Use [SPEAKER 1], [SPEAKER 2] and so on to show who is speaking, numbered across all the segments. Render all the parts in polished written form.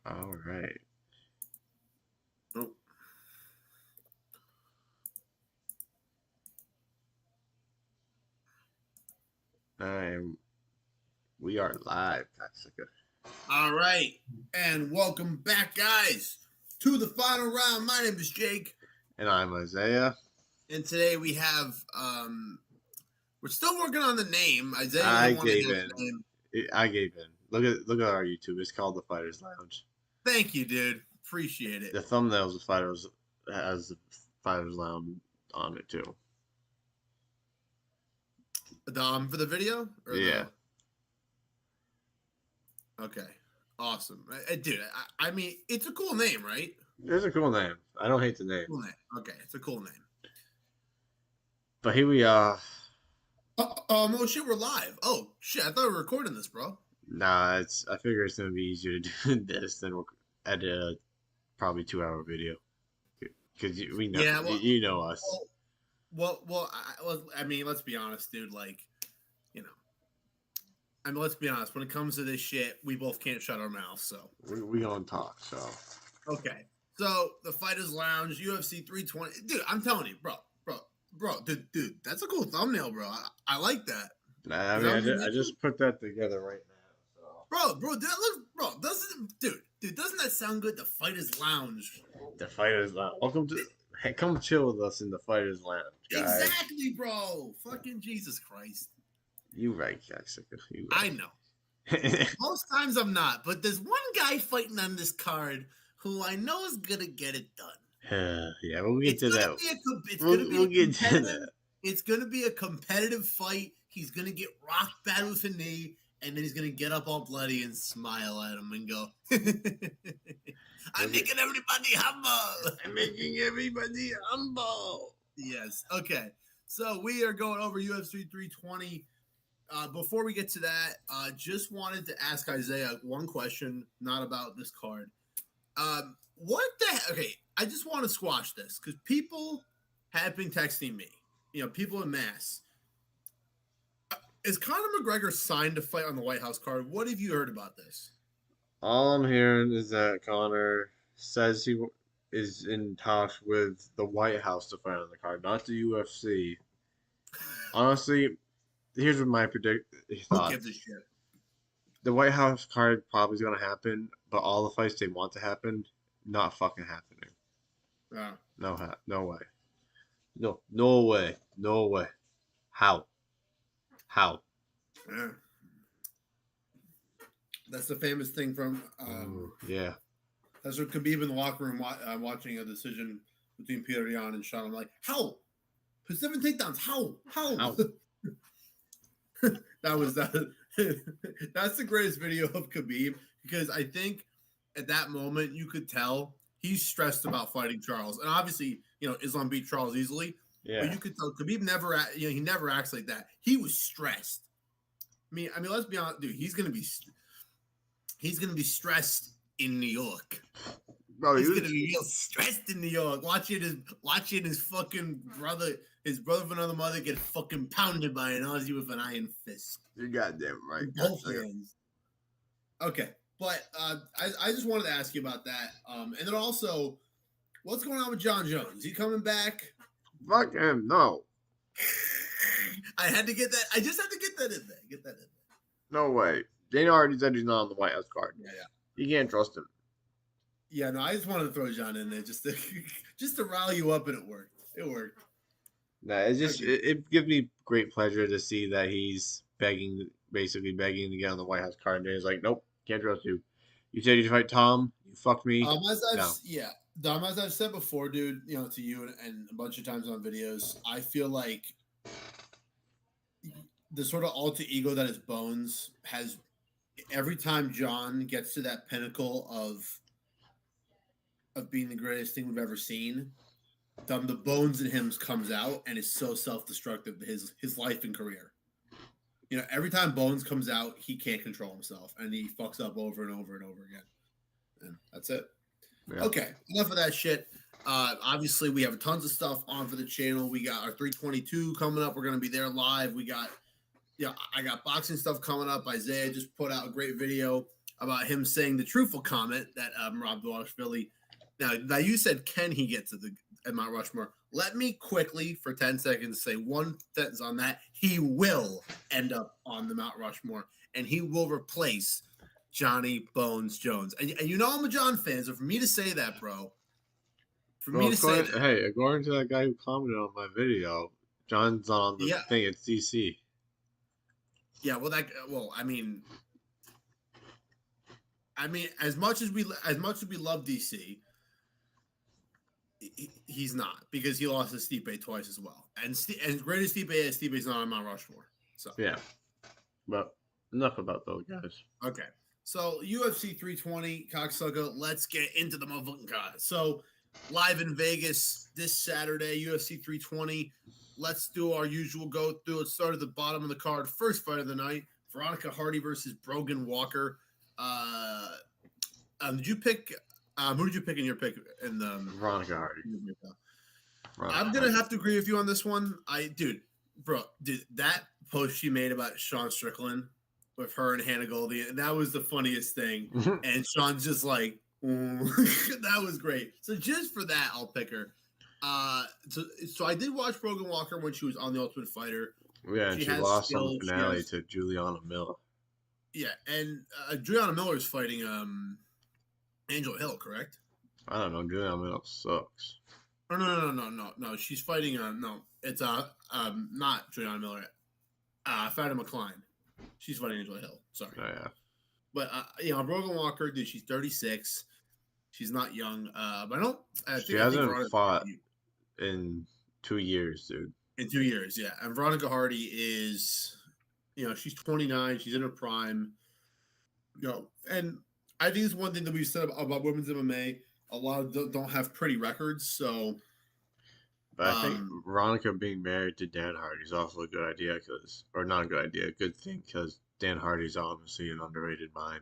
[SPEAKER 1] All right.
[SPEAKER 2] Oh.
[SPEAKER 1] And we are live, Jessica.
[SPEAKER 2] All right. And welcome back, guys, to the final round. My name is Jake.
[SPEAKER 1] And I'm Isaiah.
[SPEAKER 2] And today we have, we're still working on the name. Isaiah
[SPEAKER 1] I
[SPEAKER 2] didn't want to
[SPEAKER 1] gave
[SPEAKER 2] get
[SPEAKER 1] in.
[SPEAKER 2] the name.
[SPEAKER 1] I gave in. Look at our YouTube. It's called the Fighters Lounge.
[SPEAKER 2] Thank you, dude. Appreciate it.
[SPEAKER 1] The thumbnails of Fighters has the Fighters Lounge on it too.
[SPEAKER 2] For the video?
[SPEAKER 1] Yeah.
[SPEAKER 2] Okay. Awesome. Dude, I mean, it's a cool name, right?
[SPEAKER 1] It's a cool name. I don't hate the name.
[SPEAKER 2] Cool name. Okay, it's a cool name.
[SPEAKER 1] But here we are.
[SPEAKER 2] Oh shit, we're live. Oh shit, I thought we were recording this, bro.
[SPEAKER 1] Nah, I figure it's gonna be easier to do this than edit a probably 2-hour video. Because we know,
[SPEAKER 2] Yeah, well,
[SPEAKER 1] you know us.
[SPEAKER 2] I mean, let's be honest, dude. Like, you know, I mean, let's be honest. When it comes to this shit, we both can't shut our mouths. So
[SPEAKER 1] we gonna talk. So
[SPEAKER 2] okay. So the Fighters Lounge, UFC 320. Dude, I'm telling you, bro, dude, that's a cool thumbnail, bro. I like that.
[SPEAKER 1] I mean, I just put that together right now. So.
[SPEAKER 2] Bro, doesn't that sound good? The Fighters Lounge.
[SPEAKER 1] The Fighters Lounge. Hey, come chill with us in the Fighters Lounge, guys.
[SPEAKER 2] Exactly, bro. Fucking Jesus Christ.
[SPEAKER 1] You right, Jessica. You
[SPEAKER 2] I
[SPEAKER 1] right.
[SPEAKER 2] know. Most times I'm not, but there's one guy fighting on this card who I know is gonna get it done.
[SPEAKER 1] Yeah, we'll get to that.
[SPEAKER 2] It's gonna be a competitive fight. He's gonna get rocked bad with a knee, and then he's gonna get up all bloody and smile at him and go, I'm making everybody humble.
[SPEAKER 1] I'm making everybody humble.
[SPEAKER 2] Yes. Okay. So we are going over UFC 320. Before we get to that, just wanted to ask Isaiah one question, not about this card. Okay, I just want to squash this because people have been texting me. You know, people in mass. Is Conor McGregor signed to fight on the White House card? What have you heard about this?
[SPEAKER 1] All I'm hearing is that Conor says he is in talks with the White House to fight on the card, not the UFC. Honestly, here's what my thought.
[SPEAKER 2] Who gives a shit?
[SPEAKER 1] The White House card probably is going to happen, but all the fights they want to happen, not fucking happening.
[SPEAKER 2] Yeah.
[SPEAKER 1] No way. No way. How?
[SPEAKER 2] Yeah. That's the famous thing from.
[SPEAKER 1] Yeah.
[SPEAKER 2] That's what Khabib in the locker room watching a decision between Pereira and Sean. I'm like, how? 7 takedowns. How? That was that. That's the greatest video of Khabib because I think at that moment you could tell he's stressed about fighting Charles, and obviously Islam beat Charles easily.
[SPEAKER 1] Yeah.
[SPEAKER 2] But you could tell Khabib he never acts like that. He was stressed. I mean, let's be honest, dude. He's gonna be stressed in New York.
[SPEAKER 1] Bro,
[SPEAKER 2] he's gonna be real stressed in New York, watching his fucking his brother from another mother get fucking pounded by an Aussie with an iron fist.
[SPEAKER 1] You're goddamn right.
[SPEAKER 2] Both hands. Okay, but I just wanted to ask you about that. And then also, what's going on with John Jones? He coming back?
[SPEAKER 1] Fuck him, no.
[SPEAKER 2] I had to get that. I just had to get that in there.
[SPEAKER 1] No way. Dana already said he's not on the White House card.
[SPEAKER 2] Yeah.
[SPEAKER 1] You can't trust him.
[SPEAKER 2] Yeah, no, I just wanted to throw John in there just to rile you up, and it worked.
[SPEAKER 1] Nah, it gives me great pleasure to see that he's basically begging to get on the White House card. And he's like, nope, can't trust you. You said you'd fight Tom. You fucked me.
[SPEAKER 2] Dom, as I've said before, dude, to you and a bunch of times on videos, I feel like the sort of alter ego that is Bones has. Every time John gets to that pinnacle of being the greatest thing we've ever seen, the Bones in him comes out and is so self-destructive to his life and career. Every time Bones comes out, he can't control himself and he fucks up over and over and over again. And that's it. Yeah. Okay, enough of that shit. Obviously, we have tons of stuff on for the channel. We got our 322 coming up. We're going to be there live. I got boxing stuff coming up. Isaiah just put out a great video about him saying the truthful comment that Rob Dwashvili. Now you said, can he get to the Mount Rushmore? Let me quickly, for 10 seconds, say one sentence on that. He will end up on the Mount Rushmore, and he will replace Johnny Bones Jones. And you know I'm a John fan, so for me to say that, bro,
[SPEAKER 1] Hey, according to that guy who commented on my video, John's on the
[SPEAKER 2] yeah,
[SPEAKER 1] thing. It's DC.
[SPEAKER 2] yeah. I mean, as much as we love DC, he's not, because he lost to Stipe twice as well. And as great as Stipe is, Stipe's not on Mount Rushmore. So
[SPEAKER 1] yeah, but enough about those guys.
[SPEAKER 2] Okay, so UFC 320, cocksucker. Let's get into the motherfucking card. So live in Vegas this Saturday, UFC 320. Let's do our usual go through. Let's start at the bottom of the card. First fight of the night: Veronica Hardy versus Brogan Walker. Did you pick? Who did you pick in your pick? In the
[SPEAKER 1] Veronica Hardy.
[SPEAKER 2] I'm gonna have to agree with you on this one. Dude, that post she made about Sean Strickland with her and Hannah Goldie, that was the funniest thing. And Sean's just like, that was great. So just for that, I'll pick her. So I did watch Brogan Walker when she was on The Ultimate Fighter.
[SPEAKER 1] Yeah, and she lost on the finale to Juliana Miller.
[SPEAKER 2] Yeah, and Juliana Miller is fighting Angel Hill, correct?
[SPEAKER 1] I don't know. Juliana Miller sucks.
[SPEAKER 2] Oh, no. She's fighting. No, it's not Juliana Miller. Fatima McCline. She's fighting Angela Hill. Sorry.
[SPEAKER 1] Oh, yeah.
[SPEAKER 2] But Brogan Walker, dude, she's 36. She's not young. But she
[SPEAKER 1] hasn't fought in 2 years, dude.
[SPEAKER 2] In 2 years, yeah. And Veronica Hardy is, she's 29. She's in her prime. And I think it's one thing that we've said about women's MMA. A lot of them don't have pretty records, so.
[SPEAKER 1] But I think Veronica being married to Dan Hardy is also a good idea, or not a good idea, a good thing, because Dan Hardy's obviously an underrated mind.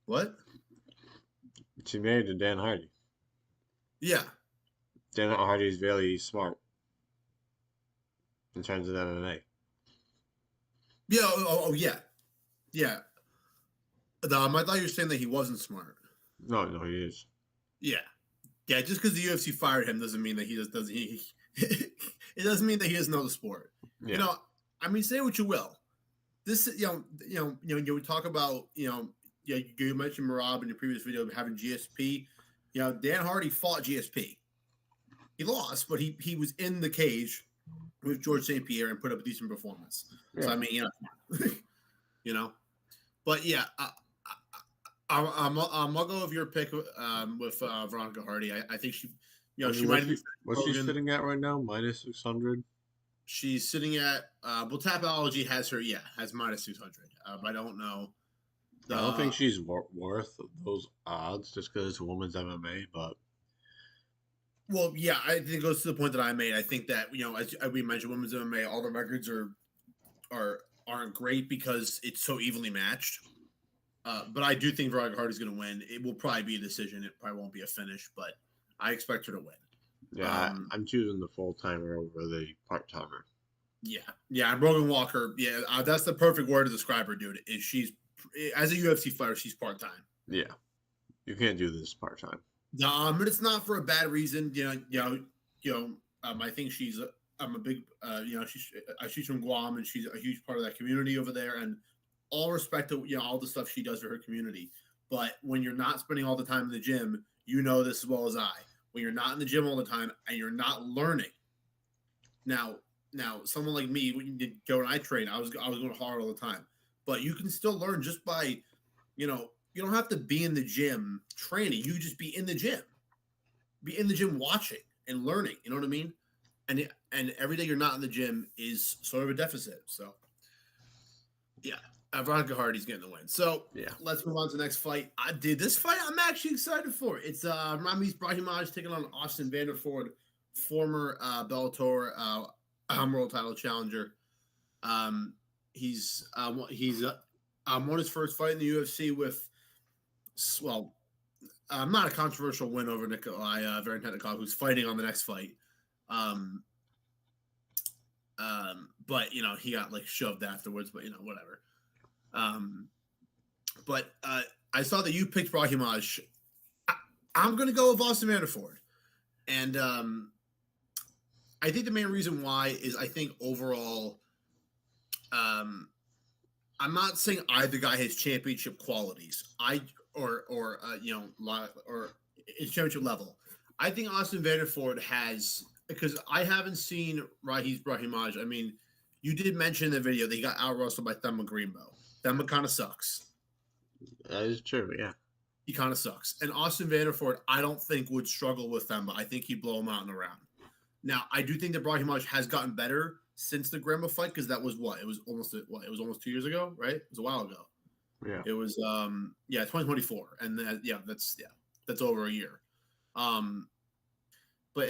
[SPEAKER 2] What?
[SPEAKER 1] She married to Dan Hardy.
[SPEAKER 2] Yeah.
[SPEAKER 1] Dan Hardy is very smart in terms of MMA.
[SPEAKER 2] Yeah. Oh yeah. Yeah. I thought you were saying that he wasn't smart.
[SPEAKER 1] No, he is.
[SPEAKER 2] Yeah. Yeah, just because the UFC fired him doesn't mean that he doesn't. It doesn't mean that he doesn't know the sport.
[SPEAKER 1] Yeah.
[SPEAKER 2] Say what you will. This, we talk about, you mentioned Marab in your previous video having GSP. Dan Hardy fought GSP. He lost, but he was in the cage with George St. Pierre and put up a decent performance. Yeah. So I mean, but yeah. I'm gonna go with your pick with Veronica Hardy. I think she, she might be.
[SPEAKER 1] What's she sitting at right now? Minus 600.
[SPEAKER 2] She's sitting at. Tapology has her. Yeah, has minus 600. I don't know.
[SPEAKER 1] I don't think she's worth those odds just because it's women's MMA. But
[SPEAKER 2] well, yeah, I think it goes to the point that I made. I think that as we mentioned, women's MMA, all the records aren't great because it's so evenly matched. But I do think Veronica Hardy's going to win. It will probably be a decision. It probably won't be a finish, but I expect her to win.
[SPEAKER 1] Yeah, I'm choosing the full-timer over the part-timer.
[SPEAKER 2] Yeah. And Brogan Walker, that's the perfect word to describe her, dude. She's, as a UFC fighter, she's part-time.
[SPEAKER 1] Yeah. You can't do this part-time.
[SPEAKER 2] But it's not for a bad reason. I think she's, I'm a big, she's from Guam, and she's a huge part of that community over there, and all respect to all the stuff she does for her community. But when you're not spending all the time in the gym, this as well as I. When you're not in the gym all the time and you're not learning. Now someone like me, when I train, I was going hard all the time. But you can still learn just by, you don't have to be in the gym training. You just be in the gym. Be in the gym watching and learning. You know what I mean? And every day you're not in the gym is sort of a deficit. So yeah. Veronica Hardy's getting the win. So let's move on to the next fight. This fight I'm actually excited for. It's Ramiz Brahimaj taking on Austin Vanderford, former Bellator world title challenger. He's won his first fight in the UFC with, not a controversial win over Nikolai Valentinnikov, who's fighting on the next fight. But he got shoved afterwards. But whatever. But I saw that you picked Brahimaj. I'm going to go with Austin Vanderford. And I think the main reason why is I think overall, I'm not saying either guy has championship qualities. Or is championship level. I think Austin Vanderford has, because I haven't seen Brahimaj. I mean, you did mention in the video that he got out rustled by Themba Greenbow. Themba kind of sucks.
[SPEAKER 1] That is true, yeah.
[SPEAKER 2] He kind of sucks. And Austin Vanderford, I don't think would struggle with Themba. I think he'd blow him out in the round. Now, I do think that Brahimaj has gotten better since the Grandma fight, because that was what? It was almost 2 years ago, right? It was a while ago.
[SPEAKER 1] Yeah.
[SPEAKER 2] It was 2024. And that's over a year. But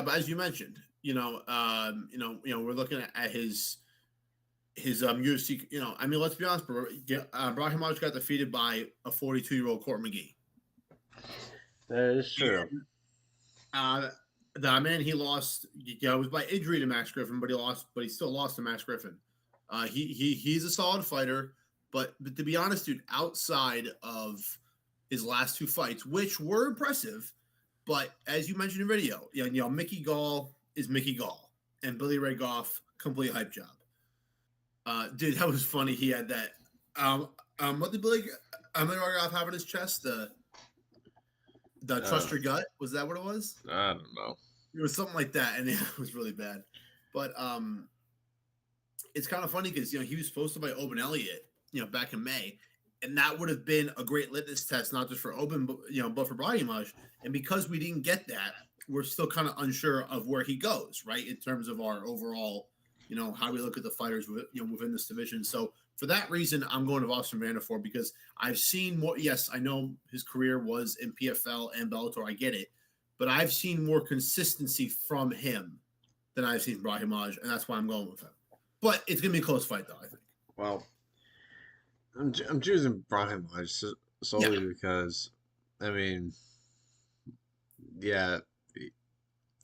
[SPEAKER 2] as you mentioned, we're looking at his UFC. I mean, let's be honest, Brahimaj got defeated by a 42-year-old Court McGee.
[SPEAKER 1] That is true.
[SPEAKER 2] And, he lost. It was by injury to Max Griffin, but he still lost to Max Griffin. He's a solid fighter, but to be honest, dude, outside of his last two fights, which were impressive, but as you mentioned in video, Mickey Gall is Mickey Gall, and Billy Ray Goff, complete hype job. Dude, that was funny. He had that. What did Billy Ray Goff have on his chest? The trust your gut, was that what it was?
[SPEAKER 1] I don't know.
[SPEAKER 2] It was something like that, and it was really bad. But it's kind of funny because he was supposed to fight Oban Elliott, back in May, and that would have been a great litmus test, not just for Oban, but for Brahimaj. And because we didn't get that, we're still kind of unsure of where he goes, right, in terms of our overall, how we look at the fighters within this division. So for that reason, I'm going to Austin Vanderford, because I've seen more. Yes, I know his career was in PFL and Bellator. I get it. But I've seen more consistency from him than I've seen Brahimaj, and that's why I'm going with him. But it's going to be a close fight, though, I think.
[SPEAKER 1] Well, I'm choosing Brahimaj solely because, I mean,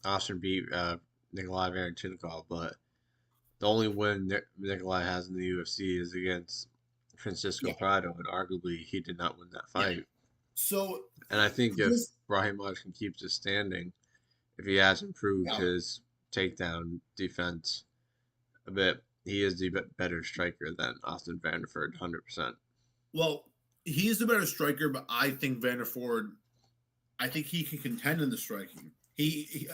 [SPEAKER 1] Austin beat Nikolai Valentinnikov, but the only win Nikolai has in the UFC is against Francisco Prado, and arguably he did not win that fight.
[SPEAKER 2] So,
[SPEAKER 1] and I think if Brahimaj can keep this standing, if he has improved his takedown defense a bit, he is the better striker than Austin Vanderford, 100%.
[SPEAKER 2] Well, he is the better striker, but I think Vanderford, I think he can contend in the striking. He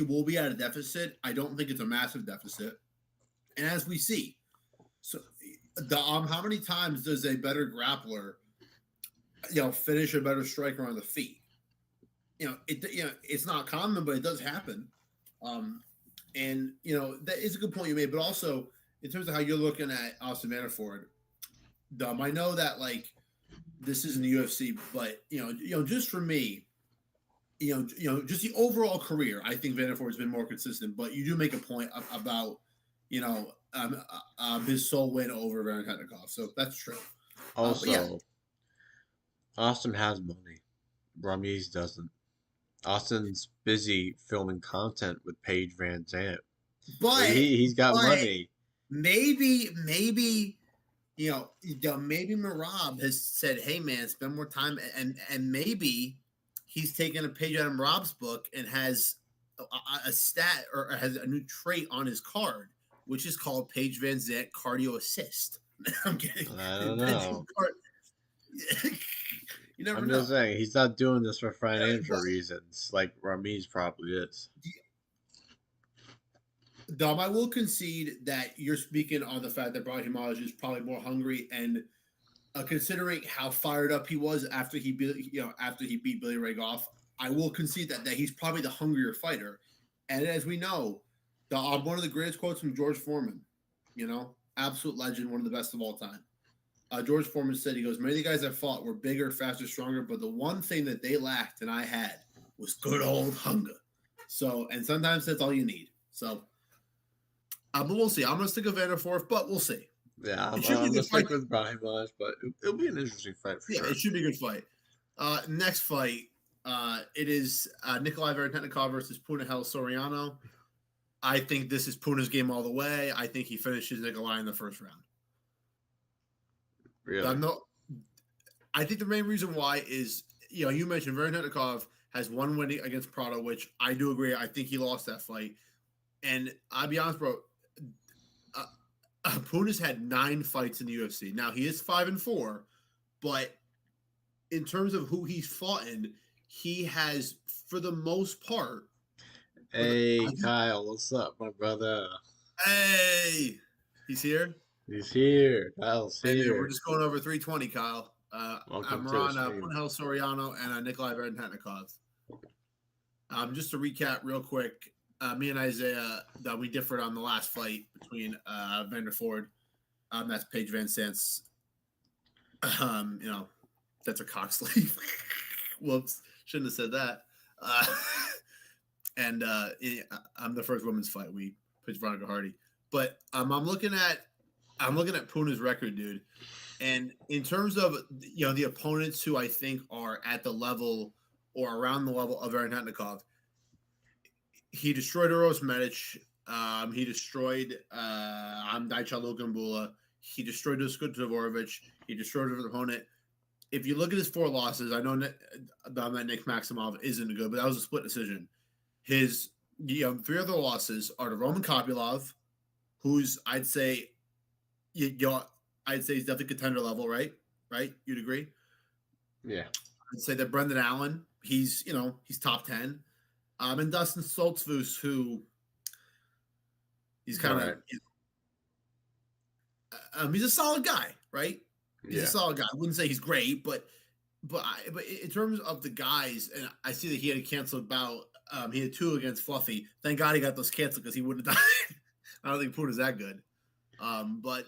[SPEAKER 2] will be at a deficit. I don't think it's a massive deficit. And as we see, so how many times does a better grappler, finish a better striker on the feet? It's not common, but it does happen. And that is a good point you made. But also, in terms of how you're looking at Austin Vanderford, I know that this isn't the UFC, but just for me, just the overall career, I think Vanderford has been more consistent. But you do make a point about his sole win over Valentinnikov, so that's true.
[SPEAKER 1] Also, Austin has money. Ramirez doesn't. Austin's busy filming content with Paige Van Zandt.
[SPEAKER 2] But
[SPEAKER 1] he's got money.
[SPEAKER 2] Maybe maybe Merab has said, "Hey man, spend more time," and maybe he's taken a page out of Merab's book and has a stat or has a new trait on his card, which is called Paige Van Zandt Cardio Assist. I'm kidding.
[SPEAKER 1] I don't know.
[SPEAKER 2] You never
[SPEAKER 1] I'm
[SPEAKER 2] know.
[SPEAKER 1] just saying, he's not doing this for financial reasons, like Ramirez probably is.
[SPEAKER 2] Dom, I will concede that you're speaking on the fact that Brahimaj is probably more hungry, and considering how fired up he was after he beat Billy Ray Goff, I will concede that he's probably the hungrier fighter. And as we know, one of the greatest quotes from George Foreman, absolute legend, one of the best of all time. George Foreman said, he goes, "Many of the guys I fought were bigger, faster, stronger, but the one thing that they lacked and I had was good old hunger." So, and sometimes that's all you need. So, but we'll see. I'm going to stick with Vanderford, but we'll see.
[SPEAKER 1] Yeah, I'm going to stick with Brahimaj, but it'll be an interesting fight for sure.
[SPEAKER 2] Yeah, it should be a good fight. Next fight, it is Nikolai Valentinnikov versus Punahel Soriano. I think this is Puna's game all the way. I think he finishes Nikolai in the first round.
[SPEAKER 1] Really?
[SPEAKER 2] I think the main reason why is, you mentioned Varenetnikov has one win against Prado, which I do agree. I think he lost that fight. And I'll be honest, bro, uh, Puna's had 9 fights in the UFC. Now he is 5-4, but in terms of who he's fought in, he has, for the most part,
[SPEAKER 1] Hey, Kyle, what's up, my brother?
[SPEAKER 2] hey, he's here.
[SPEAKER 1] He's here. Kyle's
[SPEAKER 2] Hey man, we're
[SPEAKER 1] here.
[SPEAKER 2] just going over 320, Kyle.
[SPEAKER 1] Welcome to
[SPEAKER 2] We're
[SPEAKER 1] the
[SPEAKER 2] on
[SPEAKER 1] stream.
[SPEAKER 2] Punhel Soriano and Nikolai Varenetnikov. Just to recap real quick, me and Isaiah, we differed on the last fight between Vanderford. That's Paige Van Sant's. That's a cock sleeve. Whoops, shouldn't have said that. And I'm the first women's fight. We pitched Veronica Hardy, but I'm looking at Puna's record, dude. And in terms of the opponents who I think are at the level or around the level of Varenetnikov, he destroyed Uros Medic. He destroyed Daichal Lokambula. He destroyed Dusko Dvorovich. He destroyed his opponent. If you look at his 4 losses, I know that Nick Maximov isn't good, but that was a split decision. His 3 other losses are to Roman Kopylov, who's I'd say he's definitely contender level, right? Right? You'd agree?
[SPEAKER 1] Yeah.
[SPEAKER 2] I'd say that Brendan Allen, he's top 10. And Dustin Stoltzfus, who he's kind of he's a solid guy, right? He's a solid guy. I wouldn't say he's great, but in terms of the guys, and I see that he had a canceled bout. He had 2 against Fluffy. Thank God he got those canceled because he wouldn't have died. I don't think Puna's that good. But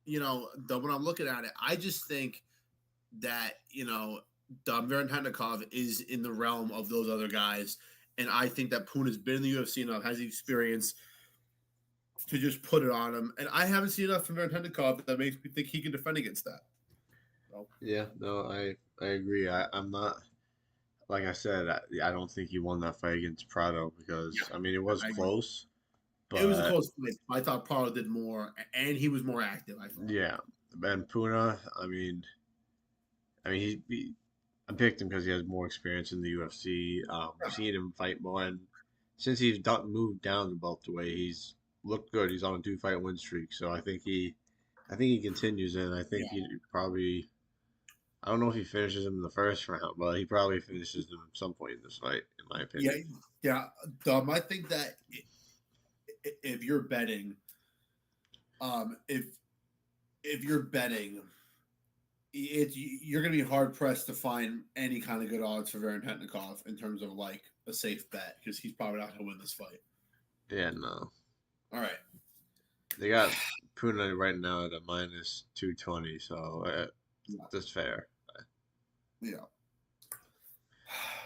[SPEAKER 2] when I'm looking at it, I just think that Varenetnikov is in the realm of those other guys, and I think that Puna's been in the UFC enough, has the experience to just put it on him. And I haven't seen enough from Varenetnikov that makes me think he can defend against that. So.
[SPEAKER 1] Yeah, no, I agree. I'm not, like I said, I don't think he won that fight against Prado because, I mean, it was close. But
[SPEAKER 2] it was a close fight. I thought Prado did more, and he was more active, I thought.
[SPEAKER 1] Yeah, and Puna, I mean, I picked him because he has more experience in the UFC. We've seen him fight more, and since he's moved down the welterweight, he's looked good. He's on a 2-fight win streak, so I think he continues, and I think he probably. I don't know if he finishes him in the first round, but he probably finishes him at some point in this fight, in my opinion.
[SPEAKER 2] Yeah. I think that if you're betting, if you're betting, you're going to be hard pressed to find any kind of good odds for Varenetnikov in terms of like a safe bet because he's probably not going to win this fight.
[SPEAKER 1] Yeah, no.
[SPEAKER 2] All right.
[SPEAKER 1] They got Puna right now at a minus 220, so that's fair.
[SPEAKER 2] Yeah.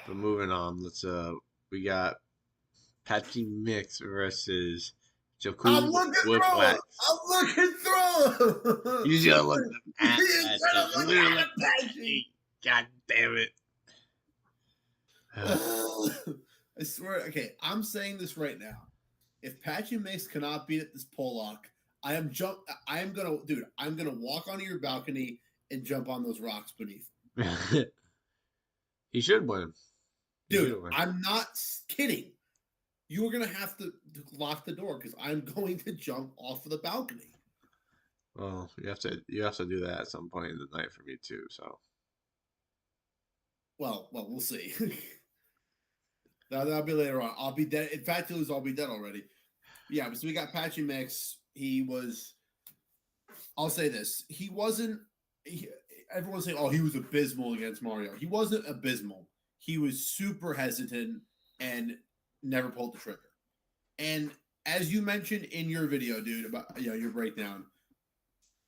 [SPEAKER 1] But moving on, we got Patchy Mix versus Jakub
[SPEAKER 2] I'm looking
[SPEAKER 1] Whiplash.
[SPEAKER 2] through.
[SPEAKER 1] You just gotta look at Patchy. God damn it.
[SPEAKER 2] I swear. Okay, I'm saying this right now. If Patchy Mix cannot beat this Pollock, I'm gonna walk onto your balcony and jump on those rocks beneath.
[SPEAKER 1] He should win.
[SPEAKER 2] Dude, I'm not kidding. You are going to have to lock the door because I'm going to jump off of the balcony.
[SPEAKER 1] Well, you have to do that at some point in the night for me too. So,
[SPEAKER 2] well, we'll see. That'll be later on. I'll be dead. In fact, I'll be dead already. Yeah, so we got Patchy Mix. I'll say this. He wasn't. Everyone's saying, "Oh, he was abysmal against Mario." He wasn't abysmal. He was super hesitant and never pulled the trigger. And as you mentioned in your video, dude, about your breakdown,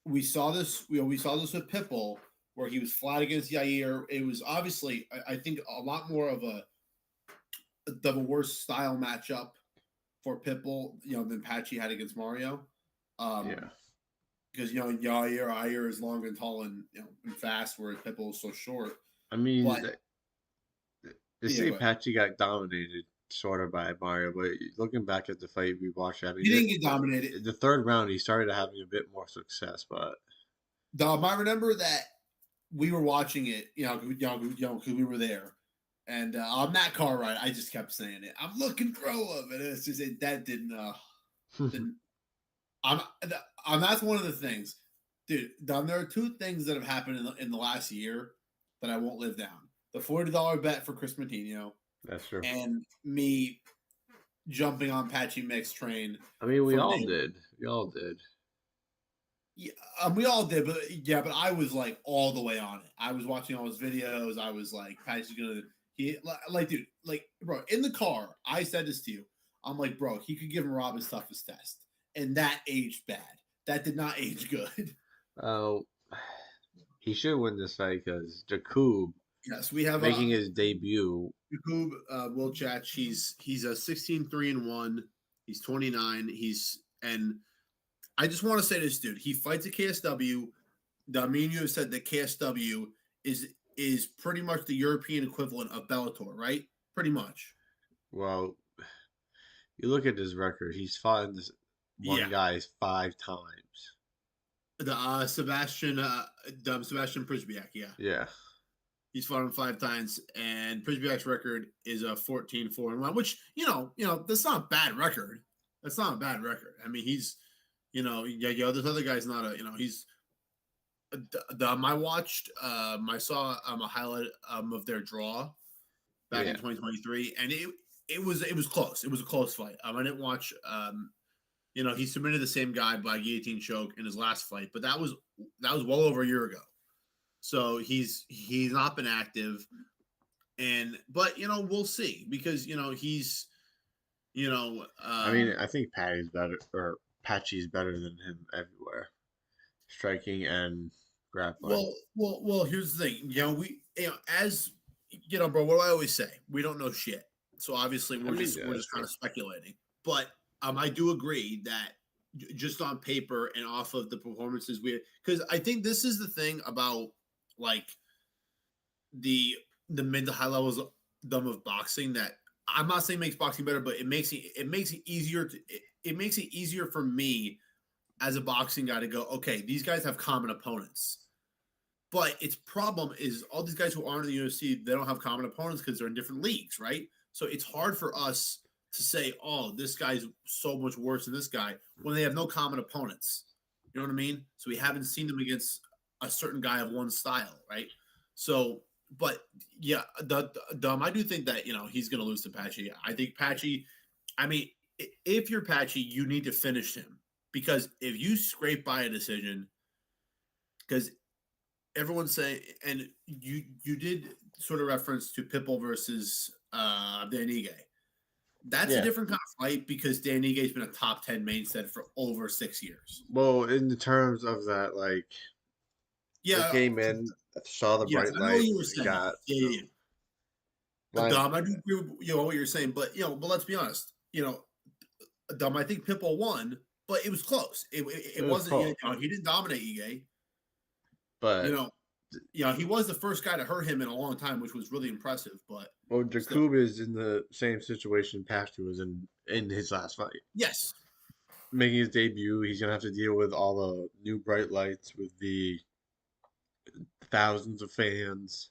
[SPEAKER 2] we saw this. We saw this with Pitbull, where he was flat against Yair. It was obviously, I think, a lot more of a worse style matchup for Pitbull, than Patchy had against Mario. Because Yair is long and tall and and fast, whereas Pitbull is so short.
[SPEAKER 1] I mean, they say Patchy got dominated sort of by Mario, but looking back at the fight we watched, I mean,
[SPEAKER 2] he didn't get dominated.
[SPEAKER 1] The third round, he started having a bit more success, but
[SPEAKER 2] I remember that we were watching it, because we were there. And on that car ride, I just kept saying it. I'm looking through him, and it's just that didn't. I'm, that's one of the things, dude. There are two things that have happened in the last year that I won't live down: the $40 bet for Chris Matinho,
[SPEAKER 1] That's true.
[SPEAKER 2] and me jumping on Patchy Mix train
[SPEAKER 1] I mean, we
[SPEAKER 2] from
[SPEAKER 1] all
[SPEAKER 2] day.
[SPEAKER 1] did. We all did.
[SPEAKER 2] Yeah, we all did, but yeah, but I was like all the way on it. I was watching all his videos. I was like, Patchy's gonna like, dude, like, bro, in the car. I said this to you. I'm like, bro, he could give him Rob his toughest test, and that aged bad. That did not age good.
[SPEAKER 1] Oh, he should win this fight because Jakub
[SPEAKER 2] Yes, we have
[SPEAKER 1] making his debut.
[SPEAKER 2] Jakub Wilchach. He's a 16-3-1. He's 29. And I just want to say this, dude. He fights a KSW. Me and you have said that KSW is pretty much the European equivalent of Bellator, right? Pretty much.
[SPEAKER 1] Well, you look at his record. He's fought in this one
[SPEAKER 2] Yeah.
[SPEAKER 1] guy 5 times.
[SPEAKER 2] The Sebastian Przybiak, yeah.
[SPEAKER 1] Yeah.
[SPEAKER 2] He's fought him 5 times, and Przybiak's record is a 14-4-1, which that's not a bad record. That's not a bad record. I mean, he's this other guy's not he's. I watched. I saw a highlight of their draw back in 2023, and it was close. It was a close fight. I didn't watch. He submitted the same guy by guillotine choke in his last fight, but that was well over a year ago. So he's not been active, but we'll see because he's
[SPEAKER 1] I mean, I think Patchy's better than him everywhere, striking and grappling.
[SPEAKER 2] Well. Here's the thing. As bro. What do I always say? We don't know shit. So obviously we're just kind of speculating. But I do agree that just on paper and off of the performances because I think this is the thing about like the mid to high levels of boxing that I'm not saying makes boxing better, but it makes it easier it makes it easier for me as a boxing guy to go, okay, these guys have common opponents. But its problem is all these guys who aren't in the UFC, they don't have common opponents because they're in different leagues, right? So it's hard for us to say, oh, this guy's so much worse than this guy when they have no common opponents. You know what I mean? So we haven't seen them against a certain guy of one style, right? So, but yeah, I do think that he's going to lose to Patchy. I think Patchy. I mean, if you're Patchy, you need to finish him because if you scrape by a decision, because everyone's saying, and you did sort of reference to Pitbull versus Dan Ige. That's a different kind of fight because Dan Ige's been a top 10 mainstay for over 6 years.
[SPEAKER 1] Well, in the terms of that, like,
[SPEAKER 2] yeah,
[SPEAKER 1] came in, saw the bright
[SPEAKER 2] I know
[SPEAKER 1] light,
[SPEAKER 2] what you were saying.
[SPEAKER 1] got
[SPEAKER 2] Yeah. Dom, I do agree with what you're saying, but but let's be honest. Dom, I think Pitbull won, but it was close. It wasn't. He didn't dominate Ige.
[SPEAKER 1] But
[SPEAKER 2] he was the first guy to hurt him in a long time, which was really impressive. But
[SPEAKER 1] Jakub is in the same situation Patchy was in his last fight.
[SPEAKER 2] Yes,
[SPEAKER 1] making his debut, he's gonna have to deal with all the new bright lights with the thousands of fans.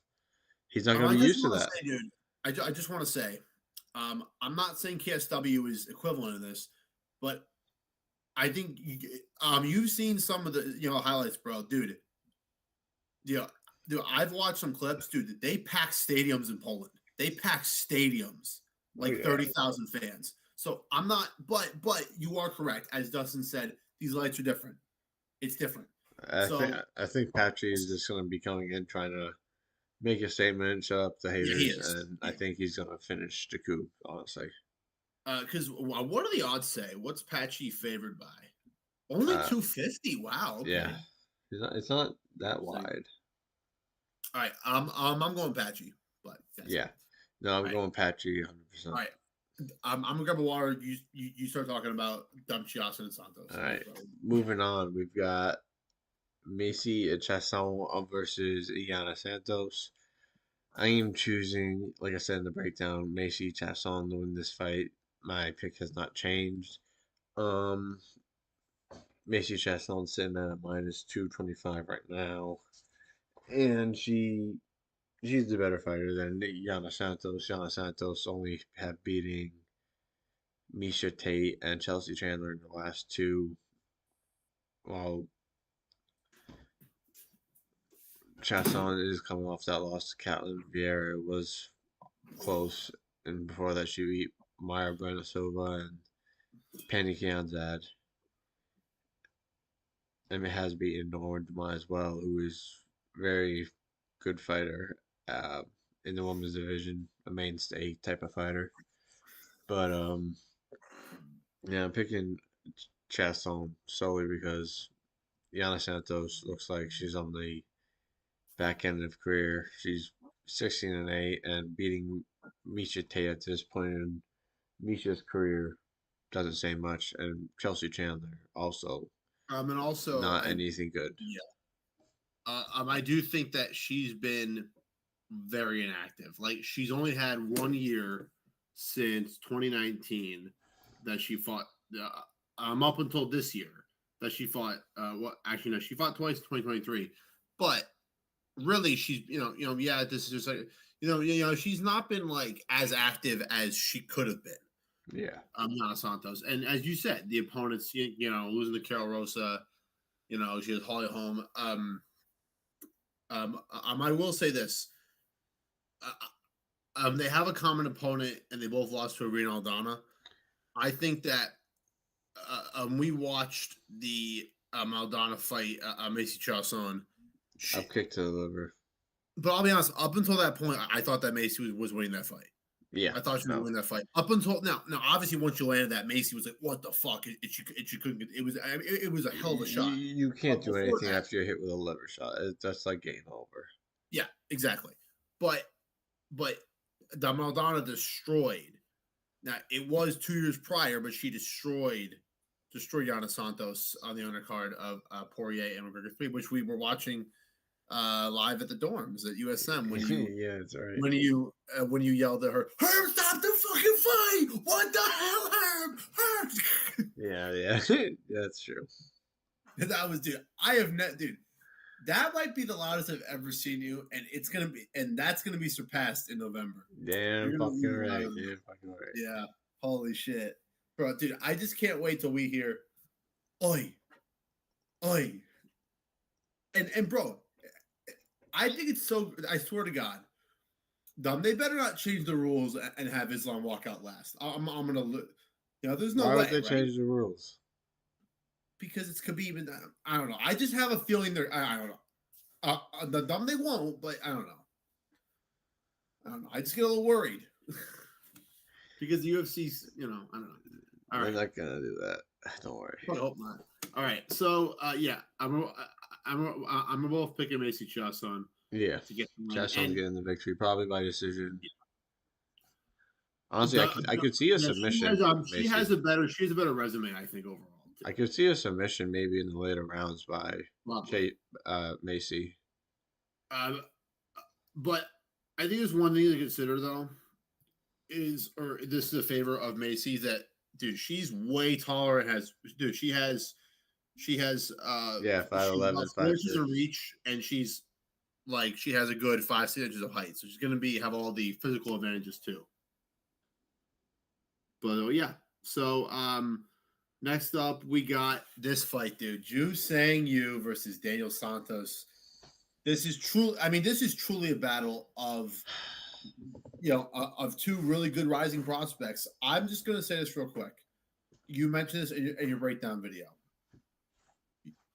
[SPEAKER 1] He's not gonna be used to that.
[SPEAKER 2] Say, dude, I just want to say, I'm not saying KSW is equivalent to this, but I think you've seen some of the highlights, bro, dude. Dude, I've watched some clips, dude. They pack stadiums in Poland. They pack stadiums like 30,000 fans. So I'm not, but you are correct, as Dustin said. These lights are different. It's different.
[SPEAKER 1] I think Patchy is just gonna be coming in trying to make a statement, shut up the haters, and I think he's gonna finish Jakub, honestly.
[SPEAKER 2] Because what do the odds say? What's Patchy favored by? Only 250. Wow. Okay.
[SPEAKER 1] Yeah, it's not that wide.
[SPEAKER 2] All right, I'm going Patchy, but
[SPEAKER 1] no, I'm going Patchy 100%.
[SPEAKER 2] All right, I'm gonna grab a water. You start talking about Chiasa and Santos.
[SPEAKER 1] All right, moving on. We've got Macy Chasson versus Iana Santos. I am choosing, like I said in the breakdown, Macy Chasson to win this fight. My pick has not changed. Macy Chasson sitting at a -225 right now. and she's the better fighter than Yana Santos. Yana Santos only had beating Misha Tate and Chelsea Chandler in the last two, while Chasson is coming off that loss to Catlin Vieira. It was close, and before that she beat Maya Silva and Penny Kianzad, and it has beaten Norma Demai as well, who is very good fighter uh, in the women's division, a mainstay type of fighter. But yeah, I'm picking Chasson solely because Yana Santos looks like she's on the back end of career. She's 16-8 and beating Misha Tate at this point in Misha's career doesn't say much. And Chelsea Chandler also
[SPEAKER 2] And also,
[SPEAKER 1] not anything good.
[SPEAKER 2] yeah, I do think that she's been very inactive. Like she's only had 1 year since 2019 that she fought. Up until this year that she fought. What actually no, she fought twice in 2023, but really she's yeah, this is just like she's not been like as active as she could have been.
[SPEAKER 1] Yeah.
[SPEAKER 2] Yana Santos, and as you said, the opponents, losing to Carol Rosa, she has Holly Holm. I will say this. They have a common opponent, and they both lost to Irene Aldana. I think that we watched the Aldana fight Macy Chiasson.
[SPEAKER 1] I've kicked to the liver.
[SPEAKER 2] But I'll be honest, up until that point, I thought that Macy was winning that fight.
[SPEAKER 1] Yeah.
[SPEAKER 2] I thought she was winning that fight. Up until now, obviously once you landed that, Macy was like, "What the fuck?" She couldn't get. It was a hell of a shot.
[SPEAKER 1] You can't do anything after you're hit with a liver shot. That's like game over.
[SPEAKER 2] Yeah, exactly. But the Maldana destroyed. Now it was 2 years prior, but she destroyed Yana Santos on the undercard of Poirier and McGregor 3, which we were watching live at the dorms at USM when you
[SPEAKER 1] yeah, that's right.
[SPEAKER 2] When you yelled at her, Herb, stop the fucking fight! What the hell, Herb? Herb!
[SPEAKER 1] yeah, that's true.
[SPEAKER 2] That was dude. Dude. That might be the loudest I've ever seen you, and that's gonna be surpassed in November.
[SPEAKER 1] Damn fucking right. Damn fucking right.
[SPEAKER 2] Yeah. Holy shit. Bro, dude, I just can't wait till we hear oi. Oi. And bro, I think it's so I swear to God, they better not change the rules and have Islam walk out last. I'm gonna look. There's no way.
[SPEAKER 1] Why would they change the rules?
[SPEAKER 2] Because it's Khabib, and I don't know. I just have a feeling they're. I don't know. They won't, but I don't know. I just get a little worried because the UFC's. I don't know.
[SPEAKER 1] All right. They're not gonna do that. Don't worry.
[SPEAKER 2] I hope not. All right. So yeah, I'm both picking Macy Chiasson.
[SPEAKER 1] Yeah, Chiasson getting the victory, probably by decision. Yeah. Honestly, I could see a submission.
[SPEAKER 2] She has a better resume, I think, overall.
[SPEAKER 1] I could see a submission maybe in the later rounds by Macy.
[SPEAKER 2] But I think there's one thing to consider though, this is a favor of Macy that dude, she's way taller and she has
[SPEAKER 1] 5'11", 5'6"
[SPEAKER 2] inches of reach, and she has a good 5-6 inches of height, so she's gonna have all the physical advantages too. But yeah, so next up, we got this fight, dude. Ju Sang Yu versus Daniel Santos. This is truly a battle of two really good rising prospects. I'm just going to say this real quick. You mentioned this in your breakdown video.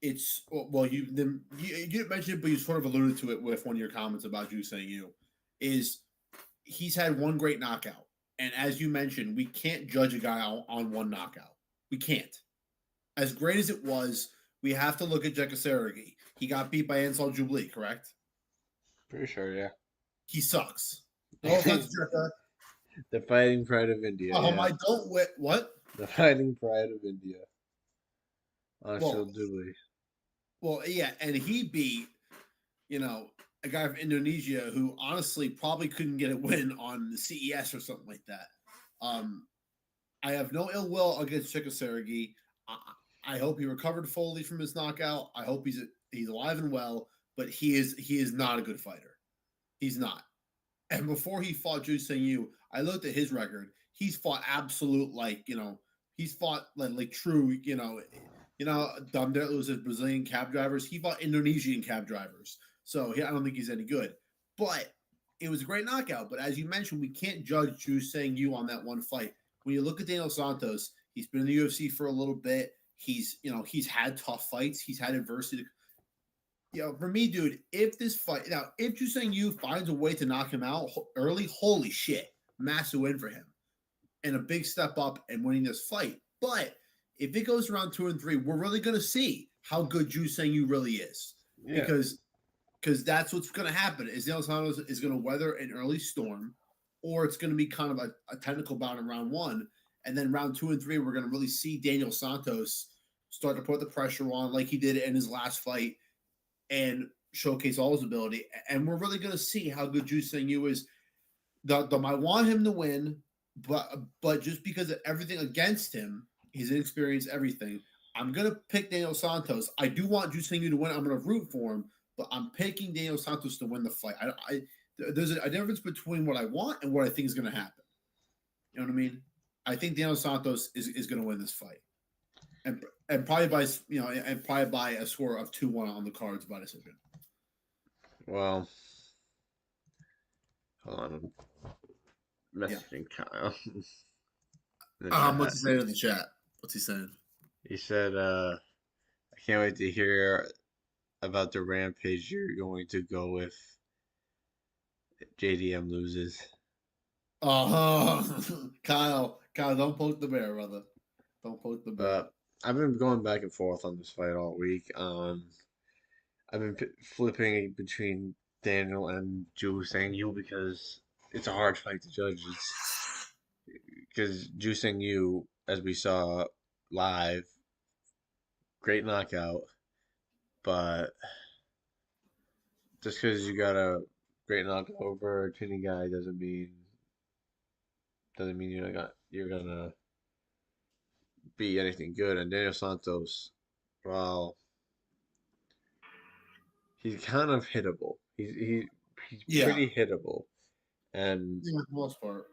[SPEAKER 2] It's you didn't mention it, but you sort of alluded to it with one of your comments about Ju Sang Yu. He's had one great knockout, and as you mentioned, we can't judge a guy on one knockout. We can't. As great as it was, we have to look at Jekasaragi. He got beat by Ansel Jubilee, correct?
[SPEAKER 1] Pretty sure, yeah.
[SPEAKER 2] He sucks. No offense, Jekka.
[SPEAKER 1] The fighting pride of India.
[SPEAKER 2] What?
[SPEAKER 1] The fighting pride of India. Ansel Jubilee.
[SPEAKER 2] Well, yeah, and he beat, a guy from Indonesia who honestly probably couldn't get a win on the CES or something like that. I have no ill will against Jekasaragi. I hope he recovered fully from his knockout. I hope he's alive and well. but he is not a good fighter. He's not. And before he fought Ju Yu, I looked at his record. He's fought absolute he's fought like true Dom was his Brazilian cab drivers. He fought Indonesian cab drivers. So I don't think he's any good. But it was a great knockout. But as you mentioned, we can't judge Ju Yu on that one fight. When you look at Daniel Santos, he's been in the UFC for a little bit. He's had tough fights. He's had adversity. For me, dude, if Ju Yu finds a way to knock him out early, holy shit, massive win for him. And a big step up and winning this fight. But if it goes around 2 and 3, we're really going to see how good Ju Yu really is. Yeah. Because that's what's going to happen. Is Daniel Santos is going to weather an early storm, or it's going to be kind of a technical bout in round 1. And then round 2 and 3, we're going to really see Daniel Santos start to put the pressure on like he did in his last fight and showcase all his ability. And we're really going to see how good Ju Yu is. I want him to win, but just because of everything against him, his inexperience, everything, I'm going to pick Daniel Santos. I do want Ju Yu to win. I'm going to root for him, but I'm picking Daniel Santos to win the fight. There's a difference between what I want and what I think is going to happen. You know what I mean? I think Daniel Santos is going to win this fight. And probably by a score of 2-1 on the cards by decision.
[SPEAKER 1] Well, hold on. I'm messaging Kyle.
[SPEAKER 2] What's he saying in the chat? What's he saying?
[SPEAKER 1] He said, I can't wait to hear about the rampage you're going to go with. JDM loses.
[SPEAKER 2] Oh, Kyle, don't poke the bear, brother. Don't poke the bear.
[SPEAKER 1] I've been going back and forth on this fight all week. I've been flipping between Daniel and Ju Yu because it's a hard fight to judge. Because Ju Yu, as we saw live, great knockout, but just because you got a great knockout over a tuning guy doesn't mean you're gonna be anything good. And Daniel Santos, well, he's kind of hittable. He's pretty hittable, and
[SPEAKER 2] for the most part,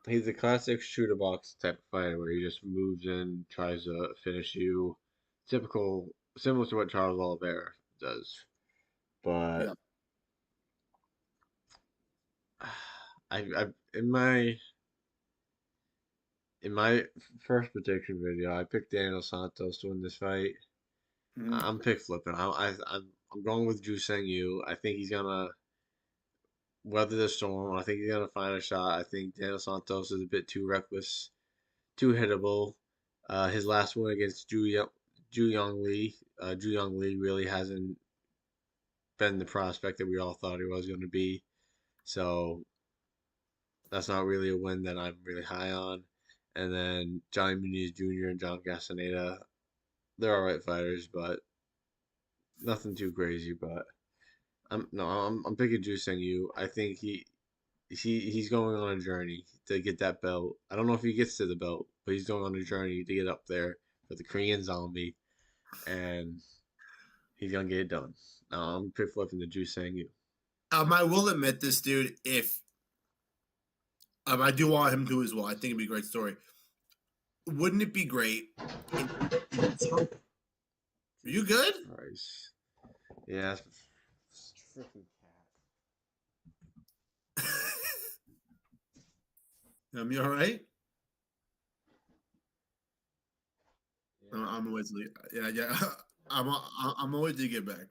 [SPEAKER 1] he's a classic shooter box type of fighter where he just moves in, tries to finish you, similar to what Charles Oliveira does. But I in my first prediction video, I picked Daniel Santos to win this fight. Mm-hmm. I'm pick flipping. I'm going with Ju Yu. I think he's gonna weather the storm. I think he's gonna find a shot. I think Daniel Santos is a bit too reckless, too hittable. His last win against Ju Young Lee really hasn't been the prospect that we all thought he was going to be. So that's not really a win that I'm really high on. And then Johnny Muniz Jr. and John Castaneda, they're all right fighters, but nothing too crazy. But I'm picking Ju Yu. I think he's going on a journey to get that belt. I don't know if he gets to the belt, but he's going on a journey to get up there for the Korean Zombie, and he's gonna get it done. I'm pick flipping the Ju Yu.
[SPEAKER 2] I will admit this, dude. If I do want him to as well, I think it'd be a great story. Wouldn't it be great? Are you good?
[SPEAKER 1] Nice. Yeah. Freaking cat.
[SPEAKER 2] You all right? Yeah. I'm gonna wait till yeah. I'm gonna wait till you get back.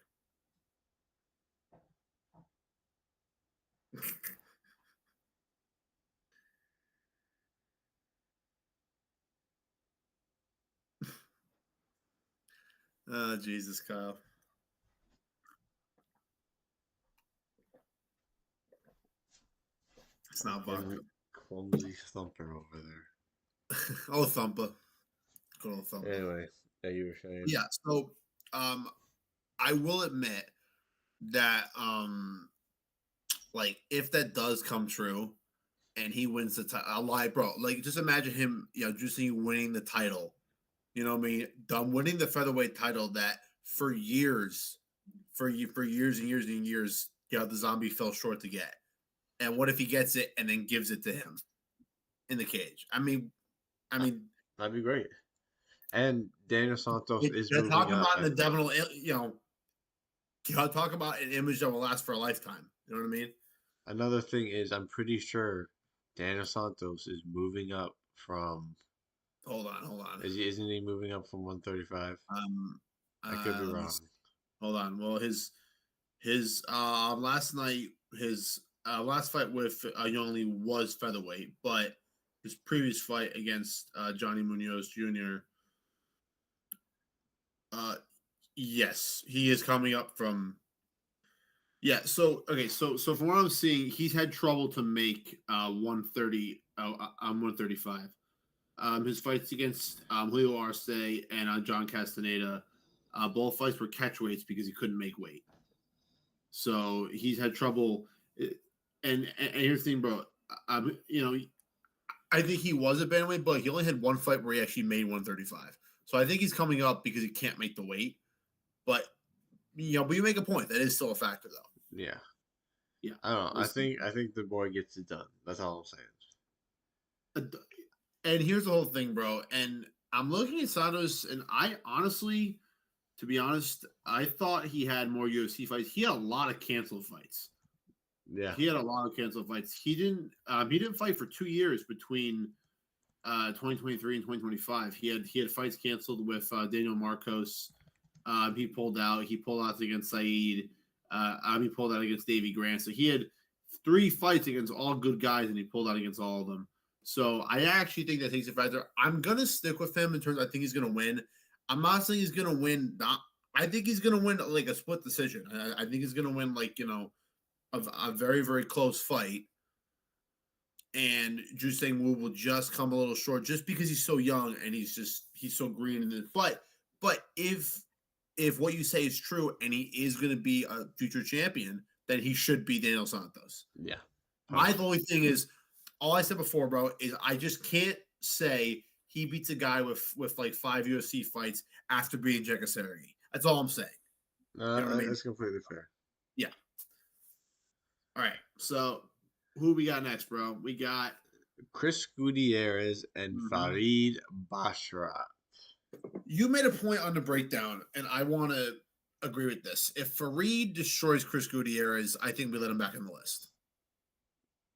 [SPEAKER 2] Oh, Jesus, Kyle. It's not vodka.
[SPEAKER 1] Clumsy thumper over there.
[SPEAKER 2] Oh, thumper. Good old thumper.
[SPEAKER 1] Anyway, that you were saying.
[SPEAKER 2] Yeah, so I will admit that like if that does come true and he wins the title, I'll lie, bro. Like just imagine him, just winning the title. You know what I mean? Winning the featherweight title that for years for years and years and years, the zombie fell short to get. And what if he gets it and then gives it to him in the cage? I mean,
[SPEAKER 1] That'd be great. And Daniel Santos is
[SPEAKER 2] you're
[SPEAKER 1] moving
[SPEAKER 2] talking
[SPEAKER 1] up.
[SPEAKER 2] about the devil, talk about an image that will last for a lifetime. You know what I mean?
[SPEAKER 1] Another thing is, I'm pretty sure Daniel Santos is moving up from.
[SPEAKER 2] Hold on.
[SPEAKER 1] Isn't he moving up from 135?
[SPEAKER 2] Um,
[SPEAKER 1] I could be wrong.
[SPEAKER 2] hold on. Well, his last night, his last fight with Yonli was featherweight, but his previous fight against Johnny Munoz Jr. Yes, he is coming up from. Yeah, so okay, so from what I'm seeing, he's had trouble to make 130 on 135. His fights against Julio Arce and John Castaneda, both fights were catchweights because he couldn't make weight. So he's had trouble. And here's the thing, bro. I think he was a bantamweight, but he only had one fight where he actually made 135. So I think he's coming up because he can't make the weight. But but you make a point. That is still a factor, though.
[SPEAKER 1] Yeah.
[SPEAKER 2] Yeah.
[SPEAKER 1] I don't know. I think the boy gets it done. That's all I'm saying.
[SPEAKER 2] And here's the whole thing, bro. And I'm looking at Santos, and I honestly, to be honest, I thought he had more UFC fights. He had a lot of canceled fights.
[SPEAKER 1] Yeah.
[SPEAKER 2] He had a lot of canceled fights. He didn't fight for 2 years between 2023 and 2025. He had fights canceled with Daniel Marcos. He pulled out. He pulled out against Said. He pulled out against Davey Grant. So he had 3 fights against all good guys, and he pulled out against all of them. So I actually think that takes a factor. I'm gonna stick with him in terms. I think he's gonna win. I'm not saying he's gonna win. I think he's gonna win like a split decision. I think he's gonna win a very, very close fight. And Jusang Wu will just come a little short just because he's so young and he's so green. But if what you say is true and he is going to be a future champion, then he should be Daniel Santos.
[SPEAKER 1] Yeah.
[SPEAKER 2] My only thing is, all I said before, bro, is I just can't say he beats a guy with like 5 UFC fights after beating Jekasaragi. That's all I'm saying.
[SPEAKER 1] That's completely fair.
[SPEAKER 2] Yeah. All right. So who we got next, bro? We got
[SPEAKER 1] Chris Gutierrez and Farid Basharat.
[SPEAKER 2] You made a point on the breakdown, and I want to agree with this. If Farid destroys Chris Gutierrez, I think we let him back in the list.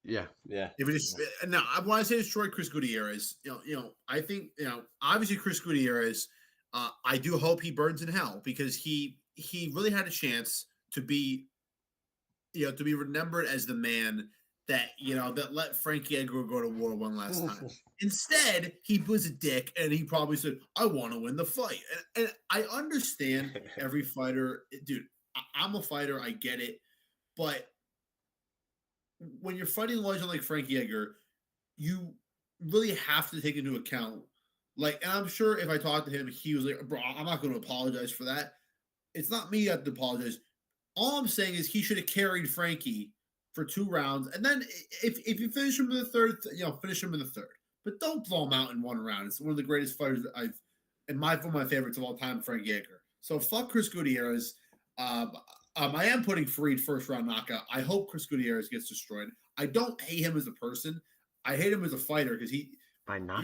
[SPEAKER 1] Yeah.
[SPEAKER 2] If it is now, when I say destroy Chris Gutierrez, I think obviously Chris Gutierrez. I do hope he burns in hell because he really had a chance to be, to be remembered as the man that that let Frankie Edgar go to war one last time. Instead, he was a dick, and he probably said, "I want to win the fight." And I understand every fighter, dude. I'm a fighter, I get it, but when you're fighting a legend like Frankie Edgar, you really have to take into account, and I'm sure if I talked to him, he was like, "Bro, I'm not going to apologize for that. It's not me that have to apologize." All I'm saying is he should have carried Frankie for 2 rounds, and then if you finish him in the third, finish him in the third. But don't blow him out in 1 round. It's one of the greatest fighters one of my favorites of all time, Frankie Edgar. So fuck Chris Gutierrez. I am putting Farid first round knockout. I hope Chris Gutierrez gets destroyed. I don't hate him as a person. I hate him as a fighter because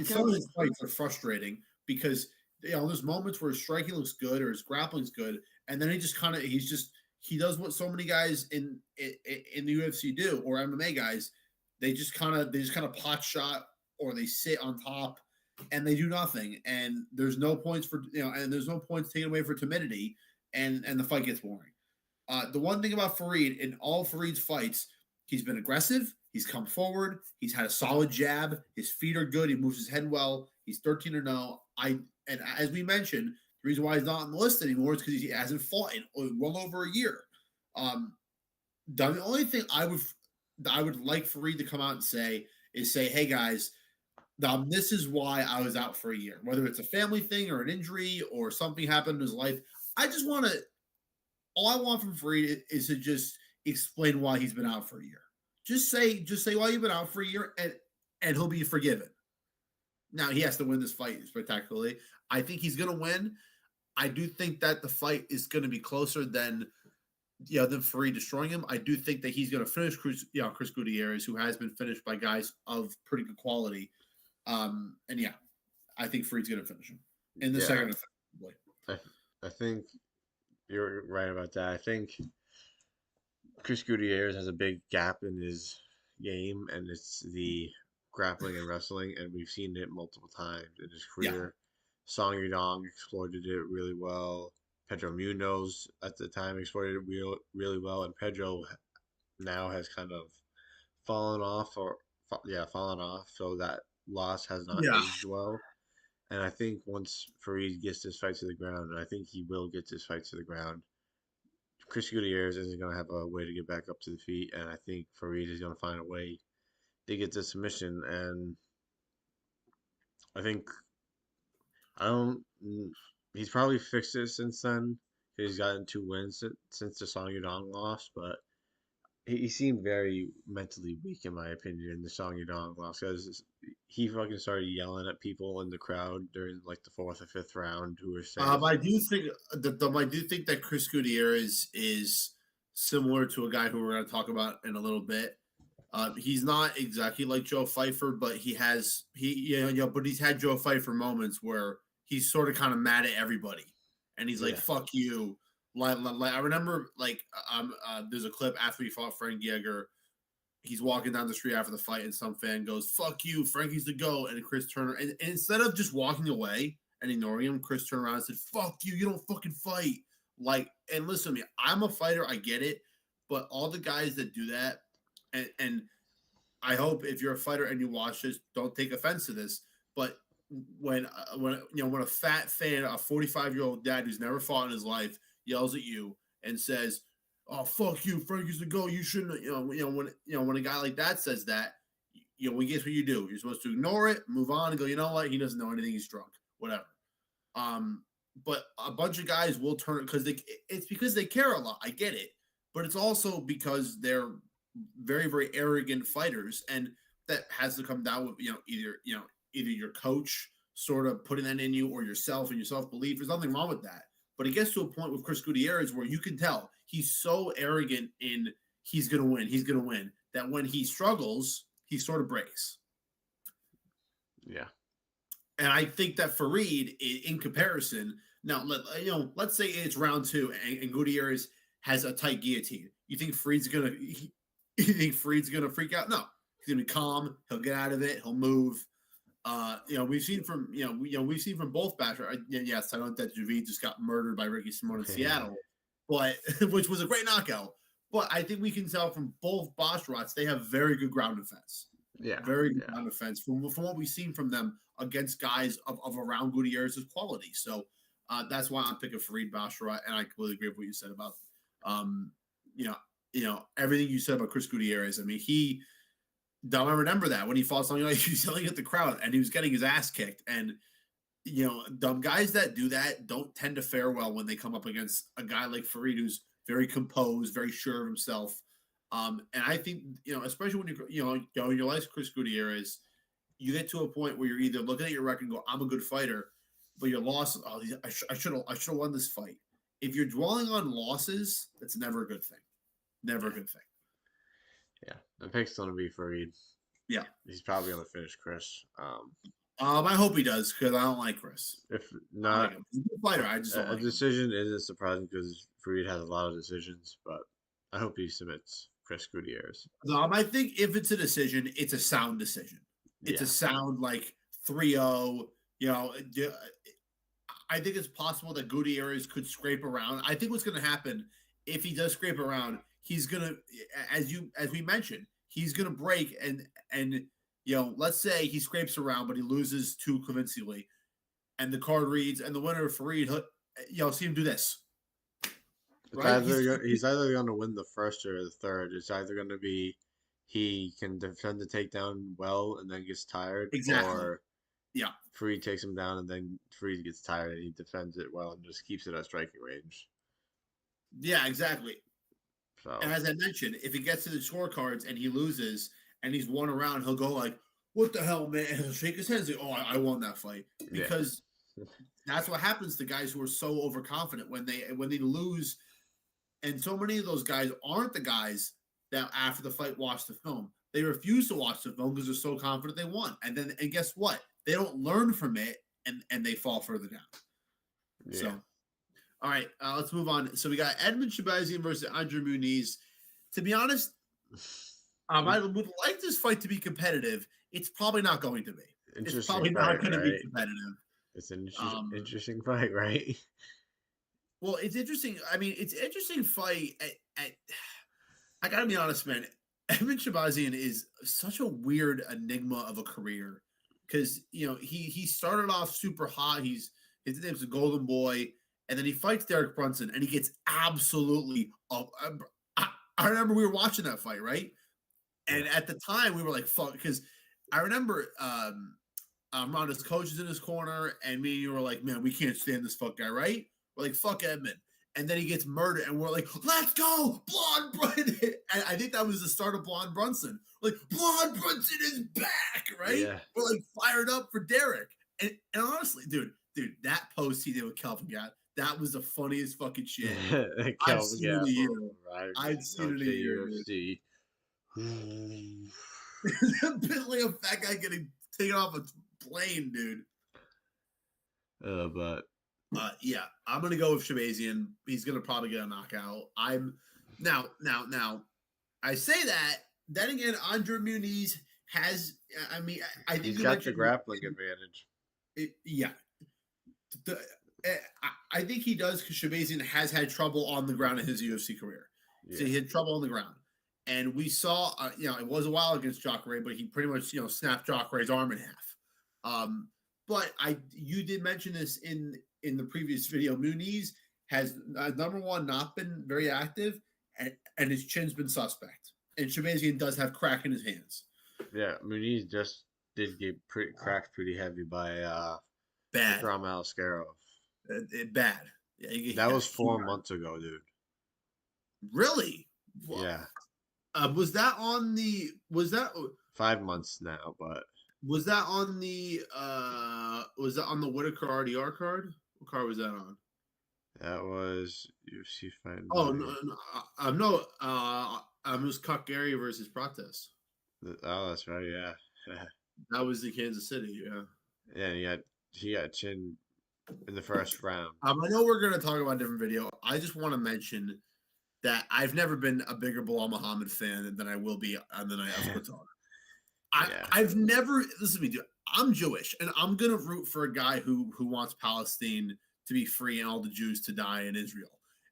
[SPEAKER 2] some of his fights are frustrating because there's moments where his striking looks good or his grappling's good, and then he does what so many guys in the UFC do, or MMA guys. They just kind of pot shot, or they sit on top and they do nothing. And there's no points and there's no points taken away for timidity, and the fight gets boring. The one thing about Farid, in all Farid's fights, he's been aggressive. He's come forward. He's had a solid jab. His feet are good. He moves his head well. He's 13-0. And as we mentioned, the reason why he's not on the list anymore is because he hasn't fought in well over a year. The only thing I would like Farid to come out and say, "Hey guys, this is why I was out for a year. Whether it's a family thing or an injury or something happened in his life, all I want from Farid is to just explain why he's been out for a year. Just say why you've been out for a year, and he'll be forgiven." Now he has to win this fight spectacularly. I think he's going to win. I do think that the fight is going to be closer than than Fareed destroying him. I do think that he's going to finish Chris Gutierrez, who has been finished by guys of pretty good quality. And yeah, I think Fareed's going to finish him in the
[SPEAKER 1] Yeah,
[SPEAKER 2] second.
[SPEAKER 1] I, I think you're right about that. I think Chris Gutierrez has a big gap in his game, and it's the grappling and wrestling, and we've seen it multiple times in his
[SPEAKER 2] Yeah,
[SPEAKER 1] career. Song Yudong exploited it really well. Pedro Munoz at the time exploited it really well, and Pedro now has kind of fallen off, fallen off. So that loss has not
[SPEAKER 2] yeah.
[SPEAKER 1] aged well. And I think once Fareed gets this fight to the ground, and I think he will get this fight to the ground, Chris Gutierrez isn't going to have a way to get back up to the feet, and I think Fareed is going to find a way to get the submission. And I think I don't. He's probably fixed it since then. He's gotten 2 wins since the Song Yudong loss, but he seemed very mentally weak in my opinion in the Song Yudong loss because he fucking started yelling at people in the crowd during like the fourth or fifth round who were safe.
[SPEAKER 2] I do think I do think that Chris Gutierrez is similar to a guy who we're going to talk about in a little bit. He's not exactly like Joe Pfeiffer, but but he's had Joe Pfeiffer moments where he's sort of kind of mad at everybody, and he's like,
[SPEAKER 1] Yeah.
[SPEAKER 2] "Fuck you." Like I remember, there's a clip after he fought Frank Yeager. He's walking down the street after the fight, and some fan goes, "Fuck you, Frankie's the GOAT." And Chris Turner, and instead of just walking away and ignoring him, Chris turned around and said, "Fuck you, you don't fucking fight." Like, and listen to me, I'm a fighter, I get it, but all the guys that do that, and I hope if you're a fighter and you watch this, don't take offense to this, but when a fat fan, a 45-year-old dad who's never fought in his life, yells at you and says, "Oh, fuck you, Frankie's the GOAT. You shouldn't." When a guy like that says that, guess what you do? You're supposed to ignore it, move on, and go, "You know what? He doesn't know anything. He's drunk. Whatever." But a bunch of guys will turn it's because they care a lot. I get it, but it's also because they're very, very arrogant fighters, and that has to come down with either your coach sort of putting that in you or yourself and your self belief. There's nothing wrong with that. But it gets to a point with Chris Gutierrez where you can tell he's so arrogant in he's going to win, that when he struggles, he sort of breaks.
[SPEAKER 1] Yeah.
[SPEAKER 2] And I think that Fareed, in comparison, now let's say it's round 2 and Gutierrez has a tight guillotine. You think Fareed's gonna freak out? No, he's gonna be calm. He'll get out of it. He'll move. We've seen from both Basher. Yes, I know that Javid just got murdered by Ricky Simon in Seattle, but which was a great knockout. But I think we can tell from both Basharots they have very good ground defense.
[SPEAKER 1] Yeah.
[SPEAKER 2] Very good ground defense from what we've seen from them against guys of around Gutierrez's quality. So that's why I'm picking Fareed Basharat, and I completely agree with what you said about everything you said about Chris Gutierrez. I mean, I remember that when he fought something like he was yelling at the crowd and he was getting his ass kicked. And dumb guys that do that don't tend to fare well when they come up against a guy like Fareed who's very composed, very sure of himself. And I think especially when you're like Chris Gutierrez, you get to a point where you're either looking at your record and go, "I'm a good fighter," but your loss, I should have won this fight. If you're dwelling on losses, that's never a good thing. Never a good thing.
[SPEAKER 1] Yeah, the pick's gonna be Fareed.
[SPEAKER 2] Yeah,
[SPEAKER 1] he's probably gonna finish Chris.
[SPEAKER 2] I hope he does because I don't like Chris.
[SPEAKER 1] If not,
[SPEAKER 2] he's a good fighter. I just don't
[SPEAKER 1] a decision isn't surprising because Fareed has a lot of decisions, but I hope he submits Chris Gutierrez.
[SPEAKER 2] I think if it's a decision, it's a sound decision. It's a sound like 3-0. I think it's possible that Gutierrez could scrape around. I think what's going to happen if he does scrape around, he's going to, as we mentioned, he's going to break and let's say he scrapes around, but he loses too convincingly, and the card reads, and the winner of Fareed, see him do this.
[SPEAKER 1] Right? He's either going to win the first or the third. It's either going to be he can defend the takedown well and then gets tired, or Fareed takes him down and then Fareed gets tired and he defends it well and just keeps it at striking range.
[SPEAKER 2] Yeah, exactly.
[SPEAKER 1] So,
[SPEAKER 2] and as I mentioned, if he gets to the scorecards and he loses and he's won a round, he'll go like, "What the hell, man?" And he'll shake his head and say, "Oh, I won that fight." Because that's what happens to guys who are so overconfident when they lose. And so many of those guys aren't the guys that after the fight watch the film. They refuse to watch the film because they're so confident they won. And guess what? They don't learn from it and they fall further down.
[SPEAKER 1] Yeah.
[SPEAKER 2] So, all right, let's move on. So we got Edmund Shabazian versus Andre Muniz. To be honest, I would like this fight to be competitive. It's probably not going to be. It's probably not going to be competitive.
[SPEAKER 1] It's an interesting fight, right?
[SPEAKER 2] Well, it's interesting. I mean, it's an interesting fight. I gotta be honest, man. Edmund Shabazian is such a weird enigma of a career because he started off super hot. His name's the Golden Boy, and then he fights Derek Brunson, and he gets absolutely up. I remember we were watching that fight, right? And at the time, we were like, "Fuck," because I remember Ronda's coach is in his corner, and me and you were like, "Man, we can't stand this fuck guy," right? We're like, "Fuck Edmund." And then he gets murdered, and we're like, "Let's go, Blonde Brunson!" And I think that was the start of Blonde Brunson. Like, Blonde Brunson is back, right?
[SPEAKER 1] Yeah.
[SPEAKER 2] We're like fired up for Derek. And honestly, dude, that post he did with Kelvin Gat, that was the funniest fucking shit I've seen in a year. I've seen it in a year.
[SPEAKER 1] UFC.
[SPEAKER 2] Like a fat guy getting taken off a plane, dude.
[SPEAKER 1] But
[SPEAKER 2] yeah, I'm gonna go with Shabazian. He's gonna probably get a knockout. I'm now. I say that. Then again, Andre Muniz has. I mean, I think
[SPEAKER 1] he's got the grappling advantage.
[SPEAKER 2] Yeah, I think he does because Shabazian has had trouble on the ground in his UFC career. Yeah. So he had trouble on the ground, and we saw. It was a while against Jacare, but he pretty much snapped Jacare's arm in half. But you did mention this in the previous video. Muniz has number one not been very active, and his chin's been suspect. And Shabazian does have crack in his hands.
[SPEAKER 1] Yeah, Muniz just did get cracked pretty heavy by
[SPEAKER 2] bad
[SPEAKER 1] Ankalaev.
[SPEAKER 2] Bad. Yeah,
[SPEAKER 1] that was 4 months ago, dude.
[SPEAKER 2] Really?
[SPEAKER 1] Well, yeah.
[SPEAKER 2] Was that on the? Was that
[SPEAKER 1] 5 months now? But
[SPEAKER 2] was that on the? Was that on the Whitaker RDR card? What card was that on?
[SPEAKER 1] That was UFC fight.
[SPEAKER 2] Oh no! It was Kakari versus Prates.
[SPEAKER 1] Oh, that's right. Yeah.
[SPEAKER 2] That was in Kansas City. Yeah.
[SPEAKER 1] Yeah, he got chin in the first round.
[SPEAKER 2] I know we're going to talk about a different video. I just want to mention that I've never been a bigger Bilal Muhammad fan than I will be on the night of Qatar. I've never listen to me, dude. I'm Jewish, and I'm going to root for a guy who wants Palestine to be free and all the Jews to die in Israel.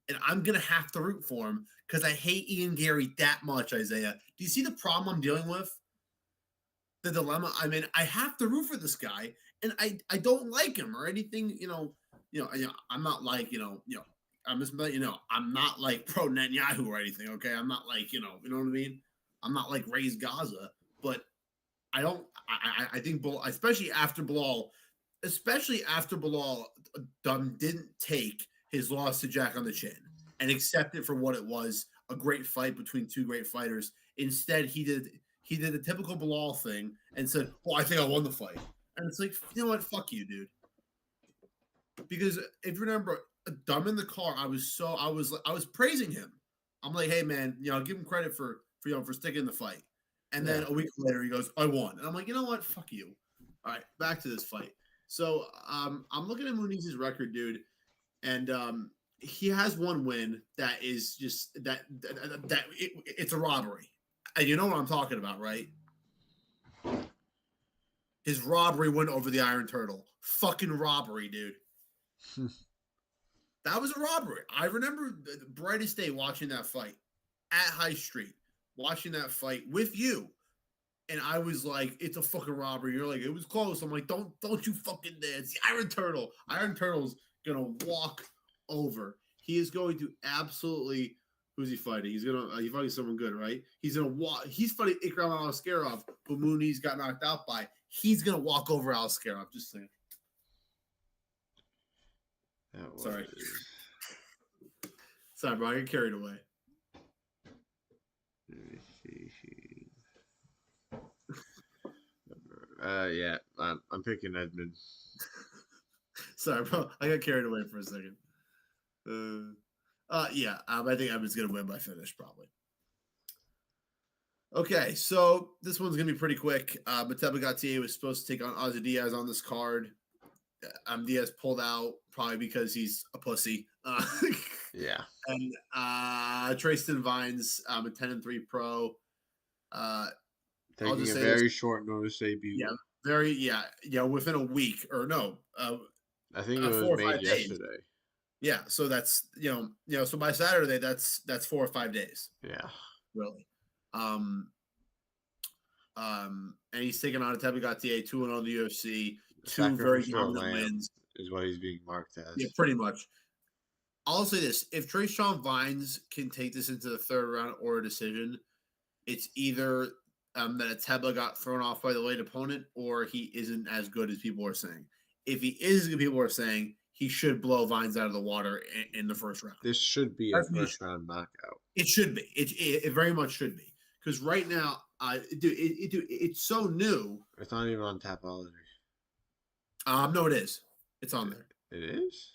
[SPEAKER 2] And I'm going to have to root for him because I hate Ian Gary that much, Isaiah. Do you see the problem I'm dealing with? The dilemma? I mean, I have to root for this guy, and I don't like him or anything, I'm not like, I'm just letting you know, I'm not like pro Netanyahu or anything, okay? I'm not like, you know what I mean? I'm not like Raise Gaza, but I think, especially after Bilal didn't take his loss to Jack on the chin and accept it for what it was, a great fight between two great fighters. Instead, he did the typical Bilal thing and said, well, I think I won the fight. And it's like, you know what? Fuck you, dude. Because if you remember, I'm in the car, I was praising him. I'm like, hey man, give him credit for sticking in the fight. And then a week later he goes, I won. And I'm like, you know what? Fuck you. All right, back to this fight. So I'm looking at Muniz's record, dude. And he has one win that is just it's a robbery. And you know what I'm talking about, right? His robbery win over the Iron Turtle. Fucking robbery, dude. That was a robbery. I remember the brightest day watching that fight at High Street, watching that fight with you. And I was like, it's a fucking robbery. You're like, it was close. I'm like, don't you fucking dare. It's the Iron Turtle. Iron Turtle's gonna walk over. He is going to absolutely. Who's he fighting? He's fighting someone good, right? He's gonna walk. He's fighting Ikram Alaskarov, who Muniz got knocked out by. He's gonna walk over Alaskarov. Just saying. Sorry, bro. I get carried away.
[SPEAKER 1] Yeah, I'm picking Edmund.
[SPEAKER 2] Sorry, bro. I got carried away for a second. Yeah, I think Evans going to win by finish probably. Okay, so this one's going to be pretty quick. Mateba Gautier was supposed to take on Ozzy Diaz on this card. Diaz pulled out probably because he's a pussy.
[SPEAKER 1] Yeah.
[SPEAKER 2] And Trayston Vines, a 10-3 pro.
[SPEAKER 1] Taking a very short notice debut.
[SPEAKER 2] Yeah, within a week or no,
[SPEAKER 1] I think it was
[SPEAKER 2] 4 or
[SPEAKER 1] made
[SPEAKER 2] 5
[SPEAKER 1] yesterday.
[SPEAKER 2] days. Yeah, so that's so by Saturday that's 4 or 5 days.
[SPEAKER 1] Yeah,
[SPEAKER 2] really. And he's taking on a Mateba Gautier 2-0 in the UFC, two very dominant wins.
[SPEAKER 1] Is what he's being marked as.
[SPEAKER 2] Yeah, pretty much. I'll say this: if Trayshawn Vines can take this into the third round or a decision, it's either that Mateba got thrown off by the late opponent, or he isn't as good as people are saying. If he is as good, people are saying he should blow Vines out of the water in the first round.
[SPEAKER 1] This should be a first round knockout.
[SPEAKER 2] It should be. It very much should be. Because right now, it's so new.
[SPEAKER 1] It's not even on Tapology.
[SPEAKER 2] No, it is. It's on there.
[SPEAKER 1] It is?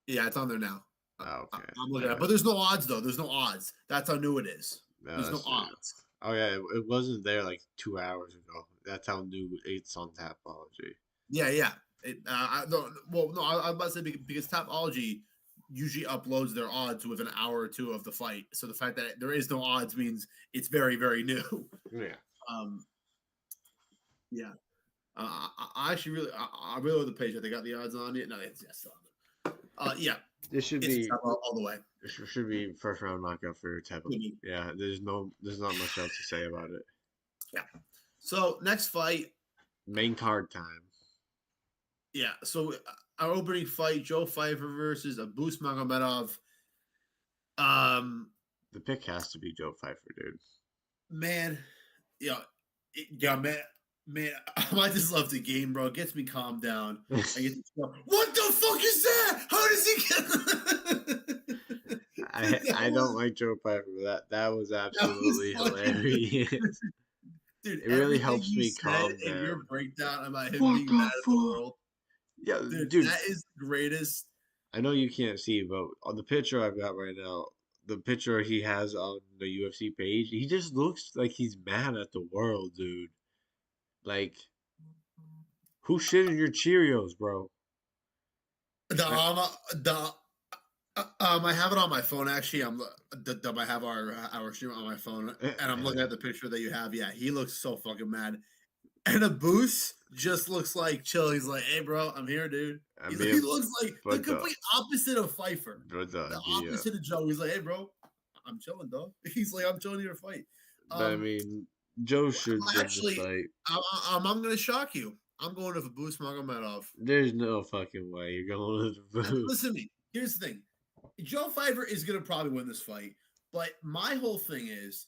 [SPEAKER 2] Yeah, it's on there now.
[SPEAKER 1] Oh, okay.
[SPEAKER 2] I'm looking at it. But there's no odds, though. There's no odds. That's how new it is. There's no odds.
[SPEAKER 1] Oh, yeah. It wasn't there like 2 hours ago. That's how new it's on Tapology.
[SPEAKER 2] Yeah. I'm about to say because Tapology usually uploads their odds with an hour or two of the fight. So the fact that there is no odds means it's very, very new.
[SPEAKER 1] Yeah.
[SPEAKER 2] Yeah. I really love the page that they got the odds on it. No, it's yeah.
[SPEAKER 1] This should be
[SPEAKER 2] all the way.
[SPEAKER 1] This should be first round knockout for Teba. Yeah, there's not much else to say about it.
[SPEAKER 2] Yeah. So next fight,
[SPEAKER 1] main card time.
[SPEAKER 2] Yeah. So our opening fight, Joe Pfeiffer versus Abus Magomedov.
[SPEAKER 1] The pick has to be Joe Pfeiffer, dude.
[SPEAKER 2] Man, man, I just love the game, bro. It gets me calmed down. I get to go, what the fuck is that? How does he get?
[SPEAKER 1] I don't like Joe Pfeiffer. That was absolutely hilarious.
[SPEAKER 2] Dude,
[SPEAKER 1] it really helps me calm down.
[SPEAKER 2] In your breakdown about him being mad at the world.
[SPEAKER 1] Yeah,
[SPEAKER 2] dude, that is the greatest.
[SPEAKER 1] I know you can't see, but on the picture I've got right now, the picture he has on the UFC page, he just looks like he's mad at the world, dude. Like, who shitted your Cheerios, bro?
[SPEAKER 2] I have it on my phone. Actually, I have our stream on my phone, and I'm looking at the picture that you have. Yeah, he looks so fucking mad. And Abus just looks like chill. He's like, "Hey, bro, I'm here, dude." He looks like the complete opposite of Pfeiffer. The opposite of Joe. He's like, "Hey, bro, I'm chilling, dog." He's like, "I'm chilling your fight."
[SPEAKER 1] I mean, Joe should actually.
[SPEAKER 2] I'm going to shock you. I'm going with Abus Magomedov.
[SPEAKER 1] There's no fucking way you're going with Abus.
[SPEAKER 2] Listen to me. Here's the thing. Joe Pfeiffer is going to probably win this fight, but my whole thing is,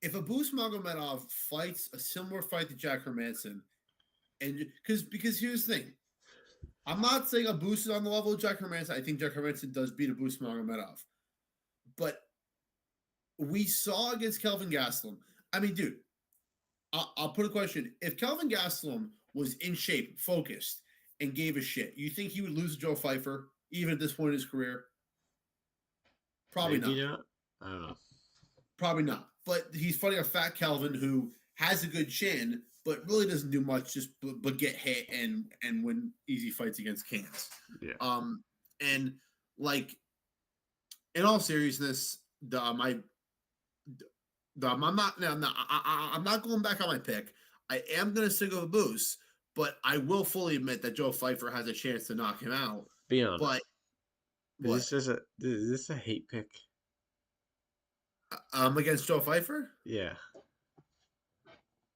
[SPEAKER 2] if Abus Magomedov fights a similar fight to Jack Hermansson, and because here's the thing, I'm not saying Abus is on the level of Jack Hermansson. I think Jack Hermansson does beat Abus Magomedov, but we saw against Kelvin Gastelum. I mean, dude, I'll put a question: if Kelvin Gastelum was in shape, focused, and gave a shit, you think he would lose to Joe Pfeiffer even at this point in his career? Probably not.
[SPEAKER 1] I don't know.
[SPEAKER 2] Probably not. But he's fighting a fat Kelvin who has a good chin, but really doesn't do much, just but get hit and win easy fights against cans.
[SPEAKER 1] Yeah.
[SPEAKER 2] And like, in all seriousness, I'm not going back on my pick. I am going to stick with Abus, but I will fully admit that Joe Pfeiffer has a chance to knock him out.
[SPEAKER 1] Be honest.
[SPEAKER 2] But
[SPEAKER 1] is this a hate pick?
[SPEAKER 2] Against Joe Pfeiffer?
[SPEAKER 1] Yeah.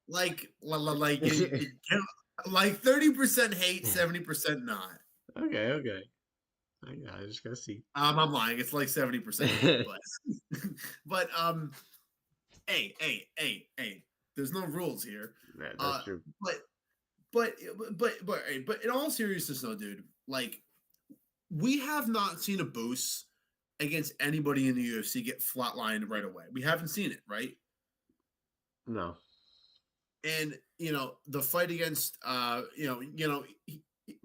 [SPEAKER 2] Like 30% hate, 70% not.
[SPEAKER 1] Okay. I just gotta see.
[SPEAKER 2] I'm lying. It's like 70%. but hey. There's no rules here.
[SPEAKER 1] Yeah, that's true.
[SPEAKER 2] But in all seriousness, though, dude, like, we have not seen Abus against anybody in the UFC get flatlined right away. We haven't seen it, right?
[SPEAKER 1] No.
[SPEAKER 2] And the fight against
[SPEAKER 1] but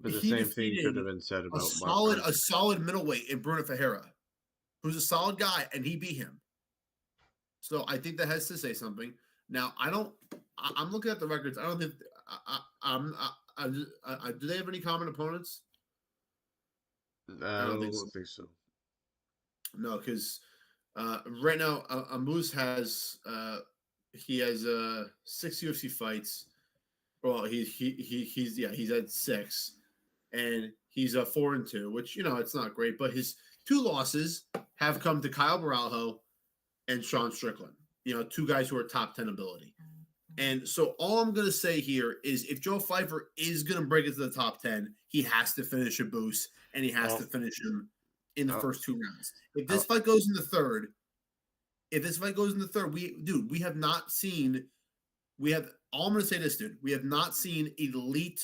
[SPEAKER 1] the same thing could have been said about
[SPEAKER 2] a solid middleweight in Bruno Ferreira. who's a solid guy, and he beat him. So I think that has to say something. Now I'm looking at the records. I don't think do they have any common opponents? I
[SPEAKER 1] I
[SPEAKER 2] don't think so.
[SPEAKER 1] don't think so.
[SPEAKER 2] No, because right now Moose has he has 6 UFC fights. Well, he's had 6, and he's 4-2, which it's not great, but his 2 losses have come to Kyle Baralho and Sean Strickland. 2 guys who are top 10 ability. And so all I'm going to say here is if Joe Pfeiffer is going to break into the top 10, he has to finish a boost, and he has to finish him in the first 2 rounds. If this fight goes in the third, we have not seen all I'm going to say this, dude. We have not seen elite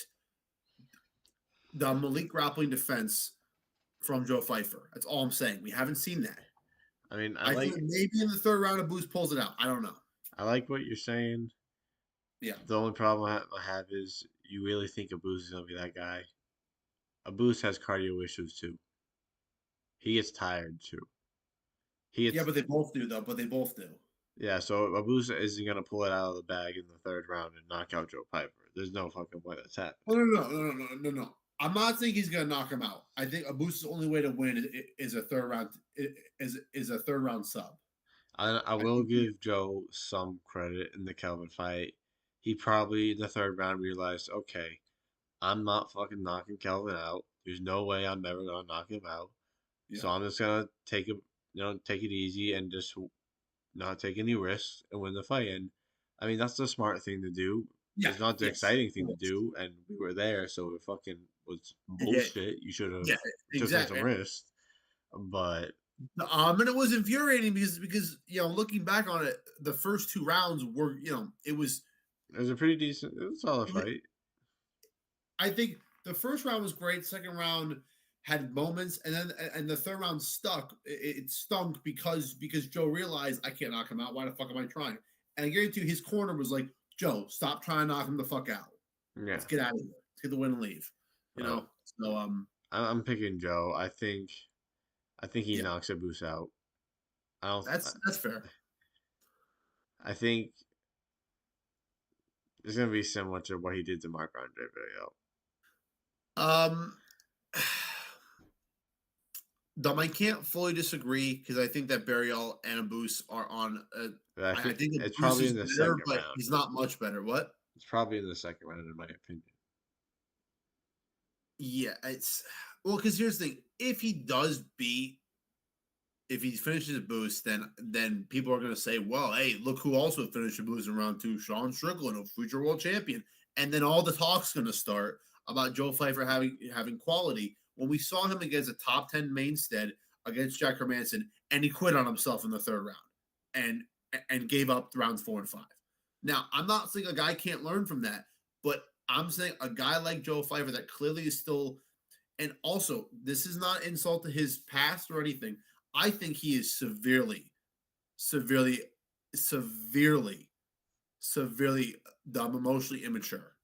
[SPEAKER 2] grappling defense from Joe Pfeiffer. That's all I'm saying. We haven't seen that.
[SPEAKER 1] I mean,
[SPEAKER 2] I think maybe in the third round, a boost pulls it out. I don't know.
[SPEAKER 1] I like what you're saying.
[SPEAKER 2] Yeah.
[SPEAKER 1] The only problem I have is you really think Abuz is gonna be that guy. Abuz has cardio issues too. He gets tired too.
[SPEAKER 2] Yeah, but they both do though.
[SPEAKER 1] Yeah, so Abuz isn't gonna pull it out of the bag in the third round and knock out Joe Piper. There's no fucking way that's happening.
[SPEAKER 2] No. I'm not saying he's gonna knock him out. I think Abuz's only way to win is a third round is a third round sub.
[SPEAKER 1] I will give Joe some credit in the Kelvin fight. He probably in the third round realized, okay, I'm not fucking knocking Kelvin out. There's no way I'm ever gonna knock him out.
[SPEAKER 2] Yeah.
[SPEAKER 1] So I'm just gonna take it easy and just not take any risks and win the fight. And I mean that's the smart thing to do.
[SPEAKER 2] Yeah,
[SPEAKER 1] it's not the exciting thing to do, and we were there, so it fucking was bullshit. You should have taken some risks, but
[SPEAKER 2] and it was infuriating because looking back on it, the first 2 rounds were it was
[SPEAKER 1] a pretty decent, it was a solid fight.
[SPEAKER 2] I think the first round was great. Second round had moments, and the third round stuck. It stunk because Joe realized I can't knock him out. Why the fuck am I trying? And I guarantee you, his corner was like, Joe, stop trying to knock him the fuck out.
[SPEAKER 1] Yeah,
[SPEAKER 2] let's get out of here. Let's get the win and leave. So
[SPEAKER 1] I'm picking Joe. I think he knocks Abus out.
[SPEAKER 2] That's fair.
[SPEAKER 1] I think it's gonna be similar to what he did to Mark Andre Villarreal.
[SPEAKER 2] I can't fully disagree because I think that Barrial and Abus are on. I think
[SPEAKER 1] it's probably in the second round.
[SPEAKER 2] He's not much better. What?
[SPEAKER 1] It's probably in the second round, in my opinion.
[SPEAKER 2] Yeah, because here's the thing: if he finishes a boost, then people are going to say, "Well, hey, look who also finished a boost in round 2: Sean Strickland, a future world champion." And then all the talk's going to start about Joe Pfeiffer having quality. When we saw him against a top 10 mainstead against Jack Hermanson, and he quit on himself in the third round and gave up rounds 4 and 5. Now, I'm not saying a guy can't learn from that, but I'm saying a guy like Joe Pfeiffer that clearly is still, and also this is not insult to his past or anything. I think he is severely emotionally immature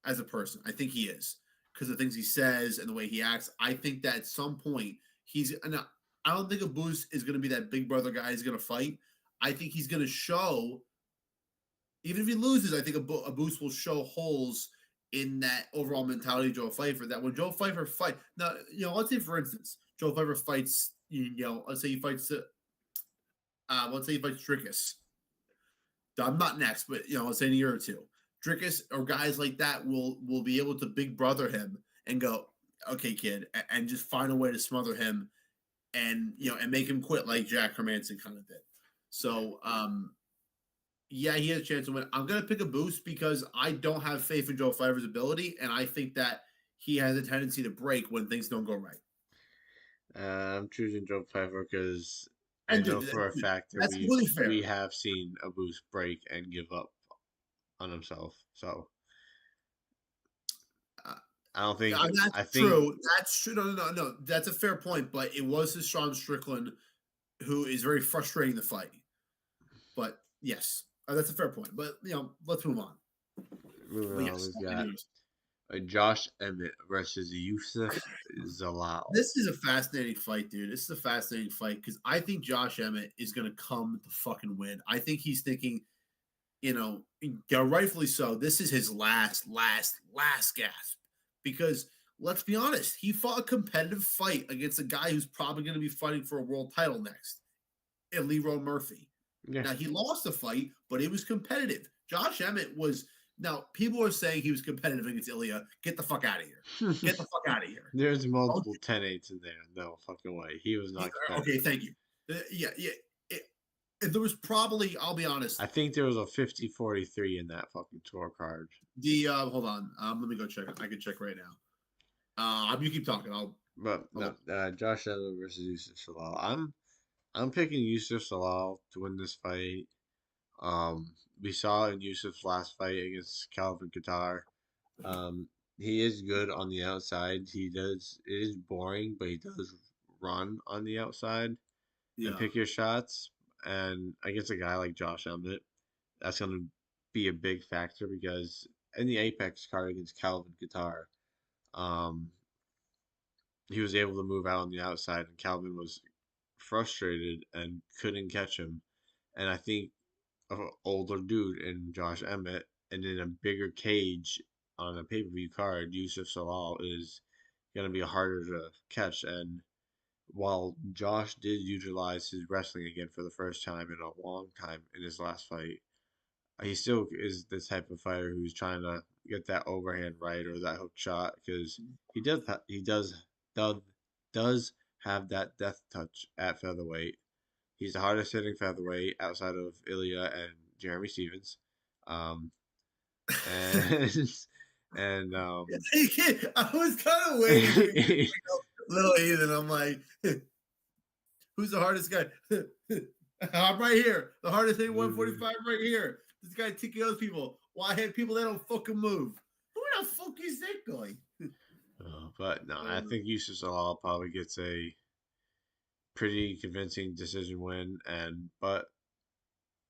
[SPEAKER 2] as a person. I think he is because of the things he says and the way he acts. I think that at some point I don't think Abus is going to be that big brother guy who's going to fight. I think he's going to show, even if he loses, I think Abus will show holes in that overall mentality of Joe Pfeiffer, that when Joe Pfeiffer fight, now, let's say, for instance, Joe Pfeiffer fights, let's say he fights Dricus. I'm not next, but, let's say in a year or 2. Dricus or guys like that will be able to big brother him and go, okay, kid, and just find a way to smother him and make him quit like Jack Hermanson kind of did. So, he has a chance to win. I'm going to pick a boost because I don't have faith in Joe Pfeiffer's ability, and I think that he has a tendency to break when things don't go right.
[SPEAKER 1] I'm choosing Joe Pfeiffer because I know for a fact that we have seen Abus break and give up on himself. So I don't think
[SPEAKER 2] that's true. That's true. No. That's a fair point. But it was his Sean Strickland who is very frustrating the fight. But yes, that's a fair point. But let's move on.
[SPEAKER 1] Josh Emmett versus Yusuf Zalal.
[SPEAKER 2] This is a fascinating fight, dude. This is a fascinating fight because I think Josh Emmett is going to come to fucking win. I think he's thinking, rightfully so. This is his last gasp because let's be honest, he fought a competitive fight against a guy who's probably going to be fighting for a world title next, and Leroy Murphy.
[SPEAKER 1] Yeah.
[SPEAKER 2] Now he lost the fight, but it was competitive. Josh Emmett was. Now people are saying he was competitive against Ilya. Get the fuck out of here. Get the fuck out of here.
[SPEAKER 1] There's multiple 10-8s in there. No fucking way. He was not competitive.
[SPEAKER 2] Okay, thank you. Yeah. There was probably, I'll be honest.
[SPEAKER 1] I think there was a 50-43 in that fucking scorecard.
[SPEAKER 2] Hold on. Let me go check it. I can check right now. You keep talking.
[SPEAKER 1] Josh Emmett versus Yusuf Salal. I'm picking Yusuf Salal to win this fight. We saw in Yusuf's last fight against Calvin Qatar. He is good on the outside. It is boring, but he does run on the outside and pick your shots. And against a guy like Josh Emmett, that's going to be a big factor because in the Apex card against Calvin Qatar, he was able to move out on the outside, and Calvin was frustrated and couldn't catch him. And I think an older dude in Josh Emmett and in a bigger cage on a pay-per-view card, Yusuf Salal is going to be harder to catch. And while Josh did utilize his wrestling again for the first time in a long time in his last fight, he still is the type of fighter who's trying to get that overhand right or that hook shot because he does have that death touch at featherweight. He's the hardest hitting featherweight outside of Ilya and Jeremy Stevens. And
[SPEAKER 2] I was kind of waiting. Little Ethan, I'm like, who's the hardest guy? I'm right here. The hardest hitting 145 right here. This guy TKOs people. Why hit people that don't fucking move? Who the fuck is that guy?
[SPEAKER 1] But no, I think Yusuf Salal probably gets a pretty convincing decision win. But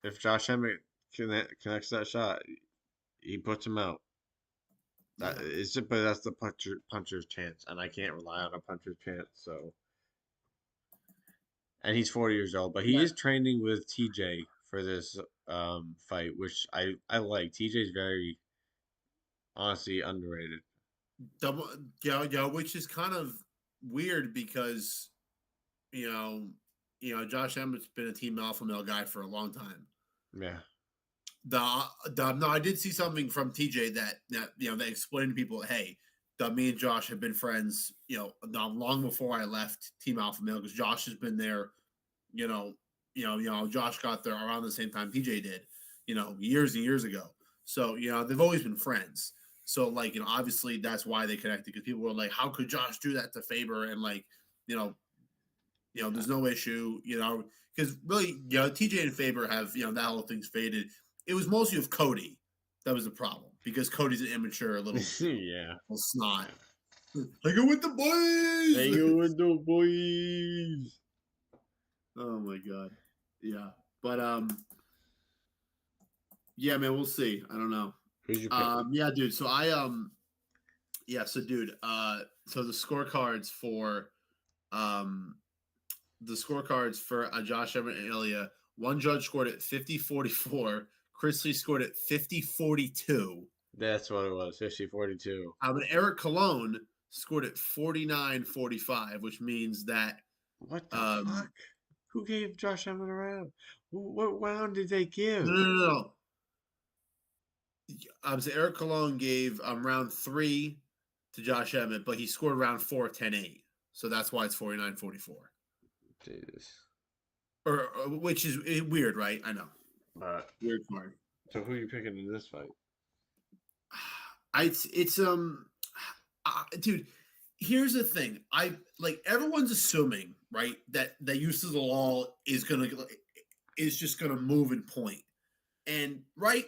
[SPEAKER 1] if Josh Emmett connects that shot, he puts him out. But that's the puncher's chance, and I can't rely on a puncher's chance. So, and he's 40 years old, but he is training with TJ for this fight, which I like. TJ's very honestly underrated.
[SPEAKER 2] Which is kind of weird because Josh Emmett's been a team alpha male guy for a long time.
[SPEAKER 1] Yeah.
[SPEAKER 2] No, I did see something from TJ that they explained to people, hey, me and Josh have been friends, long before I left Team Alpha Male because Josh has been there, Josh got there around the same time TJ did, years and years ago. So they've always been friends. So obviously that's why they connected because people were like, how could Josh do that to Faber? And there's no issue, because really, TJ and Faber have that whole thing's faded. It was mostly with Cody that was the problem because Cody's an immature little
[SPEAKER 1] little
[SPEAKER 2] snot. I go with the boys.
[SPEAKER 1] I go with the boys.
[SPEAKER 2] Oh my god, yeah, but yeah, man, we'll see. I don't know.
[SPEAKER 1] Who's your pick?
[SPEAKER 2] Yeah, dude. So so the scorecards for Josh Emmett and Ilya. One judge scored it 50-44. Chris Lee scored it 50-42.
[SPEAKER 1] That's what it was, 50-42.
[SPEAKER 2] And Eric Colon scored it 49-45, which means that
[SPEAKER 1] what the fuck? Who gave Josh Emmett a round? What round did they give?
[SPEAKER 2] No. So Eric Colon gave round 3 to Josh Emmett, but he scored round 4 10-8. So that's why it's 49-44.
[SPEAKER 1] Jesus.
[SPEAKER 2] Or which is weird, right? I know. Weird card.
[SPEAKER 1] So who are you picking in this fight?
[SPEAKER 2] Dude, here's the thing. Everyone's assuming, right, that Yusuf Zalal is just gonna move and point. And right,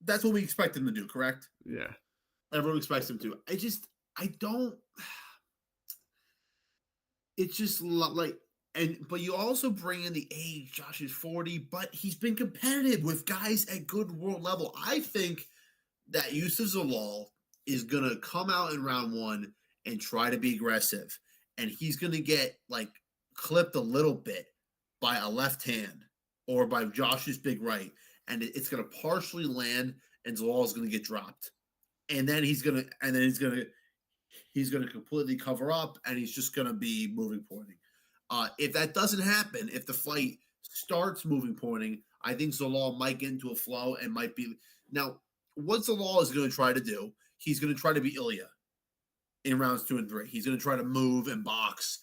[SPEAKER 2] that's what we expect him to do, correct?
[SPEAKER 1] Yeah.
[SPEAKER 2] Everyone expects him to. I don't. It's just but you also bring in the age. Josh is 40, but he's been competitive with guys at good world level. I think that Yusuf Zalal is gonna come out in round one and try to be aggressive, and he's gonna get like clipped a little bit by a left hand or by Josh's big right, and it's gonna partially land, and Zalal is gonna get dropped, and then he's gonna completely cover up, and he's just gonna be moving pointing. If that doesn't happen, if the fight starts moving pointing, I think Zalal might get into a flow and might be now. What Zalal is going to try to do, he's going to try to be Ilya in rounds 2 and 3. He's going to try to move and box,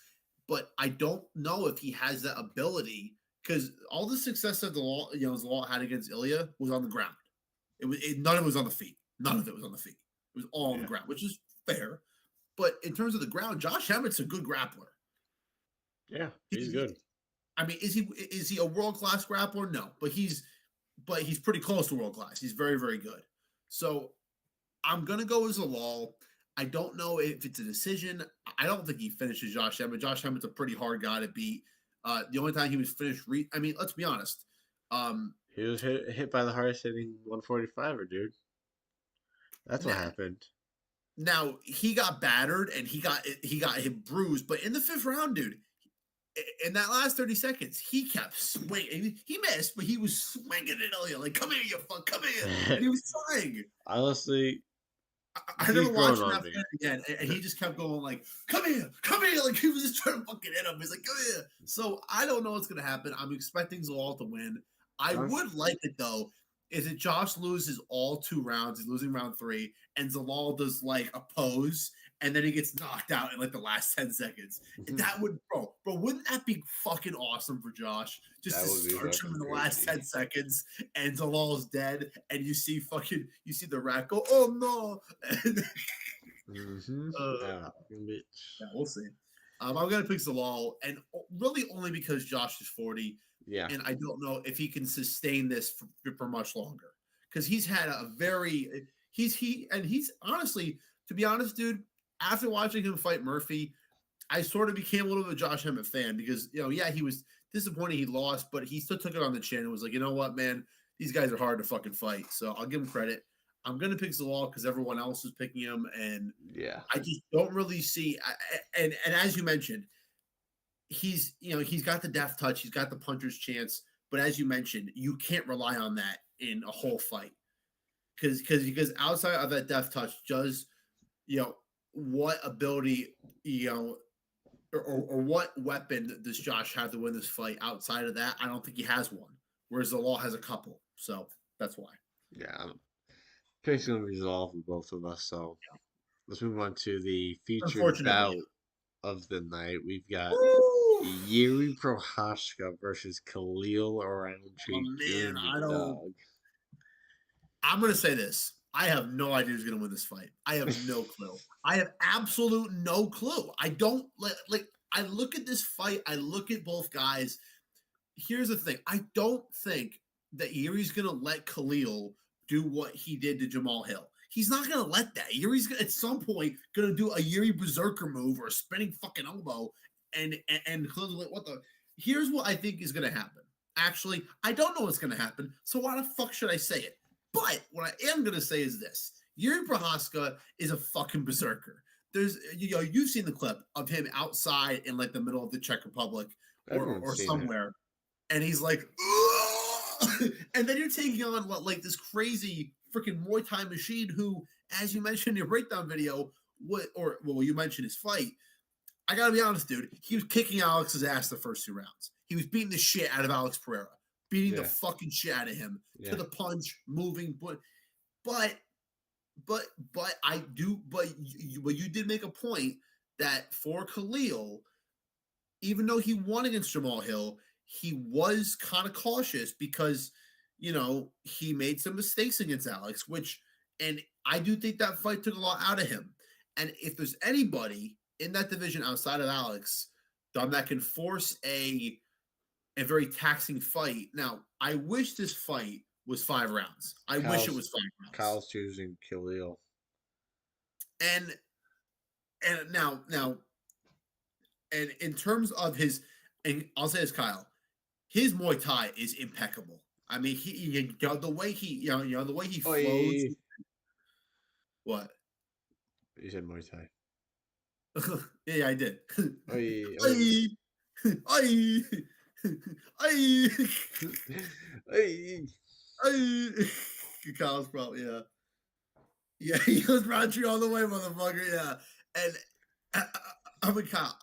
[SPEAKER 2] but I don't know if he has that ability because all the success that Zalal had against Ilya was on the ground. None of it was on the feet. None of it was on the feet. It was all on the ground, which is fair. But in terms of the ground, Josh Emmett's a good grappler.
[SPEAKER 1] Yeah, he's good.
[SPEAKER 2] I mean, is he a world class grappler? No, but he's pretty close to world class. He's very, very good. So I'm gonna go with Zalal. I don't know if it's a decision. I don't think he finishes Josh Emmett. Josh Emmett's a pretty hard guy to beat. The only time he was finished, I mean, let's be honest.
[SPEAKER 1] He was hit by the hardest hitting 145er, dude. That's what happened.
[SPEAKER 2] Now he got battered and he got him bruised, but in the 5th round, dude, in that last 30 seconds, he kept swinging. He missed, but he was swinging it. Ilya, like, come here, you fuck, come here. And he was trying.
[SPEAKER 1] Honestly,
[SPEAKER 2] I never watched him that again, and he just kept going like, come here, like he was just trying to fucking hit him. He's like, come here. So I don't know what's gonna happen. I'm expecting Zalal to win. I would like it though. Is it Josh loses all 2 rounds? He's losing round 3, and Zalal does like a pose, and then he gets knocked out in like the last 10 seconds. That would, bro, wouldn't that be fucking awesome for Josh? Just to start him in the last 10 seconds, and Zalal's dead, and you see the rat go, oh no. Yeah, we'll see. I'm gonna pick Zalal, and really only because Josh is 40.
[SPEAKER 1] Yeah.
[SPEAKER 2] And I don't know if he can sustain this for much longer because he's had he's honestly, to be honest, dude, after watching him fight Murphy, I sort of became a little bit of a Josh Emmett fan because, he was disappointed he lost, but he still took it on the chin and was like, you know what, man, these guys are hard to fucking fight. So I'll give him credit. I'm going to pick Zalal because everyone else is picking him. And I just don't really see, and as you mentioned, he's got the death touch, he's got the puncher's chance, but as you mentioned, you can't rely on that in a whole fight because outside of that death touch, does what ability or what weapon does Josh have to win this fight? Outside of that, I don't think he has one. Whereas the law has a couple, so that's why.
[SPEAKER 1] Yeah, pick's gonna be Zalal for both of us. So let's move on to the featured bout of the night. We've got Yuri Prochazka versus Khalil Roundtree Jr.
[SPEAKER 2] I'm going to say this. I have no idea who's going to win this fight. I have no clue. I have absolute no clue. I don't like I look at this fight. I look at both guys. Here's the thing. I don't think that Yuri's going to let Khalil do what he did to Jamal Hill. He's not going to let that. Yuri's at some point going to do a Yuri berserker move or a spinning fucking elbow. And what the? Here's what I think is going to happen. Actually, I don't know what's going to happen. So why the fuck should I say it? But what I am going to say is this: Yuri Prochazka is a fucking berserker. There's, you've seen the clip of him outside in like the middle of the Czech Republic or somewhere, and he's like, and then you're taking on like this crazy freaking Muay Thai machine who, as you mentioned in your breakdown video, you mentioned his fight. I gotta be honest, dude. He was kicking Alex's ass the first 2 rounds. He was beating the shit out of Alex Pereira, beating the fucking shit out of him to the punch, moving. But you did make a point that for Khalil, even though he won against Jamal Hill, he was kind of cautious because he made some mistakes against Alex, and I do think that fight took a lot out of him. And if there's anybody in that division outside of Alex that can force a very taxing fight. Now, I wish this fight was 5 rounds. I wish it was 5 rounds.
[SPEAKER 1] Kyle's choosing Khalil.
[SPEAKER 2] And now, and in terms of his, and I'll say this, Kyle, his Muay Thai is impeccable. I mean, the way he flows. What?
[SPEAKER 1] You said Muay Thai.
[SPEAKER 2] Yeah, I did.
[SPEAKER 1] Oi, oi.
[SPEAKER 2] Ay, ay, ay,
[SPEAKER 1] Oi.
[SPEAKER 2] ay. Kyle's probably yeah. He goes Roundtree all the way, motherfucker. Yeah, and I'm a Kyle,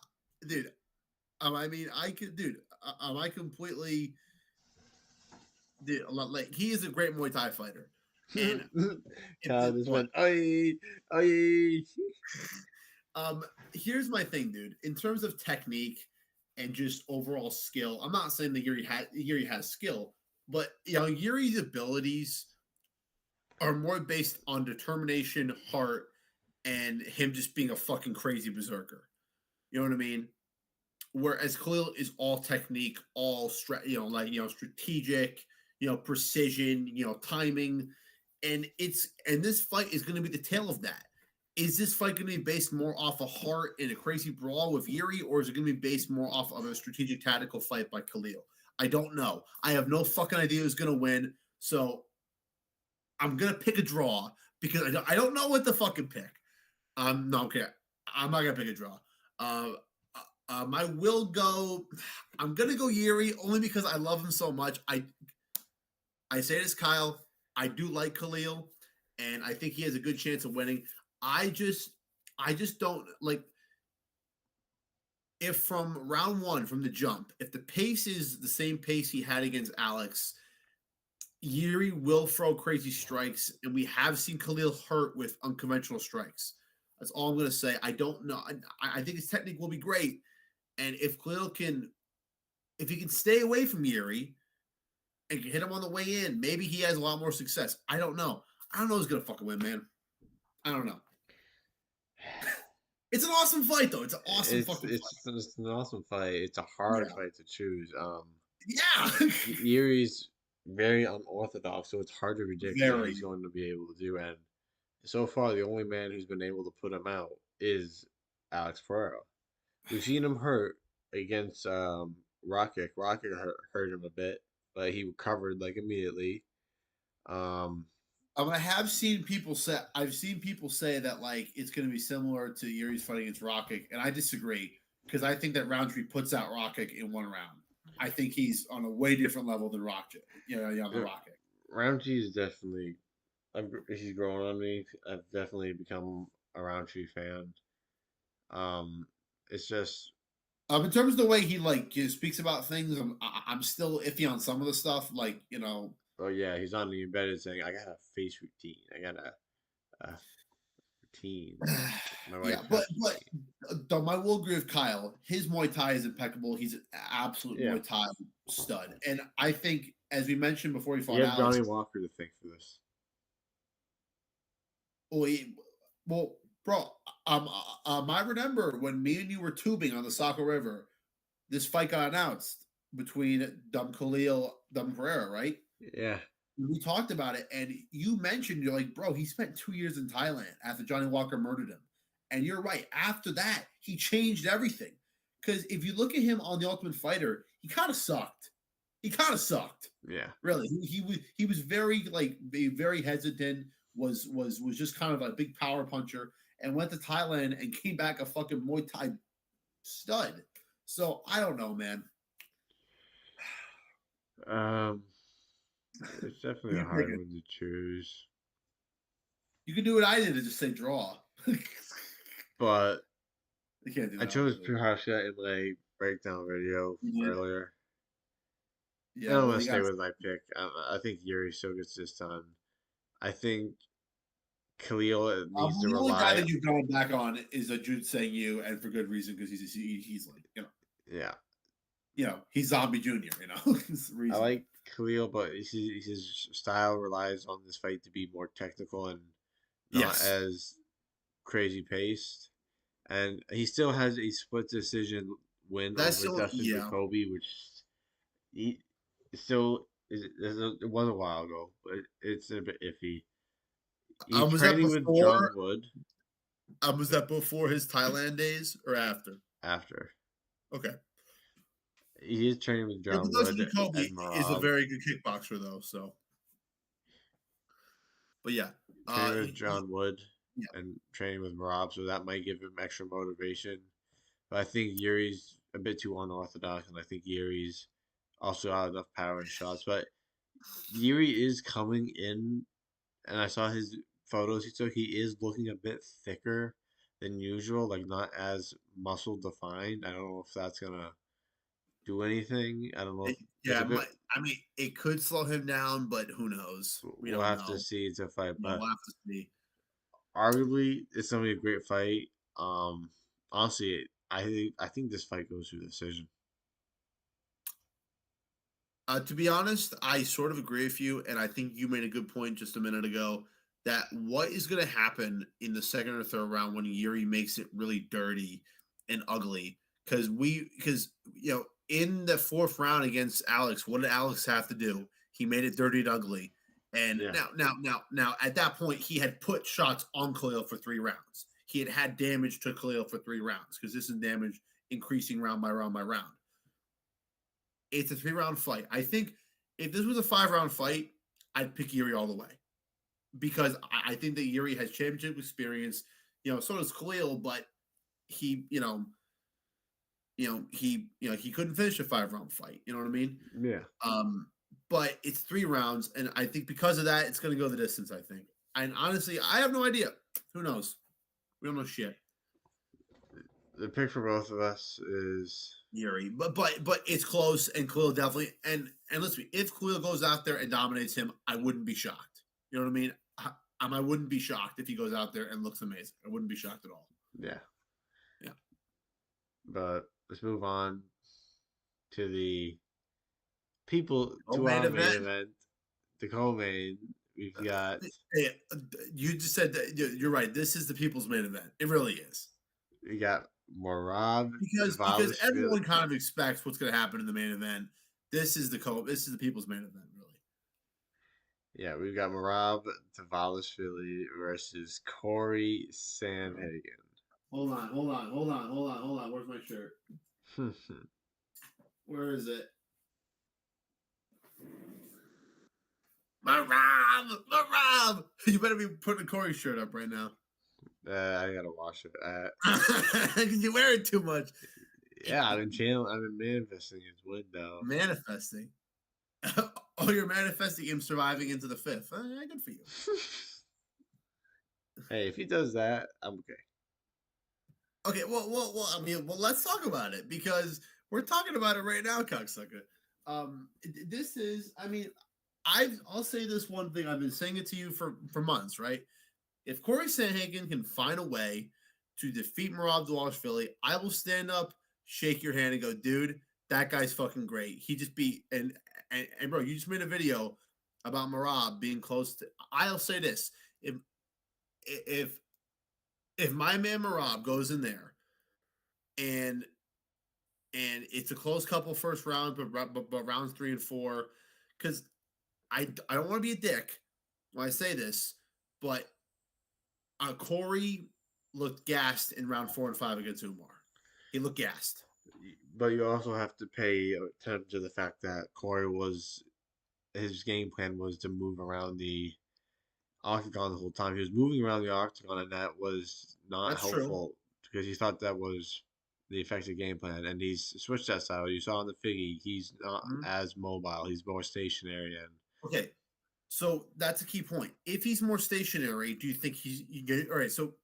[SPEAKER 2] dude. I mean, I could, dude. I completely, dude. Like he is a great Muay Thai fighter, and if
[SPEAKER 1] Kyle
[SPEAKER 2] it,
[SPEAKER 1] just
[SPEAKER 2] what
[SPEAKER 1] went, oi, oi.
[SPEAKER 2] Um, here's my thing, dude. In terms of technique and just overall skill, I'm not saying that Yuri has skill, but Yuri's abilities are more based on determination, heart, and him just being a fucking crazy berserker. You know what I mean? Whereas Khalil is all technique, all strategic, precision, timing, and this fight is going to be the tail of that. Is this fight going to be based more off a heart and a crazy brawl with Yuri, or is it going to be based more off of a strategic tactical fight by Khalil? I don't know. I have no fucking idea who's going to win, so I'm going to pick a draw because I don't know what to fucking pick. No, okay, I'm not going to pick a draw. I will go. I'm gonna go Yuri only because I love him so much. I say this, Kyle. I do like Khalil, and I think he has a good chance of winning. I just don't like if from round one, from the jump, if the pace is the same pace he had against Alex, Yuri will throw crazy strikes, and we have seen Khalil hurt with unconventional strikes. That's all I'm gonna say. I don't know. I think his technique will be great. And if Khalil if he can stay away from Yuri and can hit him on the way in, maybe he has a lot more success. I don't know. I don't know who's gonna fucking win, man. I don't know. It's an awesome fight, though. It's an awesome fucking fight.
[SPEAKER 1] It's an awesome fight. It's a hard
[SPEAKER 2] Yeah.
[SPEAKER 1] fight to choose.
[SPEAKER 2] Yeah.
[SPEAKER 1] Yuri's very unorthodox, so it's hard to predict what he's
[SPEAKER 2] Very.
[SPEAKER 1] going to be able to do. And so far, the only man who's been able to put him out is Alex Pereira. We've seen him hurt against Rocket. Rocket hurt him a bit, but he recovered like immediately. Um,
[SPEAKER 2] I have seen people say that like it's going to be similar to Yuri's fight against Rocket, and I disagree because I think that Roundtree puts out Rocket in one round. I think he's on a way different level than Rocket. The Rocket.
[SPEAKER 1] Ramsey is definitely he's grown on me. I've definitely become a Roundtree fan. It's just
[SPEAKER 2] In terms of the way he speaks about things, I'm still iffy on some of the stuff.
[SPEAKER 1] oh yeah, he's on the embedded saying I got a face routine. I got a routine. My wife
[SPEAKER 2] Yeah,
[SPEAKER 1] has
[SPEAKER 2] but
[SPEAKER 1] routine.
[SPEAKER 2] I will agree with Kyle. His Muay Thai is impeccable. He's an absolute
[SPEAKER 1] Yeah,
[SPEAKER 2] Muay Thai stud, and I think, as we mentioned before he
[SPEAKER 1] you
[SPEAKER 2] fought
[SPEAKER 1] have
[SPEAKER 2] Alex,
[SPEAKER 1] Johnny Walker to thank for this.
[SPEAKER 2] well, well, bro, I remember when me and you were tubing on the Saco River, this fight got announced between Khalil, Pereira, right?
[SPEAKER 1] Yeah,
[SPEAKER 2] We talked about it, and you mentioned you're like, bro, he spent 2 years in Thailand after Johnny Walker murdered him, and you're right. After that, he changed everything. Because if you look at him on The Ultimate Fighter, he kind of sucked. He kind of sucked.
[SPEAKER 1] yeah.
[SPEAKER 2] Really, he was very very hesitant. Was just kind of a big power puncher, and went to Thailand and came back a fucking Muay Thai stud. So I don't know, man.
[SPEAKER 1] Um, it's definitely a
[SPEAKER 2] You
[SPEAKER 1] hard one to choose,
[SPEAKER 2] can do what I did and just say draw.
[SPEAKER 1] but
[SPEAKER 2] You can't do
[SPEAKER 1] I
[SPEAKER 2] that,
[SPEAKER 1] chose
[SPEAKER 2] obviously.
[SPEAKER 1] Puhasha in my breakdown video
[SPEAKER 2] You did.
[SPEAKER 1] earlier. And
[SPEAKER 2] Yeah,
[SPEAKER 1] I'm
[SPEAKER 2] well,
[SPEAKER 1] gonna
[SPEAKER 2] you
[SPEAKER 1] stay
[SPEAKER 2] got
[SPEAKER 1] with my pick. I think Yuri still gets this done. I think Khalil needs to
[SPEAKER 2] the only guy
[SPEAKER 1] rely.
[SPEAKER 2] that you've gone back on is a Jude saying you, and for good reason because he's like
[SPEAKER 1] Yeah,
[SPEAKER 2] he's Zombie Junior. It's the
[SPEAKER 1] I
[SPEAKER 2] reason.
[SPEAKER 1] like Khalil, but his style relies on this fight to be more technical and not
[SPEAKER 2] Yes,
[SPEAKER 1] as crazy paced. And he still has a split decision win
[SPEAKER 2] that's
[SPEAKER 1] over
[SPEAKER 2] still
[SPEAKER 1] Dustin Jacoby, which he still is. It was a while ago, but it's a bit iffy. He's
[SPEAKER 2] Was that
[SPEAKER 1] training with
[SPEAKER 2] before?
[SPEAKER 1] John Wood
[SPEAKER 2] Was that before his Thailand days or after?
[SPEAKER 1] after.
[SPEAKER 2] Okay.
[SPEAKER 1] He is training with
[SPEAKER 2] Yeah,
[SPEAKER 1] John
[SPEAKER 2] but Dustin
[SPEAKER 1] Wood
[SPEAKER 2] Jacoby
[SPEAKER 1] at
[SPEAKER 2] is a
[SPEAKER 1] Marab.
[SPEAKER 2] very good kickboxer, though. So, but yeah,
[SPEAKER 1] Training with John Wood.
[SPEAKER 2] Yeah.
[SPEAKER 1] and training with Marab, so that might give him extra motivation. But I think Yuri's a bit too unorthodox, and I think Yuri's also got enough power and shots. But Yuri is coming in, and I saw his photos he took. He is looking a bit thicker than usual, like not as muscle defined. I don't know if that's gonna do anything. I don't know if it's
[SPEAKER 2] Yeah,
[SPEAKER 1] a bit.
[SPEAKER 2] I mean, it could slow him down, but who knows? We
[SPEAKER 1] We'll
[SPEAKER 2] don't
[SPEAKER 1] have to
[SPEAKER 2] know.
[SPEAKER 1] see to fight,
[SPEAKER 2] Yeah,
[SPEAKER 1] but
[SPEAKER 2] we'll have to see.
[SPEAKER 1] arguably it's gonna be a great fight. Um, Honestly, I think this fight goes to decision.
[SPEAKER 2] To be honest, I sort of agree with you, and I think you made a good point just a minute ago that what is going to happen in the second or third round when Yuri makes it really dirty and ugly? Because in the fourth round against Alex, what did Alex have to do? He made it dirty and ugly, and
[SPEAKER 1] Yeah,
[SPEAKER 2] now at that point he had put shots on Khalil for 3 rounds. He had damage to Khalil for 3 rounds because this is damage increasing round by round by round. It's a 3 round fight. I think if this was a 5 round fight, I'd pick Yuri all the way because I think that Yuri has championship experience. So does Khalil, but he, he couldn't finish a 5 round fight. You know what I mean?
[SPEAKER 1] yeah.
[SPEAKER 2] Um, but it's 3 rounds, and I think because of that, it's going to go the distance. I think, and honestly, I have no idea. Who knows? We don't know shit.
[SPEAKER 1] The pick for both of us is
[SPEAKER 2] Yuri, but it's close, and Khalil definitely and listen, if Khalil goes out there and dominates him, I wouldn't be shocked. You know what I mean? I wouldn't be shocked if he goes out there and looks amazing. I wouldn't be shocked at all.
[SPEAKER 1] yeah.
[SPEAKER 2] Yeah.
[SPEAKER 1] But let's move on to the people
[SPEAKER 2] Oh,
[SPEAKER 1] to
[SPEAKER 2] main
[SPEAKER 1] our main
[SPEAKER 2] event.
[SPEAKER 1] event, the co-main. We've got
[SPEAKER 2] Hey, you just said that you're right. This is the people's main event. It really is
[SPEAKER 1] we got Morab
[SPEAKER 2] because
[SPEAKER 1] Dvalishvili.
[SPEAKER 2] everyone kind of expects what's going to happen in the main event. This is the people's main event, really.
[SPEAKER 1] Yeah, we've got Morab Dvalishvili versus Corey Sandhagen.
[SPEAKER 2] Hold on. Where's my shirt? Where is it? Marab! You better be putting a Corey shirt up right now.
[SPEAKER 1] I gotta wash it.
[SPEAKER 2] Because you wear it too much.
[SPEAKER 1] Yeah, I've been manifesting his window.
[SPEAKER 2] Manifesting. Oh, you're manifesting him surviving into the fifth. Good for you.
[SPEAKER 1] Hey, if he does that, I'm okay.
[SPEAKER 2] Okay, let's talk about it because we're talking about it right now, cocksucker. This is, I'll say this one thing. I've been saying it to you for months, right? If Corey Sandhagen can find a way to defeat Merab Dvalishvili, I will stand up, shake your hand, and go, dude, that guy's fucking great. He just beat and bro, you just made a video about Merab being close to. I'll say this: if if my man Merab goes in there and it's a close couple first round, but rounds 3 and 4, because I don't want to be a dick when I say this, but Corey looked gassed in round 4 and 5 against Umar. He looked gassed.
[SPEAKER 1] But you also have to pay attention to the fact that Corey was his game plan was to move around the octagon the whole time. He was moving around the octagon, and that was not
[SPEAKER 2] That's true.
[SPEAKER 1] helpful because he thought that was the effective game plan. And he's switched that style. You saw in the figgy, he's not
[SPEAKER 2] Mhm.
[SPEAKER 1] as mobile. He's more stationary. And
[SPEAKER 2] Okay, so that's a key point. If he's more stationary, do you think all right? So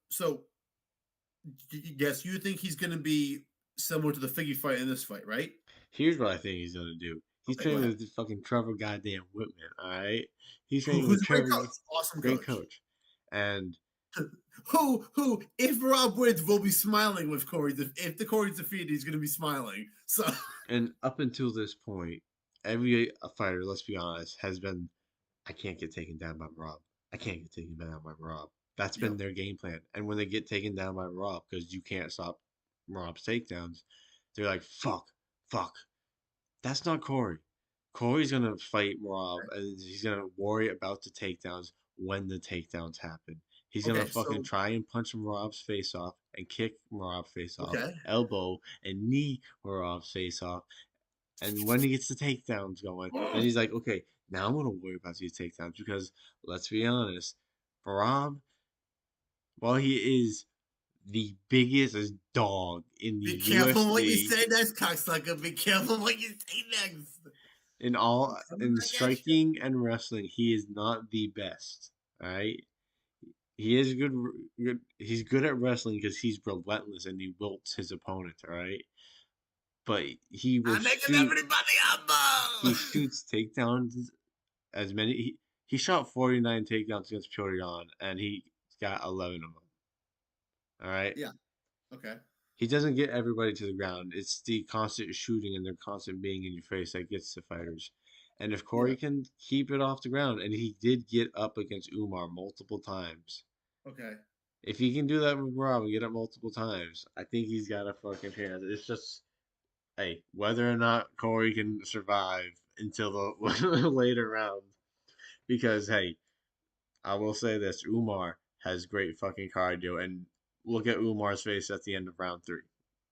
[SPEAKER 2] yes, you think he's going to be similar to the figgy fight in this fight, right?
[SPEAKER 1] here's what I think he's gonna do. He's
[SPEAKER 2] Okay, go
[SPEAKER 1] training
[SPEAKER 2] ahead.
[SPEAKER 1] with this fucking Trevor goddamn Whitman. All right, he's training
[SPEAKER 2] Who's
[SPEAKER 1] with
[SPEAKER 2] a great
[SPEAKER 1] Trevor,
[SPEAKER 2] coach? Awesome
[SPEAKER 1] great
[SPEAKER 2] coach.
[SPEAKER 1] coach, and
[SPEAKER 2] Who? If Rob wins, will be smiling with Corey. If the Corey's defeated, he's going to be smiling. So
[SPEAKER 1] and up until this point, every fighter, let's be honest, has been I can't get taken down by Rob. I can't get taken down by Rob. That's
[SPEAKER 2] yeah.
[SPEAKER 1] been their game plan. And when they get taken down by Rob, because you can't stop Rob's takedowns, they're like, fuck, fuck. That's not Corey. Corey's gonna fight Rob, and he's gonna worry about the takedowns when the takedowns happen. He's gonna
[SPEAKER 2] Okay.
[SPEAKER 1] fucking
[SPEAKER 2] So
[SPEAKER 1] try and punch Rob's face off and kick Rob's face off,
[SPEAKER 2] okay.
[SPEAKER 1] elbow and knee Rob's face off. And when he gets the takedowns going, then he's like, okay, now I'm gonna worry about these takedowns because let's be honest, Rob Well, he is the biggest dog in the
[SPEAKER 2] Be careful what you
[SPEAKER 1] UFC
[SPEAKER 2] say next, cocksucker. Be careful what you say next. I'm coming
[SPEAKER 1] in
[SPEAKER 2] back at you.
[SPEAKER 1] striking and wrestling. He is not the best. All right, he is good. He's good at wrestling because he's relentless and he wilts his opponent. All right, but he will
[SPEAKER 2] I'm making
[SPEAKER 1] shoot.
[SPEAKER 2] everybody
[SPEAKER 1] He
[SPEAKER 2] humble.
[SPEAKER 1] shoots takedowns as many. He shot 49 takedowns against Pereira, and he got 11 of them. All right.
[SPEAKER 2] Yeah. Okay.
[SPEAKER 1] He doesn't get everybody to the ground. It's the constant shooting and the constant being in your face that gets the fighters. And if
[SPEAKER 2] Yeah.
[SPEAKER 1] Corey can keep it off the ground, and he did get up against Umar multiple times,
[SPEAKER 2] Okay.
[SPEAKER 1] if he can do that with Rob and get up multiple times, I think he's got a fucking chance. It's just, hey, whether or not Corey can survive until the later round. Because, hey, I will say this Umar has great fucking cardio, and look at Umar's face at the end of round three.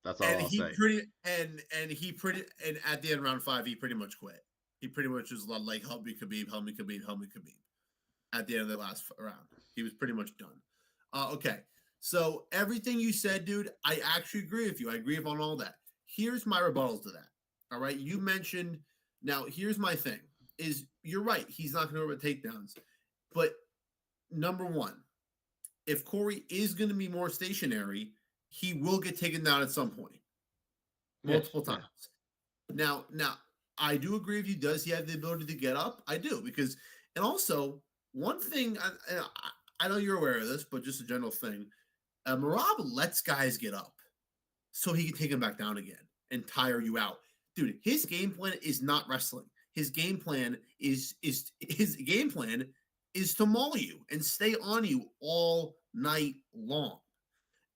[SPEAKER 1] That's all
[SPEAKER 2] And
[SPEAKER 1] I'll
[SPEAKER 2] he
[SPEAKER 1] say.
[SPEAKER 2] pretty and he pretty and at the end of round 5, he pretty much quit. He pretty much was like, help me Khabib, help me Khabib, help me Khabib. At the end of the last round, he was pretty much done. Okay, so everything you said, dude, I actually agree with you. I agree on all that. Here's my rebuttals to that. All right, you mentioned. Now, here's my thing: is you're right. He's not going to over takedowns, but number one, if Corey is going to be more stationary, he will get taken down at some point,
[SPEAKER 1] Yes,
[SPEAKER 2] multiple
[SPEAKER 1] yeah.
[SPEAKER 2] times. Now, I do agree with you. Does he have the ability to get up? I do because, and also one thing I know you're aware of this, but just a general thing. Marab lets guys get up so he can take them back down again and tire you out, dude. His game plan is not wrestling. His game plan is to maul you and stay on you all night long.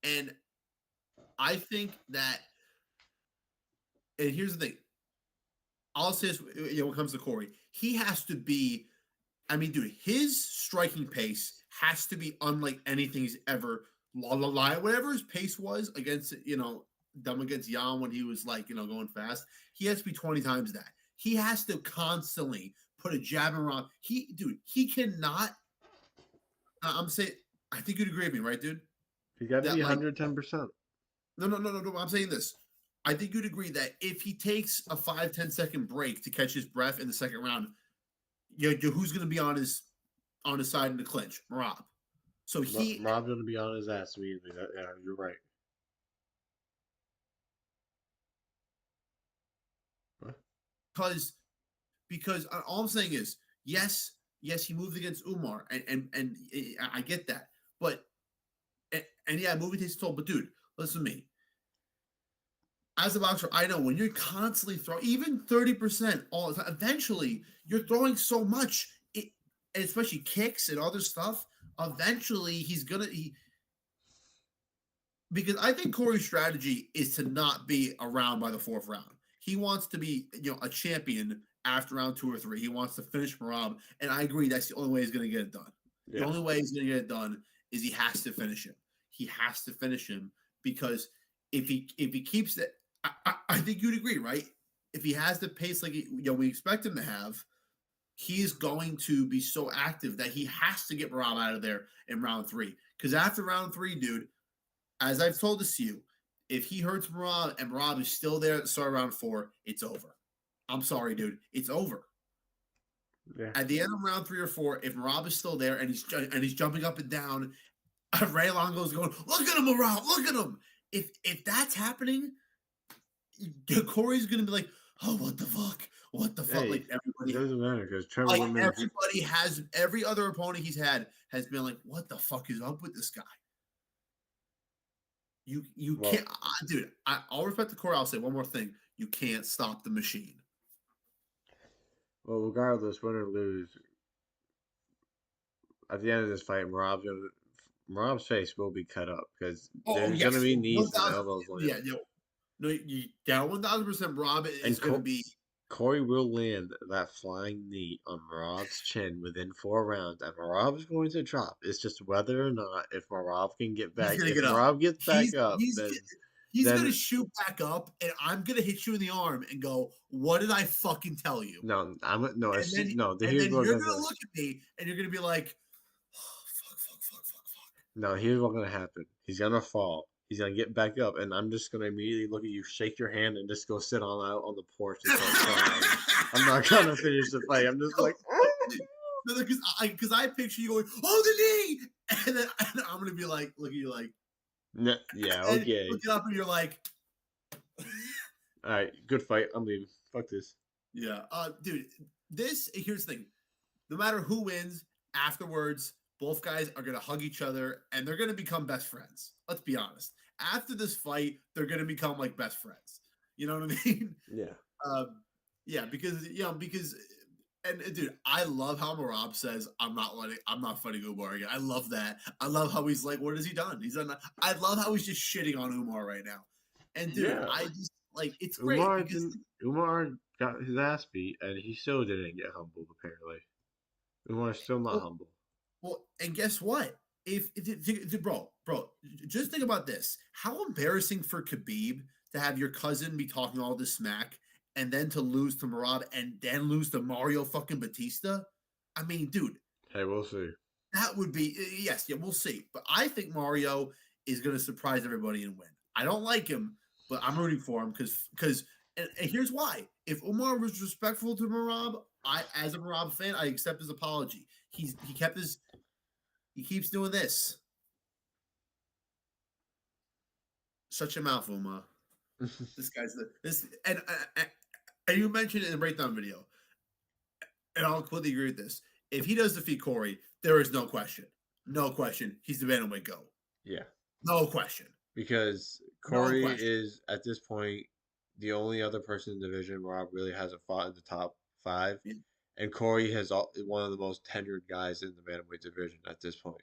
[SPEAKER 2] And I think that, and here's the thing, I'll say this, when it comes to Corey, he has to be. I mean, dude, his striking pace has to be unlike anything he's ever. Whatever his pace was against, dumb against Jan when he was like, going fast, he has to be 20 times that. He has to constantly put a jab around. He cannot. I'm saying, I think you'd agree with me, right, dude?
[SPEAKER 1] He's got to be
[SPEAKER 2] That like,
[SPEAKER 1] 110%.
[SPEAKER 2] no. I'm saying this. I think you'd agree that if he takes a 5-10 second break to catch his breath in the second round, who's going to be on his side in the clinch? Marab. So
[SPEAKER 1] Rob's going to be on his ass immediately. Yeah, you're right. What?
[SPEAKER 2] because all I'm saying is yes, he moved against Umar, and I get that, but and yeah, moving takes toll. But dude, listen to me. As a boxer, I know when you're constantly throwing even 30% all the time, eventually you're throwing so much, and especially kicks and other stuff. Eventually, he's gonna. Because I think Corey's strategy is to not be around by the 4th round. He wants to be, a champion after round 2 or 3. He wants to finish Marab, and I agree that's the only way he's going to get it done.
[SPEAKER 1] Yes.
[SPEAKER 2] The only way he's going to get it done is he has to finish him. He has to finish him because if he keeps that, I think you'd agree, right? If he has the pace like we expect him to have, he is going to be so active that he has to get Marab out of there in round 3. Because after round 3, dude, as I've told this to you, if he hurts Marab and Marab is still there at the start of round 4, it's over. I'm sorry, dude. It's over.
[SPEAKER 1] Yeah.
[SPEAKER 2] At the end of round 3 or 4, if Marab is still there and he's jumping up and down, Ray Longo's going, look at him, Marab, look at him. If that's happening, Corey's going to be like, oh, what the fuck? What the fuck?
[SPEAKER 1] Hey,
[SPEAKER 2] like everybody,
[SPEAKER 1] it doesn't matter because Trevor
[SPEAKER 2] like
[SPEAKER 1] Whitman.
[SPEAKER 2] everybody has, every other opponent he's had has been like, what the fuck is up with this guy? You can't, dude. I'll respect the core. I'll say one more thing: you can't stop the machine.
[SPEAKER 1] Well, regardless, win or lose, at the end of this fight, Marab's face will be cut up because there's going to be knees and elbows.
[SPEAKER 2] Yeah, no, you down 1,000%. Rob is going to be.
[SPEAKER 1] Corey will land that flying knee on Marab's chin within 4 rounds, and Marab is going to drop. It's just whether or not if Marab can get back. If Marab gets back up,
[SPEAKER 2] he's going to shoot back up, and I'm going to hit you in the arm and go, "What did I fucking tell you?"
[SPEAKER 1] No,
[SPEAKER 2] and then you're going to look at me, and you're going to be like, oh, fuck.
[SPEAKER 1] No, here's what's gonna happen. He's gonna fall. He's gonna get back up, and I'm just gonna immediately look at you, shake your hand, and just go sit on out on the porch and start crying. I'm not gonna finish the fight. I'm just like,
[SPEAKER 2] No, because I picture you going, oh, the knee, and then and I'm gonna be like, look at you like,
[SPEAKER 1] yeah,
[SPEAKER 2] and
[SPEAKER 1] okay,
[SPEAKER 2] look it up, and you're like,
[SPEAKER 1] all right, good fight. I'm leaving. Fuck this.
[SPEAKER 2] yeah, dude, here's the thing. No matter who wins, afterwards, both guys are gonna hug each other, and they're gonna become best friends. Let's be honest. After this fight, they're gonna become like best friends. You know what I mean?
[SPEAKER 1] Yeah,
[SPEAKER 2] Yeah, because and dude, I love how Marab says, I'm not fighting Umar again. I love that. I love how he's like, what has he done? I love how he's just shitting on Umar right now. And dude,
[SPEAKER 1] yeah.
[SPEAKER 2] I just like it's great because
[SPEAKER 1] Umar got his ass beat, and he still didn't get humbled. Apparently, Umar's still not
[SPEAKER 2] well,
[SPEAKER 1] humble.
[SPEAKER 2] well, and guess what? Bro, just think about this. How embarrassing for Khabib to have your cousin be talking all this smack and then to lose to Marab and then lose to Mario fucking Batista. I mean, dude,
[SPEAKER 1] Hey, we'll see.
[SPEAKER 2] that would be yes, yeah, we'll see. But I think Mario is going to surprise everybody and win. I don't like him, but I'm rooting for him because and here's why. If Umar was respectful to Marab, I as a Marab fan, I accept his apology. He keeps doing this. Shut your mouth, Umar. This guy's this and you mentioned it in the breakdown video, and I'll completely agree with this. If he does defeat Corey, there is no question. No question. He's the bantamweight go.
[SPEAKER 1] Yeah,
[SPEAKER 2] No question.
[SPEAKER 1] because
[SPEAKER 2] No
[SPEAKER 1] Corey
[SPEAKER 2] question.
[SPEAKER 1] is at this point the only other person in the division Rob really hasn't fought in the top five,
[SPEAKER 2] Yeah.
[SPEAKER 1] and Corey has one of the most tenured guys in the bantamweight division at this point.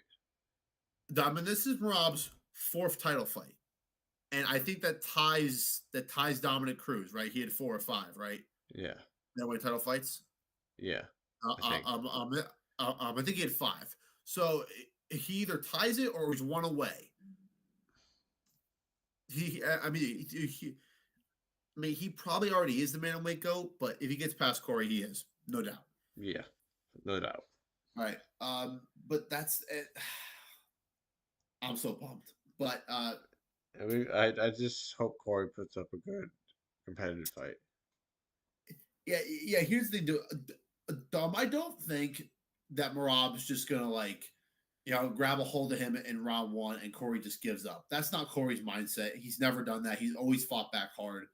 [SPEAKER 2] I mean, this is Rob's fourth title fight, and I think that ties Dominic Cruz, right? He had 4 or 5, right?
[SPEAKER 1] Yeah,
[SPEAKER 2] Bantamweight title fights.
[SPEAKER 1] yeah,
[SPEAKER 2] Uh,
[SPEAKER 1] I
[SPEAKER 2] uh,
[SPEAKER 1] think.
[SPEAKER 2] um, um, I think he had 5. So he either ties it or he's one away. I mean, he probably already is the bantamweight GOAT, but if he gets past Corey, he is, no doubt.
[SPEAKER 1] Yeah, no doubt.
[SPEAKER 2] All right. But that's it. I'm so pumped. But
[SPEAKER 1] I just hope Corey puts up a good competitive fight.
[SPEAKER 2] yeah. Here's the thing, dude. I don't think that Marab's just gonna grab a hold of him in round 1 and Corey just gives up. That's not Corey's mindset. He's never done that. He's always fought back hard.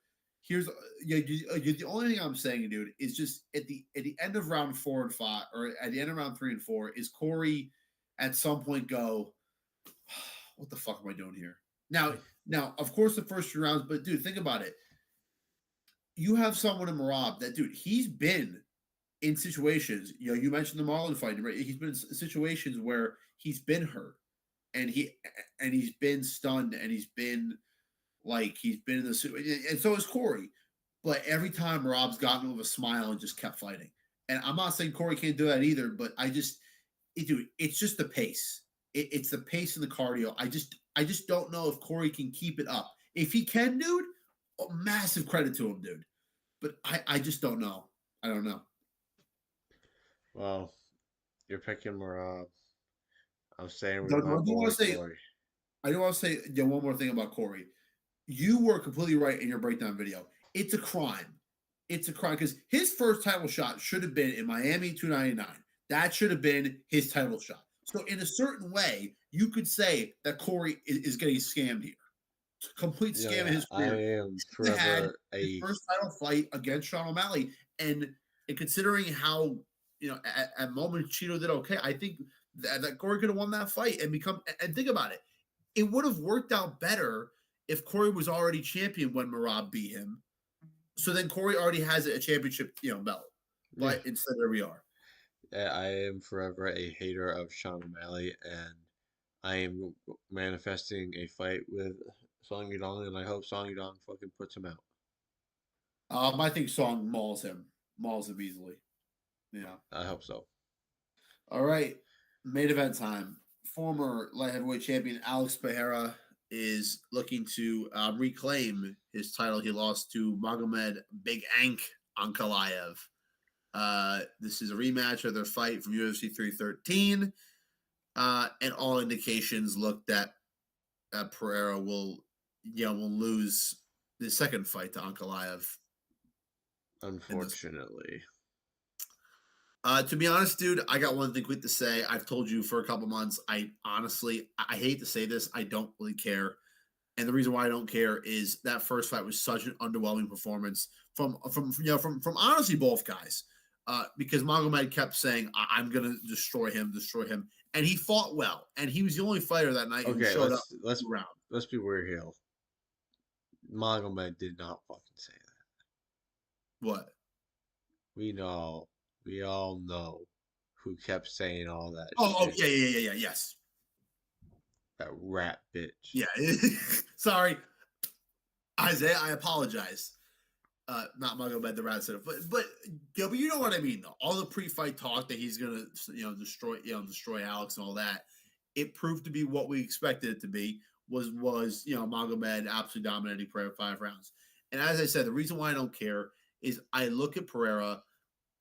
[SPEAKER 2] Here's the only thing I'm saying, dude, is just at the end of round 4 and 5, or at the end of round 3 and 4, is Corey at some point go, what the fuck am I doing here? Now, of course, the first 3 rounds, but dude, think about it. You have someone in Marab that, dude, he's been in situations. You mentioned the Marlon fight, right? He's been in situations where he's been hurt, and he's been stunned, and he's been in the situation, and so is Corey. But every time Rob's gotten with a smile and just kept fighting. And I'm not saying Corey can't do that either, but dude, it's just the pace. It's the pace and the cardio. I just don't know if Corey can keep it up. If he can, dude, massive credit to him, dude. But I just don't know. I don't know.
[SPEAKER 1] Well, you're picking Rob. I'm staying with
[SPEAKER 2] No,
[SPEAKER 1] my
[SPEAKER 2] no,
[SPEAKER 1] boy Corey.
[SPEAKER 2] I do want to say one more thing about Corey. You were completely right in your breakdown video. It's a crime. It's a crime because his first title shot should have been in Miami 299. That should have been his title shot. So in a certain way, you could say that Corey is getting scammed here. Complete scam in his
[SPEAKER 1] I
[SPEAKER 2] career.
[SPEAKER 1] am
[SPEAKER 2] He had
[SPEAKER 1] forever
[SPEAKER 2] his
[SPEAKER 1] a
[SPEAKER 2] first title fight against Sean O'Malley, and considering how at moment Cheeto did okay, I think that Corey could have won that fight and become. And think about it, it would have worked out better if Corey was already champion when Marab beat him. So then Corey already has a championship, belt. But
[SPEAKER 1] yeah.
[SPEAKER 2] instead, there we are.
[SPEAKER 1] I am forever a hater of Sean O'Malley, and I am manifesting a fight with Song Yudong, and I hope Song Yudong fucking puts him out.
[SPEAKER 2] I think Song mauls him easily. Yeah.
[SPEAKER 1] I hope so.
[SPEAKER 2] All right, main event time. Former light heavyweight champion Alex Pereira is looking to reclaim his title. He lost to Magomed Big Ank Ankalaev. This is a rematch of their fight from UFC 313. And all indications look that Pereira will lose the second fight to Ankalaev in this.
[SPEAKER 1] Unfortunately.
[SPEAKER 2] To be honest, dude, I got one thing quick to say. I've told you for a couple months. I honestly, I hate to say this, I don't really care. And the reason why I don't care is that first fight was such an underwhelming performance from honestly both guys. Because Magomed kept saying, "I'm gonna destroy him," and he fought well, and he was the only fighter that night who
[SPEAKER 1] Okay,
[SPEAKER 2] showed up
[SPEAKER 1] let's
[SPEAKER 2] around.
[SPEAKER 1] let's be weird here. Magomed did not fucking say that.
[SPEAKER 2] What?
[SPEAKER 1] We know, we all know who kept saying all that
[SPEAKER 2] Oh,
[SPEAKER 1] shit.
[SPEAKER 2] yeah, yes,
[SPEAKER 1] That rat bitch.
[SPEAKER 2] yeah. Sorry, Isaiah. I apologize. Not Magomed the Rat Center, but yeah, but you know what I mean though. All the pre-fight talk that he's gonna destroy Alex and all that, it proved to be what we expected it to be. Was Magomed absolutely dominating Pereira 5 rounds. And as I said, the reason why I don't care is I look at Pereira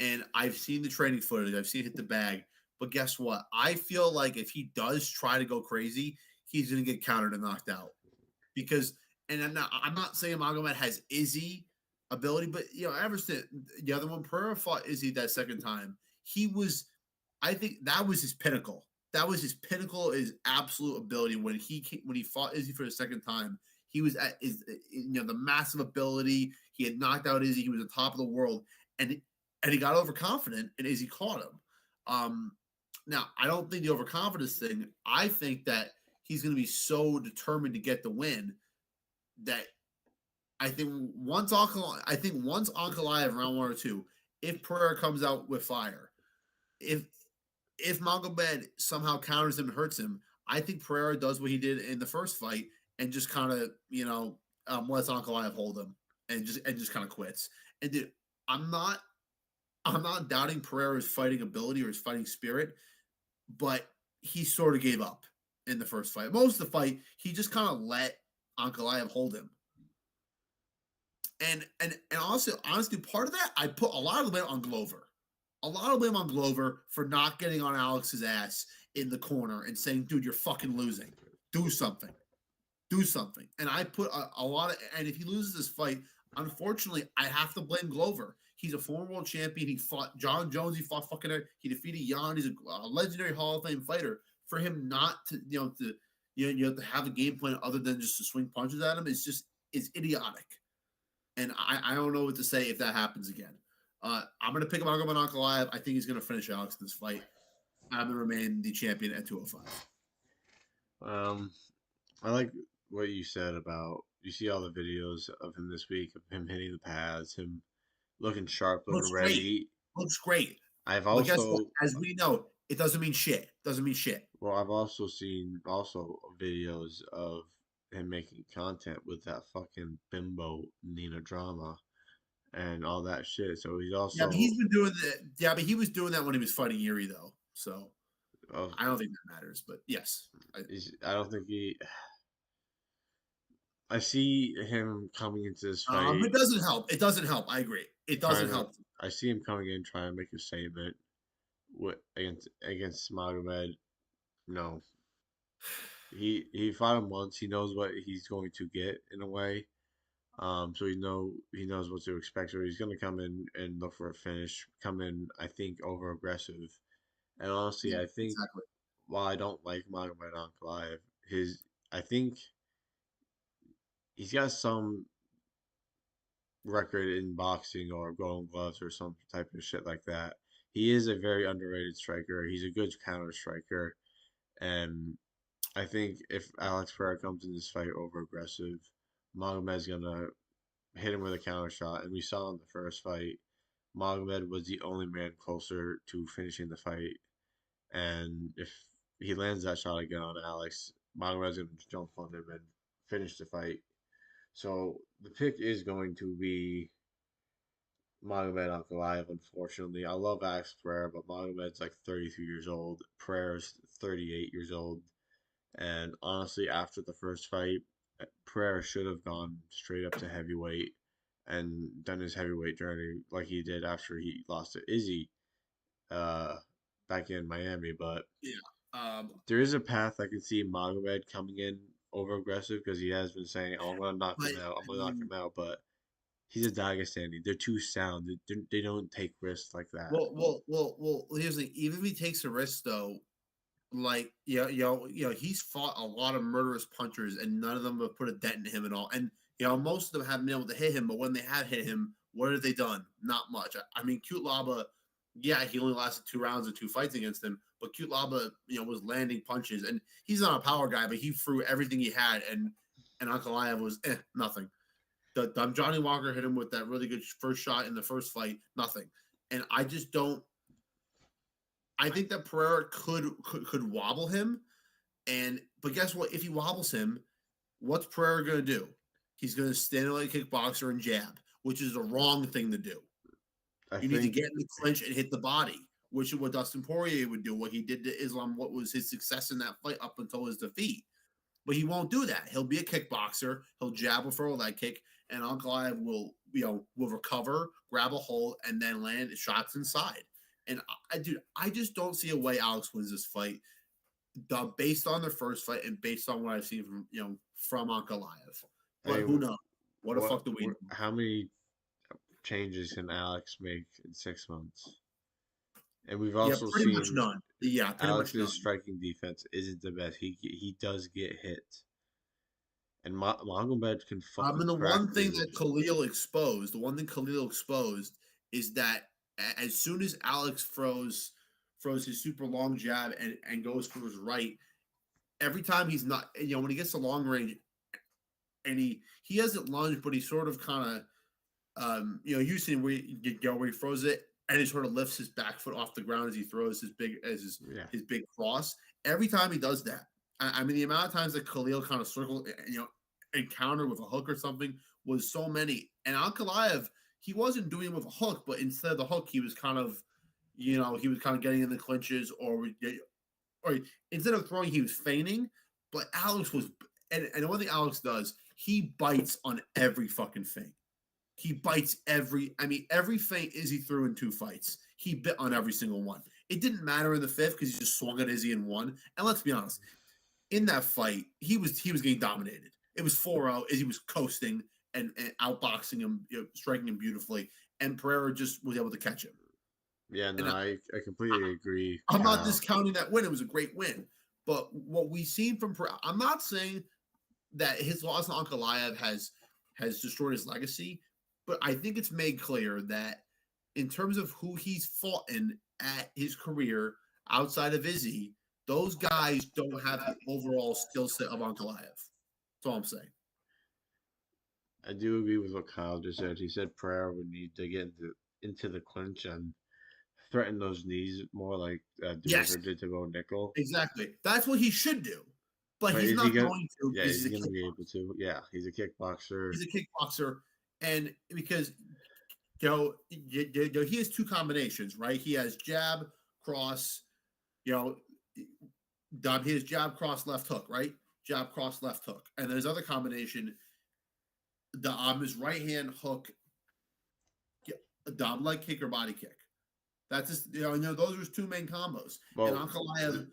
[SPEAKER 2] and I've seen the training footage, I've seen it hit the bag, but guess what? I feel like if he does try to go crazy, he's gonna get countered and knocked out because and I'm not saying Magomed has Izzy ability, but ever since the other one, Pereira fought Izzy that second time, he was, I think that was his pinnacle. That was his pinnacle, his absolute ability when he fought Izzy for the second time. He was at his, the massive ability. He had knocked out Izzy. He was the top of the world, and he got overconfident, and Izzy caught him. Now I don't think the overconfidence thing. I think that he's going to be so determined to get the win that I think once Ankalaev round 1 or 2, if Pereira comes out with fire, if Magomed somehow counters him and hurts him, I think Pereira does what he did in the first fight and just kind of lets Ankalaev hold him and just kind of quits. And dude, I'm not doubting Pereira's fighting ability or his fighting spirit, but he sort of gave up in the first fight. Most of the fight, he just kind of let Ankalaev hold him. And also, honestly, part of that, I put a lot of the blame on Glover. A lot of blame on Glover for not getting on Alex's ass in the corner and saying, dude, you're fucking losing. Do something. Do something. And I put a lot of, and if he loses this fight, unfortunately, I have to blame Glover. He's a former world champion. He fought John Jones. He fought he defeated Jan. He's a legendary Hall of Fame fighter. For him not to, to have a game plan other than just to swing punches at him is idiotic. And I don't know what to say if that happens again. I'm going to pick him up on Ankalaev. I think he's going to finish Alex in this fight. I'm going to remain the champion at 205.
[SPEAKER 1] I like what you said about you see all the videos of him this week of him hitting the pads, him looking sharp, looking
[SPEAKER 2] Looks great.
[SPEAKER 1] ready.
[SPEAKER 2] Looks great.
[SPEAKER 1] I've
[SPEAKER 2] But guess what?
[SPEAKER 1] also
[SPEAKER 2] As we know, it doesn't mean shit. Doesn't mean shit.
[SPEAKER 1] well, I've also seen videos of him making content with that fucking bimbo Nina drama and all that shit. So he's
[SPEAKER 2] Yeah, but
[SPEAKER 1] also
[SPEAKER 2] he's been doing that. Yeah, but he was doing that when he was fighting Yuri, though. So
[SPEAKER 1] of
[SPEAKER 2] I don't think that matters. But yes,
[SPEAKER 1] I don't think he. I see him coming into this fight
[SPEAKER 2] it doesn't help. It doesn't help. I agree. It
[SPEAKER 1] trying
[SPEAKER 2] doesn't
[SPEAKER 1] to.
[SPEAKER 2] help.
[SPEAKER 1] I see him coming in trying to make a statement with against Magomed. No, he fought him once. He knows what he's going to get in a way. So he knows what to expect. So he's gonna come in and look for a finish. Come in, I think, over aggressive. And honestly,
[SPEAKER 2] Yeah,
[SPEAKER 1] I think
[SPEAKER 2] exactly.
[SPEAKER 1] while I don't like Magomed Ankalaev, I think he's got some record in boxing or Golden Gloves or some type of shit like that. He is a very underrated striker. He's a good counter striker, and I think if Alex Pereira comes in this fight over aggressive, Magomed's gonna hit him with a counter shot, and we saw in the first fight, Magomed was the only man closer to finishing the fight, and if he lands that shot again on Alex, Magomed's gonna jump on him and finish the fight. So the pick is going to be Magomed Ankalaev. Unfortunately, I love Alex Pereira, but Magomed's like 33 years old. Pereira's 38 years old. And honestly, after the first fight, Pereira should have gone straight up to heavyweight and done his heavyweight journey like he did after he lost to Izzy uh, back in Miami. But
[SPEAKER 2] Yeah.
[SPEAKER 1] There is a path I can see Magomed coming in over aggressive because he has been saying, "Oh, I'm gonna knock
[SPEAKER 2] but
[SPEAKER 1] him out. I'm
[SPEAKER 2] I
[SPEAKER 1] gonna knock
[SPEAKER 2] mean,
[SPEAKER 1] him out." But he's a Dagestani. They're too sound. They don't take risks like that.
[SPEAKER 2] well. Here's the thing. Even if he takes a risk, though, like he's fought a lot of murderous punchers, and none of them have put a dent in him at all. And most of them haven't been able to hit him. But when they have hit him, what have they done? Not much. I mean, Cute Laba, yeah, he only lasted 2 rounds and 2 fights against him. But Cute Laba, was landing punches, and he's not a power guy, but he threw everything he had, and Ankalaev was nothing. The Johnny Walker hit him with that really good first shot in the first fight, nothing. And I just don't. I think that Pereira could wobble him, but guess what? If he wobbles him, what's Pereira going to do? He's going to stand like a kickboxer and jab, which is the wrong thing to do.
[SPEAKER 1] I
[SPEAKER 2] You need to
[SPEAKER 1] think
[SPEAKER 2] get in the clinch and hit the body, which is what Dustin Poirier would do. What he did to Islam, what was his success in that fight up until his defeat. But he won't do that. He'll be a kickboxer. He'll jab or throw that kick, and Ankalaev will recover, grab a hold, and then land shots inside. And I just don't see a way Alex wins this fight, based on their first fight and based on what I've seen from Ankalaev.
[SPEAKER 1] I
[SPEAKER 2] But who knows? What the fuck do we know?
[SPEAKER 1] how many changes can Alex make in 6 months? And we've
[SPEAKER 2] Yeah,
[SPEAKER 1] also
[SPEAKER 2] pretty much
[SPEAKER 1] seen
[SPEAKER 2] none. Yeah, pretty much none.
[SPEAKER 1] Alex's striking defense isn't the best. He does get hit, and Magomed can fucking
[SPEAKER 2] And the
[SPEAKER 1] crack
[SPEAKER 2] one thing that
[SPEAKER 1] dudes.
[SPEAKER 2] Khalil exposed is that as soon as Alex throws his super long jab and goes for his right, every time he's not, when he gets to long range and he hasn't lunged, but he sort of kind of, you've seen where he throws it and he sort of lifts his back foot off the ground as he throws
[SPEAKER 1] Yeah,
[SPEAKER 2] his big cross. Every time he does that, I mean, the amount of times that Khalil kind of circled, encounter with a hook or something was so many. And Ankalaev, he wasn't doing it with a hook, but instead of the hook, he was kind of, getting in the clinches, or instead of throwing, he was feigning. But Alex was, and one thing Alex does, he bites on every fucking feint. He bites every feint Izzy threw in 2 fights. He bit on every single one. It didn't matter in the fifth because he just swung at Izzy and won. And let's be honest, in that fight, he was getting dominated. It was 4-0 as he was coasting and outboxing him, striking him beautifully, and Pereira just was able to catch him.
[SPEAKER 1] yeah. No,
[SPEAKER 2] And
[SPEAKER 1] I completely agree.
[SPEAKER 2] I'm not discounting that win; it was a great win. But what we've seen from Pereira, I'm not saying that his loss to Ankalaev has destroyed his legacy, but I think it's made clear that in terms of who he's fought in at his career outside of Izzy, those guys don't have the overall skill set of Ankalaev. That's all I'm saying.
[SPEAKER 1] I do agree with what Kyle just said. He said Pereira would need to get into the clinch and threaten those knees more like
[SPEAKER 2] Yes,
[SPEAKER 1] Duker did to Bo Nickel.
[SPEAKER 2] exactly. That's what he should do. But
[SPEAKER 1] But
[SPEAKER 2] he's
[SPEAKER 1] is he
[SPEAKER 2] not
[SPEAKER 1] gonna?
[SPEAKER 2] going to
[SPEAKER 1] Yeah,
[SPEAKER 2] because
[SPEAKER 1] is
[SPEAKER 2] he's a
[SPEAKER 1] he gonna be able
[SPEAKER 2] kickboxer.
[SPEAKER 1] to? Yeah, he's a kickboxer.
[SPEAKER 2] He's a kickboxer, and because he has 2 combinations, right? He has jab, cross, you know, he has jab, cross, left hook, right? Jab, cross, left hook, and there's other combination. His right hand hook, Dom leg kick or body kick. That's just those are his 2 main combos, and
[SPEAKER 1] Well,
[SPEAKER 2] Ankalaev
[SPEAKER 1] uh,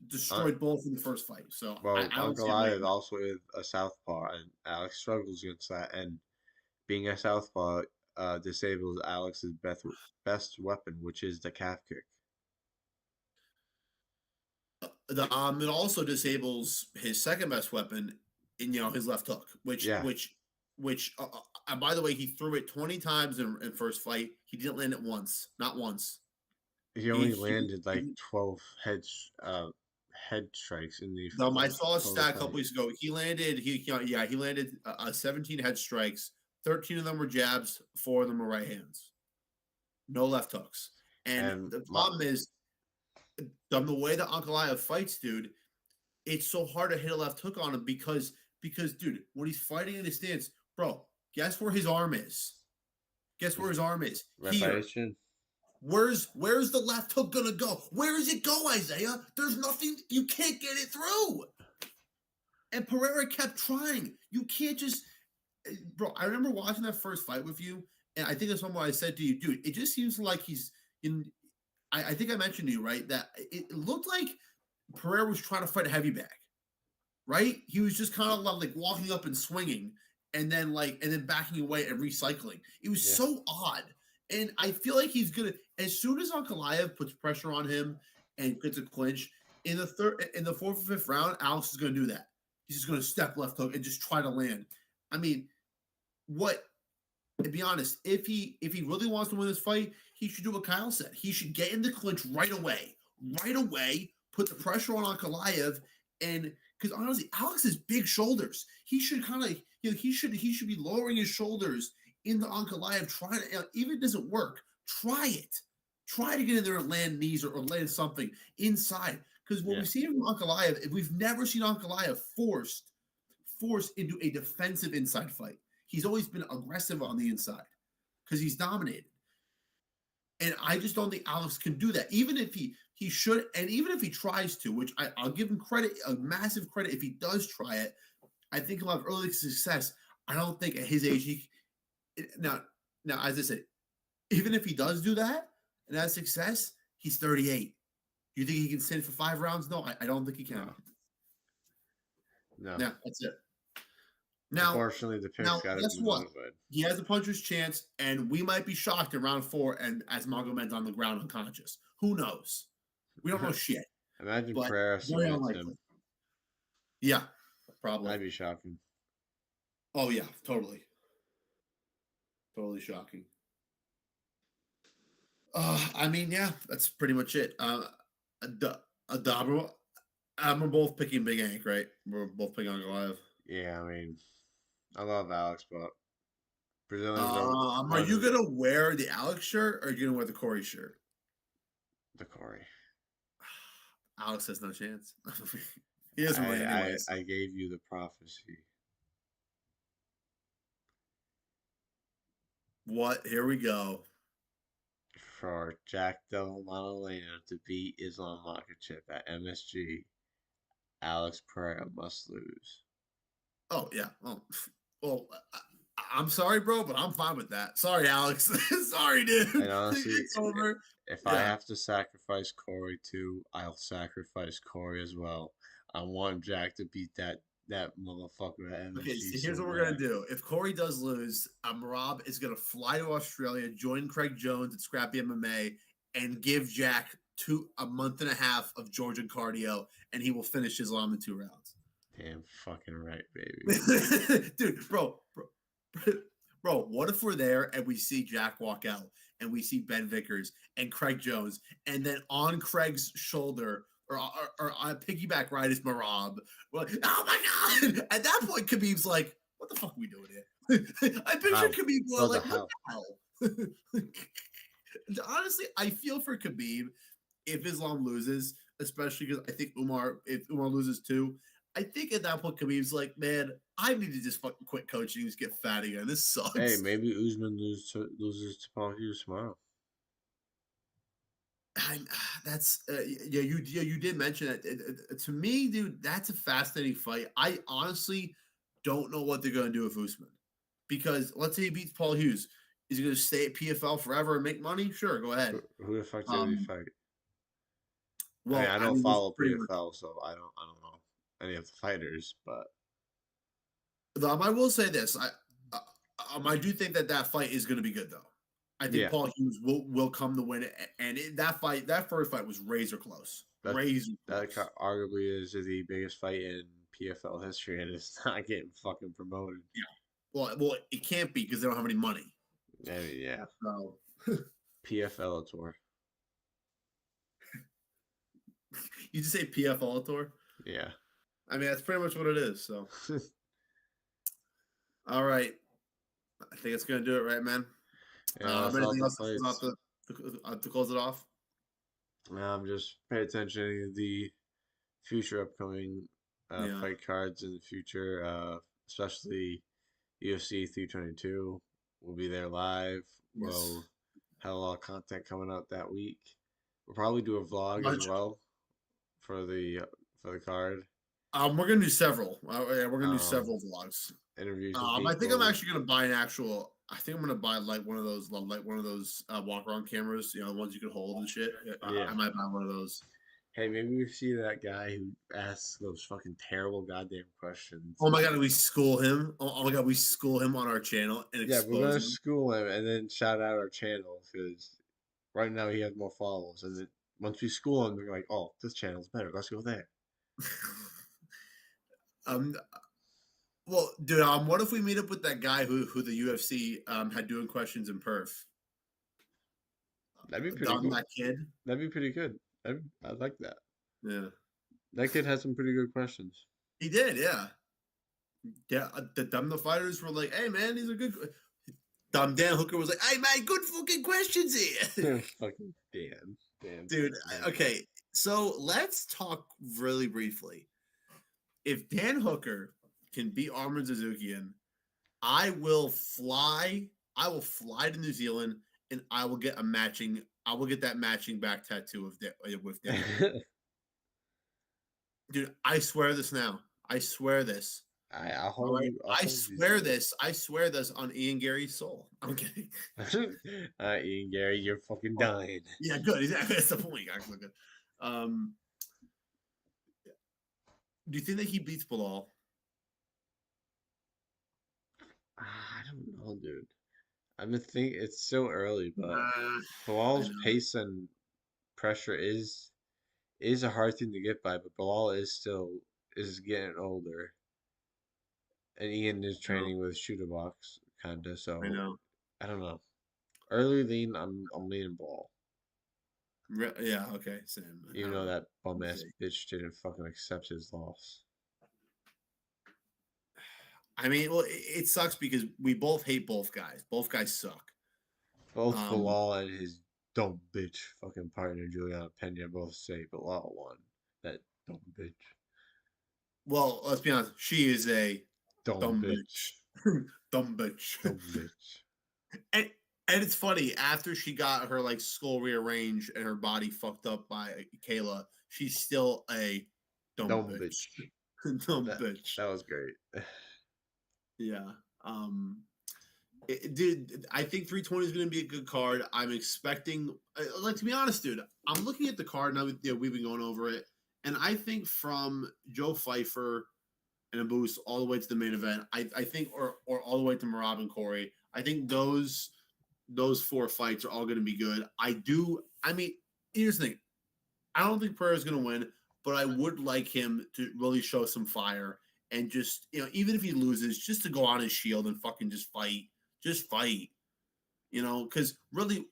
[SPEAKER 2] destroyed both in the first fight. So I don't see
[SPEAKER 1] Uncle
[SPEAKER 2] him
[SPEAKER 1] I
[SPEAKER 2] winning
[SPEAKER 1] is
[SPEAKER 2] that.
[SPEAKER 1] also a southpaw, and Alex struggles against that. And being a southpaw disables Alex's best weapon, which is the calf kick.
[SPEAKER 2] It also disables his second best weapon in his left hook,
[SPEAKER 1] Yeah,
[SPEAKER 2] and by the way, he threw it 20 times in first fight. He didn't land it once, not once.
[SPEAKER 1] he
[SPEAKER 2] He,
[SPEAKER 1] only
[SPEAKER 2] he,
[SPEAKER 1] landed like
[SPEAKER 2] he
[SPEAKER 1] 12 head strikes in the
[SPEAKER 2] I saw a
[SPEAKER 1] total
[SPEAKER 2] stat a couple
[SPEAKER 1] fight.
[SPEAKER 2] weeks ago. He landed 17 head strikes. 13 of them were jabs. 4 of them were right hands. No left hooks. And
[SPEAKER 1] And
[SPEAKER 2] the problem is, the way that Ankalaev fights, dude, it's so hard to hit a left hook on him because dude, when he's fighting in his stance, bro, guess where his arm is? Guess where his arm is?
[SPEAKER 1] right by
[SPEAKER 2] Here.
[SPEAKER 1] his chin.
[SPEAKER 2] Where's the left hook gonna go? Where does it go, Isaiah? There's nothing. You can't get it through. And Pereira kept trying. You can't just, bro. I remember watching that first fight with you, and I think that's what I said to you, dude. It just seems like he's in. I think I mentioned to you, right, that it looked like Pereira was trying to fight a heavy bag, right? He was just kind of like walking up and swinging, and then backing away and recycling. It was so odd, and I feel like he's gonna, as soon as Ankalaev puts pressure on him and gets a clinch in the fourth or fifth round, Alex is gonna do that. He's just gonna step left hook and just try to land. I mean, to be honest, if he really wants to win this fight, he should do what Kyle said. He should get in the clinch right away. Put the pressure on Ankalaev, and because honestly, Alex has big shoulders. He should kind of, he should be lowering his shoulders into Ankalaev, trying to, even if it doesn't work, try it. Try to get in there and land knees or land something inside. Because what we see from Ankalaev, we've never seen Ankalaev forced into a defensive inside fight. He's always been aggressive on the inside because he's dominated. And I just don't think Alex can do that. Even if he should, and even if he tries to, which I'll give him credit, a massive credit if he does try it, I think he'll have early success. I don't think at his age, now, as I said, even if he does do that and has success, he's 38. You think he can sit for 5 rounds? No, I don't think he can.
[SPEAKER 1] No.
[SPEAKER 2] That's it. Now,
[SPEAKER 1] unfortunately, the pick's got to be modified.
[SPEAKER 2] He has a puncher's chance, and we might be shocked in round 4 and as Magomed's on the ground unconscious. Who knows? We don't know shit.
[SPEAKER 1] Imagine Pereira submits him.
[SPEAKER 2] Yeah, probably.
[SPEAKER 1] That'd be shocking.
[SPEAKER 2] Oh, yeah, totally. Totally shocking. I mean, yeah, that's pretty much it. We're both picking Big Ank, right? We're both picking Ankalaev.
[SPEAKER 1] Yeah, I mean, I love Alex, but Brazilians
[SPEAKER 2] are you gonna wear the Alex shirt or are you gonna wear the Corey shirt?
[SPEAKER 1] The Corey.
[SPEAKER 2] Alex has no chance. He doesn't win anyways.
[SPEAKER 1] I gave you the prophecy.
[SPEAKER 2] What? Here we go.
[SPEAKER 1] For Jack Del Monolena to beat Islam Makhachev at MSG, Alex Pereira must lose.
[SPEAKER 2] Oh, yeah. Well, I'm sorry, bro, but I'm fine with that. Sorry, Alex. Sorry, dude.
[SPEAKER 1] And honestly,
[SPEAKER 2] it's over.
[SPEAKER 1] If I have to sacrifice Corey too, I'll sacrifice Corey as well. I want Jack to beat that motherfucker at MSG.
[SPEAKER 2] Okay, so here's what we're going to do. If Corey does lose, Marab is going to fly to Australia, join Craig Jones at Scrappy MMA, and give Jack a month and a half of Georgian cardio, and he will finish Islam in 2 rounds.
[SPEAKER 1] Damn fucking right, baby.
[SPEAKER 2] Dude, bro, what if we're there and we see Jack walk out and we see Ben Vickers and Craig Jones, and then on Craig's shoulder or on a piggyback ride is Marab? We're like, oh my God. At that point, Khabib's like, what the fuck are we doing here? I picture Khabib going like, what the hell? Honestly, I feel for Khabib if Islam loses, especially because I think if Umar loses too, I think at that point Khabib's like, man, I need to just fucking quit coaching and just get fat again. This sucks.
[SPEAKER 1] Hey, maybe Usman loses to Paul Hughes tomorrow.
[SPEAKER 2] You did mention that. To me, dude, that's a fascinating fight. I honestly don't know what they're going to do with Usman, because let's say he beats Paul Hughes, is he going to stay at PFL forever and make money? Sure, go ahead.
[SPEAKER 1] Who the fuck did he fight?
[SPEAKER 2] Well,
[SPEAKER 1] I don't follow PFL, so I don't know any of the fighters, but
[SPEAKER 2] I will say this: I do think that fight is going to be good, though. I think Paul Hughes will come to win it, and that first fight was razor close.
[SPEAKER 1] That arguably is the biggest fight in PFL history, and it's not getting fucking promoted.
[SPEAKER 2] Yeah, well, it can't be because they don't have any money.
[SPEAKER 1] Yeah.
[SPEAKER 2] So
[SPEAKER 1] PFL tour.
[SPEAKER 2] You just say PFL tour?
[SPEAKER 1] Yeah.
[SPEAKER 2] I mean, that's pretty much what it is. So, all right, I think it's gonna do it, right, man?
[SPEAKER 1] Yeah,
[SPEAKER 2] anything else to close it off?
[SPEAKER 1] Just pay attention to the future upcoming fight cards in the future, especially UFC 322. We'll be there live.
[SPEAKER 2] Yes.
[SPEAKER 1] We'll have a lot of content coming out that week. We'll probably do a vlog as well for the card.
[SPEAKER 2] We're gonna do several. We're gonna do several vlogs.
[SPEAKER 1] Interviews.
[SPEAKER 2] I think I'm actually gonna buy an actual. I think I'm gonna buy like one of those walk around cameras. You know, the ones you can hold and shit. I might buy one of those.
[SPEAKER 1] Hey, maybe we see that guy who asks those fucking terrible goddamn questions.
[SPEAKER 2] Oh my god, we school him. Oh my god, we school him on our channel and
[SPEAKER 1] Yeah, we're
[SPEAKER 2] expose
[SPEAKER 1] gonna
[SPEAKER 2] him.
[SPEAKER 1] school him and then shout out our channel because right now he has more followers. And then once we school him, we're like, oh, this channel's better. Let's go there.
[SPEAKER 2] um, well, dude, what if we meet up with that guy who the UFC had doing questions in Perth?
[SPEAKER 1] That'd be pretty
[SPEAKER 2] Dom,
[SPEAKER 1] cool.
[SPEAKER 2] that kid.
[SPEAKER 1] That'd be pretty good. I'd like that.
[SPEAKER 2] Yeah,
[SPEAKER 1] That kid has some pretty good questions.
[SPEAKER 2] he did. Yeah, yeah. The fighters were like, "Hey, man, these are good." Dumb Dan Hooker was like, "Hey, man, good fucking questions here."
[SPEAKER 1] Fucking Dan. Dan.
[SPEAKER 2] Dude, okay. So let's talk really briefly. If Dan Hooker can beat Armin Suzukian, I will fly. I will fly to New Zealand, and I will get a matching. I will get that matching back tattoo with Dan. Dude, I swear this now. I swear this.
[SPEAKER 1] I'll
[SPEAKER 2] All
[SPEAKER 1] hold
[SPEAKER 2] right,
[SPEAKER 1] you. I'll
[SPEAKER 2] I
[SPEAKER 1] hold you
[SPEAKER 2] swear
[SPEAKER 1] to
[SPEAKER 2] this. I swear this on Ian Gary's soul. I'm kidding.
[SPEAKER 1] it. Ian Gary, you're fucking
[SPEAKER 2] Oh,
[SPEAKER 1] dying.
[SPEAKER 2] yeah, good. Exactly. That's the point. Good. Um, do you think that he beats Bilal?
[SPEAKER 1] I don't know, dude. I mean, think it's still early, but
[SPEAKER 2] I
[SPEAKER 1] Bilal's
[SPEAKER 2] know.
[SPEAKER 1] pace and pressure is a hard thing to get by. But Bilal is getting older, and Ian is
[SPEAKER 2] I know.
[SPEAKER 1] training with shooter box kinda.
[SPEAKER 2] I
[SPEAKER 1] So
[SPEAKER 2] know.
[SPEAKER 1] I don't know. Early lean, I'm leaning Bilal.
[SPEAKER 2] Yeah. Okay. Same. I
[SPEAKER 1] Even
[SPEAKER 2] don't
[SPEAKER 1] though
[SPEAKER 2] know.
[SPEAKER 1] that bum
[SPEAKER 2] We'll
[SPEAKER 1] ass
[SPEAKER 2] see.
[SPEAKER 1] bitch didn't fucking accept his loss.
[SPEAKER 2] I mean, well, it sucks because we both hate both guys. Both guys suck.
[SPEAKER 1] Both
[SPEAKER 2] Um,
[SPEAKER 1] Bilal and his dumb bitch fucking partner Juliana Pena both say Bilal won. That dumb bitch.
[SPEAKER 2] well, let's be honest. She is a
[SPEAKER 1] Dumb
[SPEAKER 2] dumb
[SPEAKER 1] bitch.
[SPEAKER 2] bitch. Dumb bitch.
[SPEAKER 1] Dumb bitch.
[SPEAKER 2] and and it's funny after she got her like skull rearranged and her body fucked up by Kayla, she's still a dumb
[SPEAKER 1] Dumb bitch.
[SPEAKER 2] bitch. Dumb
[SPEAKER 1] That
[SPEAKER 2] bitch.
[SPEAKER 1] that was great.
[SPEAKER 2] Yeah. Dude, I think 320 is going to be a good card. I'm expecting, like, to be honest, dude, I'm looking at the card now. We've been going over it, and I think from Joe Pfeiffer and a boost all the way to the main event, I think, or all the way to Marab and Corey, I think those four fights are all going to be good. I mean, here's the thing. I don't think Pereira is going to win, but I would like him to really show some fire and just, even if he loses, just to go on his shield and fucking just fight. Just fight. Because really,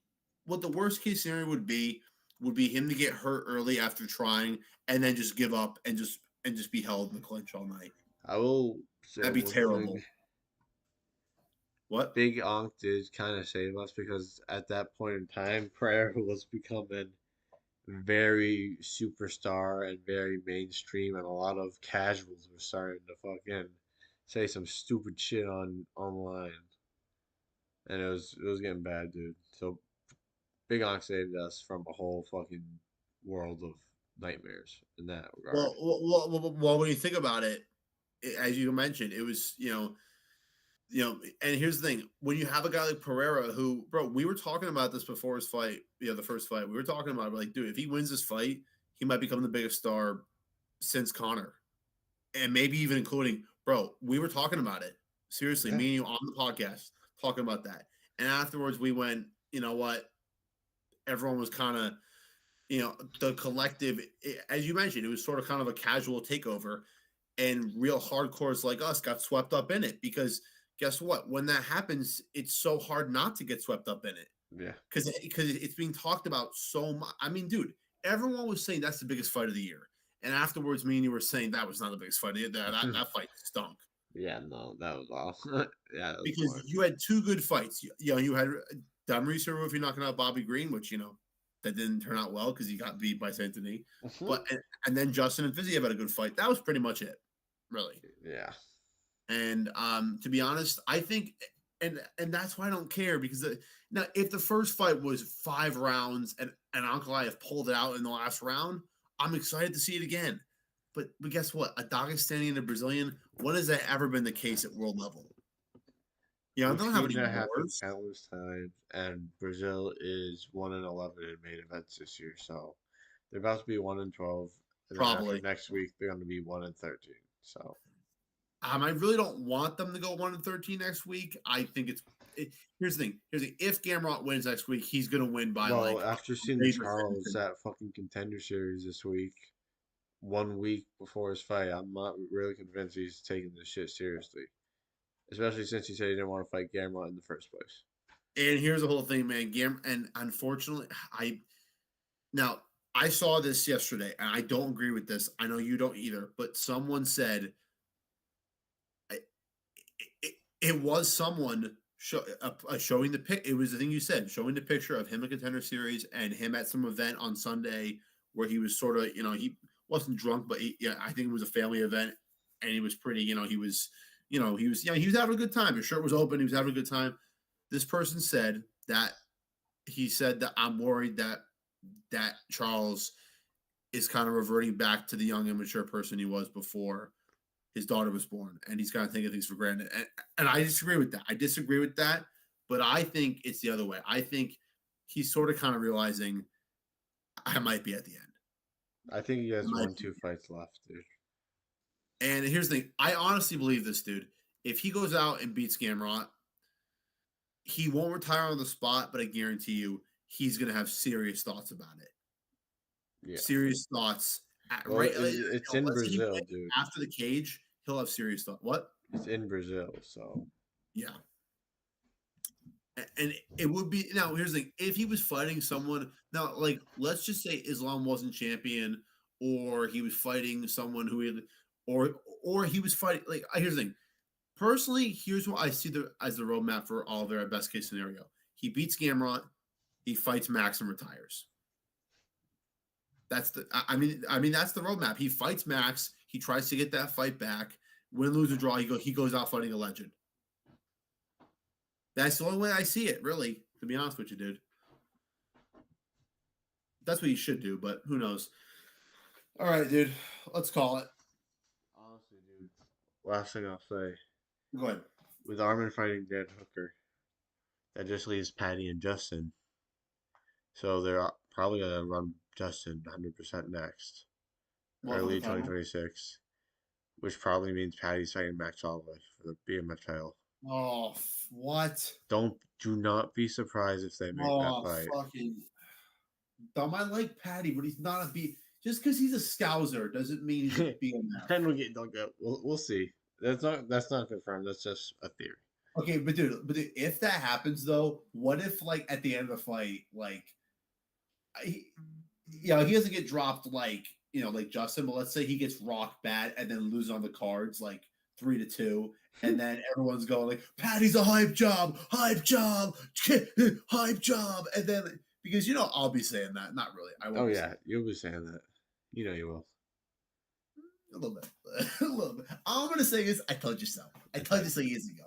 [SPEAKER 2] what the worst case scenario would be him to get hurt early after trying and then just give up and just be held in the clinch all night.
[SPEAKER 1] I will say
[SPEAKER 2] That'd be
[SPEAKER 1] one thing.
[SPEAKER 2] terrible. What?
[SPEAKER 1] Big Onk did kind of save us because at that point in time, Prayer was becoming very superstar and very mainstream, and a lot of casuals were starting to fucking say some stupid shit online, and it was getting bad, dude. So Big Onk saved us from a whole fucking world of nightmares in that regard.
[SPEAKER 2] Well, when you think about it, as you mentioned, it was and here's the thing: when you have a guy like Pereira, who, bro, we were talking about this before his fight, the first fight, we were talking about it, like, dude, if he wins this fight, he might become the biggest star since Connor, and maybe even including, bro. We were talking about it seriously,
[SPEAKER 1] Yeah.
[SPEAKER 2] me and you on the podcast talking about that, and afterwards we went, you know what? Everyone was kind of, the collective, as you mentioned, it was sort of kind of a casual takeover, and real hardcores like us got swept up in it because guess what? When that happens, it's so hard not to get swept up in it
[SPEAKER 1] Yeah.
[SPEAKER 2] because it's being talked about so much. I mean, dude, everyone was saying that's the biggest fight of the year, and afterwards, me and you were saying that was not the biggest fight of the year. That fight stunk
[SPEAKER 1] Yeah, no, that was awesome. Yeah, that was
[SPEAKER 2] because
[SPEAKER 1] boring.
[SPEAKER 2] you had two good fights. You had Dom Reeser if you're knocking out Bobby Green, which that didn't turn out well because he got beat by Saint Denis. But and then Justin and Fiziev had a good fight. That was pretty much it, really.
[SPEAKER 1] Yeah.
[SPEAKER 2] And to be honest, I think, and that's why I don't care because now if the first fight was 5 rounds and Ankalaev pulled it out in the last round, I'm excited to see it again. But guess what? A Dagestani and a Brazilian. When has that ever been the case at world level? I
[SPEAKER 1] We've
[SPEAKER 2] don't have
[SPEAKER 1] seen
[SPEAKER 2] any
[SPEAKER 1] that happen
[SPEAKER 2] wars.
[SPEAKER 1] countless times, and Brazil is 1-11 in main events this year. So They're about to be 1-12, and then after
[SPEAKER 2] Probably.
[SPEAKER 1] next week they're going to be 1-13. So
[SPEAKER 2] I really don't want them to go 1-13 next week. I think here's the thing. If Gamrot wins next week, he's gonna win by
[SPEAKER 1] well,
[SPEAKER 2] like
[SPEAKER 1] after
[SPEAKER 2] a
[SPEAKER 1] seeing
[SPEAKER 2] major
[SPEAKER 1] Charles
[SPEAKER 2] margin.
[SPEAKER 1] at fucking Contender Series this week, 1 week before his fight, I'm not really convinced he's taking this shit seriously. Especially since he said he didn't want to fight Gamrot in the first place.
[SPEAKER 2] And here's the whole thing, man. And unfortunately, now I saw this yesterday, and I don't agree with this. I know you don't either, but someone said it was someone showing the pic. It was the thing you said, showing the picture of him in Contender Series and him at some event on Sunday where he was sort of, he wasn't drunk, but I think it was a family event, and he was pretty, he was, he was having a good time. His shirt was open. He was having a good time. This person said that he said that I'm worried that Charles is kind of reverting back to the young, immature person he was before his daughter was born, and he's kind of taking things for granted. And I disagree with that. But I think it's the other way. I think he's sort of kind of realizing I might be at the end.
[SPEAKER 1] I think he has 1-2 fights left, dude.
[SPEAKER 2] And here's the thing. I honestly believe this, dude. If he goes out and beats Gamrot, he won't retire on the spot, but I guarantee you he's going to have serious thoughts about it.
[SPEAKER 1] Yeah.
[SPEAKER 2] Serious thoughts.
[SPEAKER 1] It's in Brazil, dude.
[SPEAKER 2] After the cage, he'll have serious thoughts. What?
[SPEAKER 1] It's in Brazil, so.
[SPEAKER 2] Yeah. And it would be now. Here's the thing: if he was fighting someone now, like let's just say Islam wasn't champion, or he was fighting someone who had, or he was fighting. Like here's the thing: personally, here's what I see as the roadmap for Oliver. Best case scenario: he beats Gamrot, he fights Max and retires. That's I mean that's the roadmap. He fights Max. He tries to get that fight back. Win, lose, or draw. He goes out fighting a legend. That's the only way I see it, really, to be honest with you, dude. That's what you should do, but who knows? All right, dude. Let's call it.
[SPEAKER 1] Honestly, dude. Last thing I'll say.
[SPEAKER 2] Go ahead.
[SPEAKER 1] With Armin fighting Dan Hooker, that just leaves Patty and Justin. So they're probably going to run Justin 100% next. Early 2026. Which probably means Patty's fighting Max Holloway for the BMF title.
[SPEAKER 2] Oh, what?
[SPEAKER 1] Do not be surprised if they make that fight.
[SPEAKER 2] Fucking dumb. I like Patty, but he's not a B. Just because he's a scouser doesn't mean he's a BMF.
[SPEAKER 1] We'll see. That's not confirmed. That's just a theory.
[SPEAKER 2] Okay, but dude, if that happens though, what if like at the end of the fight, like, he doesn't get dropped like like Justin, but let's say he gets rocked bad and then loses on the cards like 3-2, and then everyone's going like, Patty's a hype job, hype job, hype job, and then because I'll be saying that, not really. I won't.
[SPEAKER 1] Oh yeah, you'll be saying that. You will.
[SPEAKER 2] A little bit, a little bit. All I'm gonna say is, I told you so. I told you so years ago.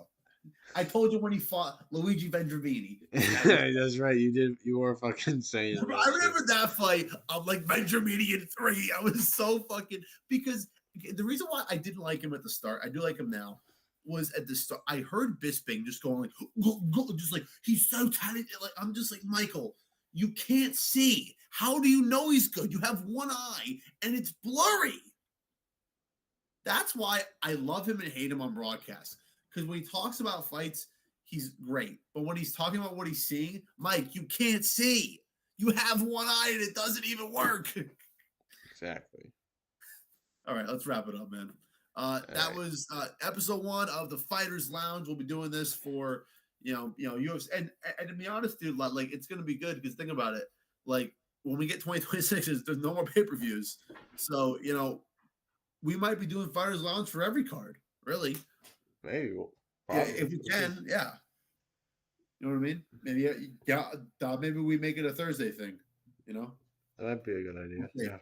[SPEAKER 2] I told you when he fought Luigi Vendramini.
[SPEAKER 1] That's right. You did. You were fucking saying.
[SPEAKER 2] I remember that fight. I'm like Vendramini in 3. I was so fucking because. The reason why I didn't like him at the start, I do like him now, was at the start. I heard Bisping just going like, just like he's so talented. Like I'm just like, Michael, you can't see. How do you know he's good? You have one eye and it's blurry. That's why I love him and hate him on broadcast. Because when he talks about fights, he's great. But when he's talking about what he's seeing, Mike, you can't see. You have one eye and it doesn't even work.
[SPEAKER 1] Exactly.
[SPEAKER 2] All right, let's wrap it up, man. That was episode 1 of the Fighters Lounge. We'll be doing this for UFC, and to be honest, dude, like it's gonna be good because think about it. Like when we get 2026, there's no more pay-per-views, so we might be doing Fighters Lounge for every card, really.
[SPEAKER 1] Maybe,
[SPEAKER 2] if we can, yeah. You know what I mean? Maybe, maybe we make it a Thursday thing.
[SPEAKER 1] That might be a good idea. Okay. Yeah.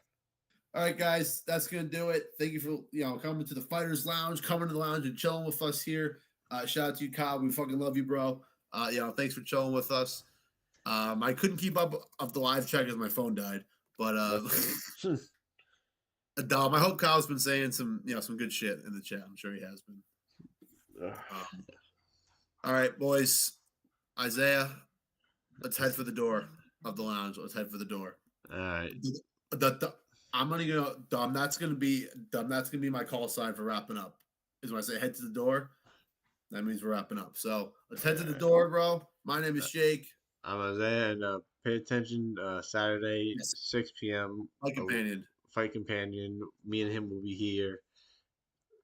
[SPEAKER 2] All right, guys, that's gonna do it. Thank you for coming to the Fighters Lounge, coming to the lounge and chilling with us here. Shout out to you, Kyle. We fucking love you, bro. Thanks for chilling with us. I couldn't keep up of the live chat because my phone died, but Dom, I hope Kyle's been saying some good shit in the chat. I'm sure he has been. All right, boys. Isaiah, let's head for the door of the lounge. Let's head for the door.
[SPEAKER 1] All right.
[SPEAKER 2] I'm gonna go dumb. That's gonna be dumb. That's gonna be my call sign for wrapping up. Is when I say head to the door. That means we're wrapping up. So let's head to the
[SPEAKER 1] Yeah.
[SPEAKER 2] door, bro. My name is Jake.
[SPEAKER 1] I'm Isaiah, and pay attention. Saturday,
[SPEAKER 2] Yes,
[SPEAKER 1] 6 p.m.
[SPEAKER 2] my
[SPEAKER 1] Uh,
[SPEAKER 2] companion.
[SPEAKER 1] Fight companion. Me and him will be here.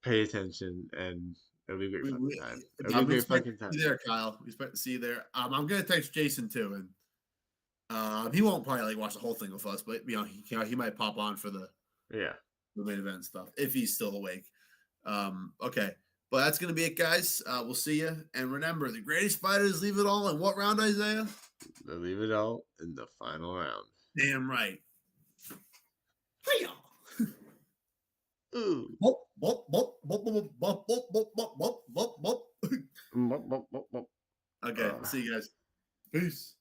[SPEAKER 1] Pay attention, and it'll be a great fucking time. It'll be a
[SPEAKER 2] I'm
[SPEAKER 1] great
[SPEAKER 2] expecting
[SPEAKER 1] fucking
[SPEAKER 2] to see
[SPEAKER 1] time.
[SPEAKER 2] you there, Kyle. We expect to see you there. I'm gonna text Jason too, and he won't probably like watch the whole thing with us, but he might pop on for
[SPEAKER 1] Yeah.
[SPEAKER 2] the main event stuff if he's still awake. Okay, but that's gonna be it, guys. We'll see you, and remember, the greatest fighters leave it all in what round, Isaiah?
[SPEAKER 1] They'll leave it all in the final round.
[SPEAKER 2] Damn right. Hiya.
[SPEAKER 1] Ooh.
[SPEAKER 2] Bop, bop, bop, bop, bop, bop, bop, bop, bop, bop, bop, bop.
[SPEAKER 1] Bop, bop, bop, bop.
[SPEAKER 2] Okay, see you guys. Peace.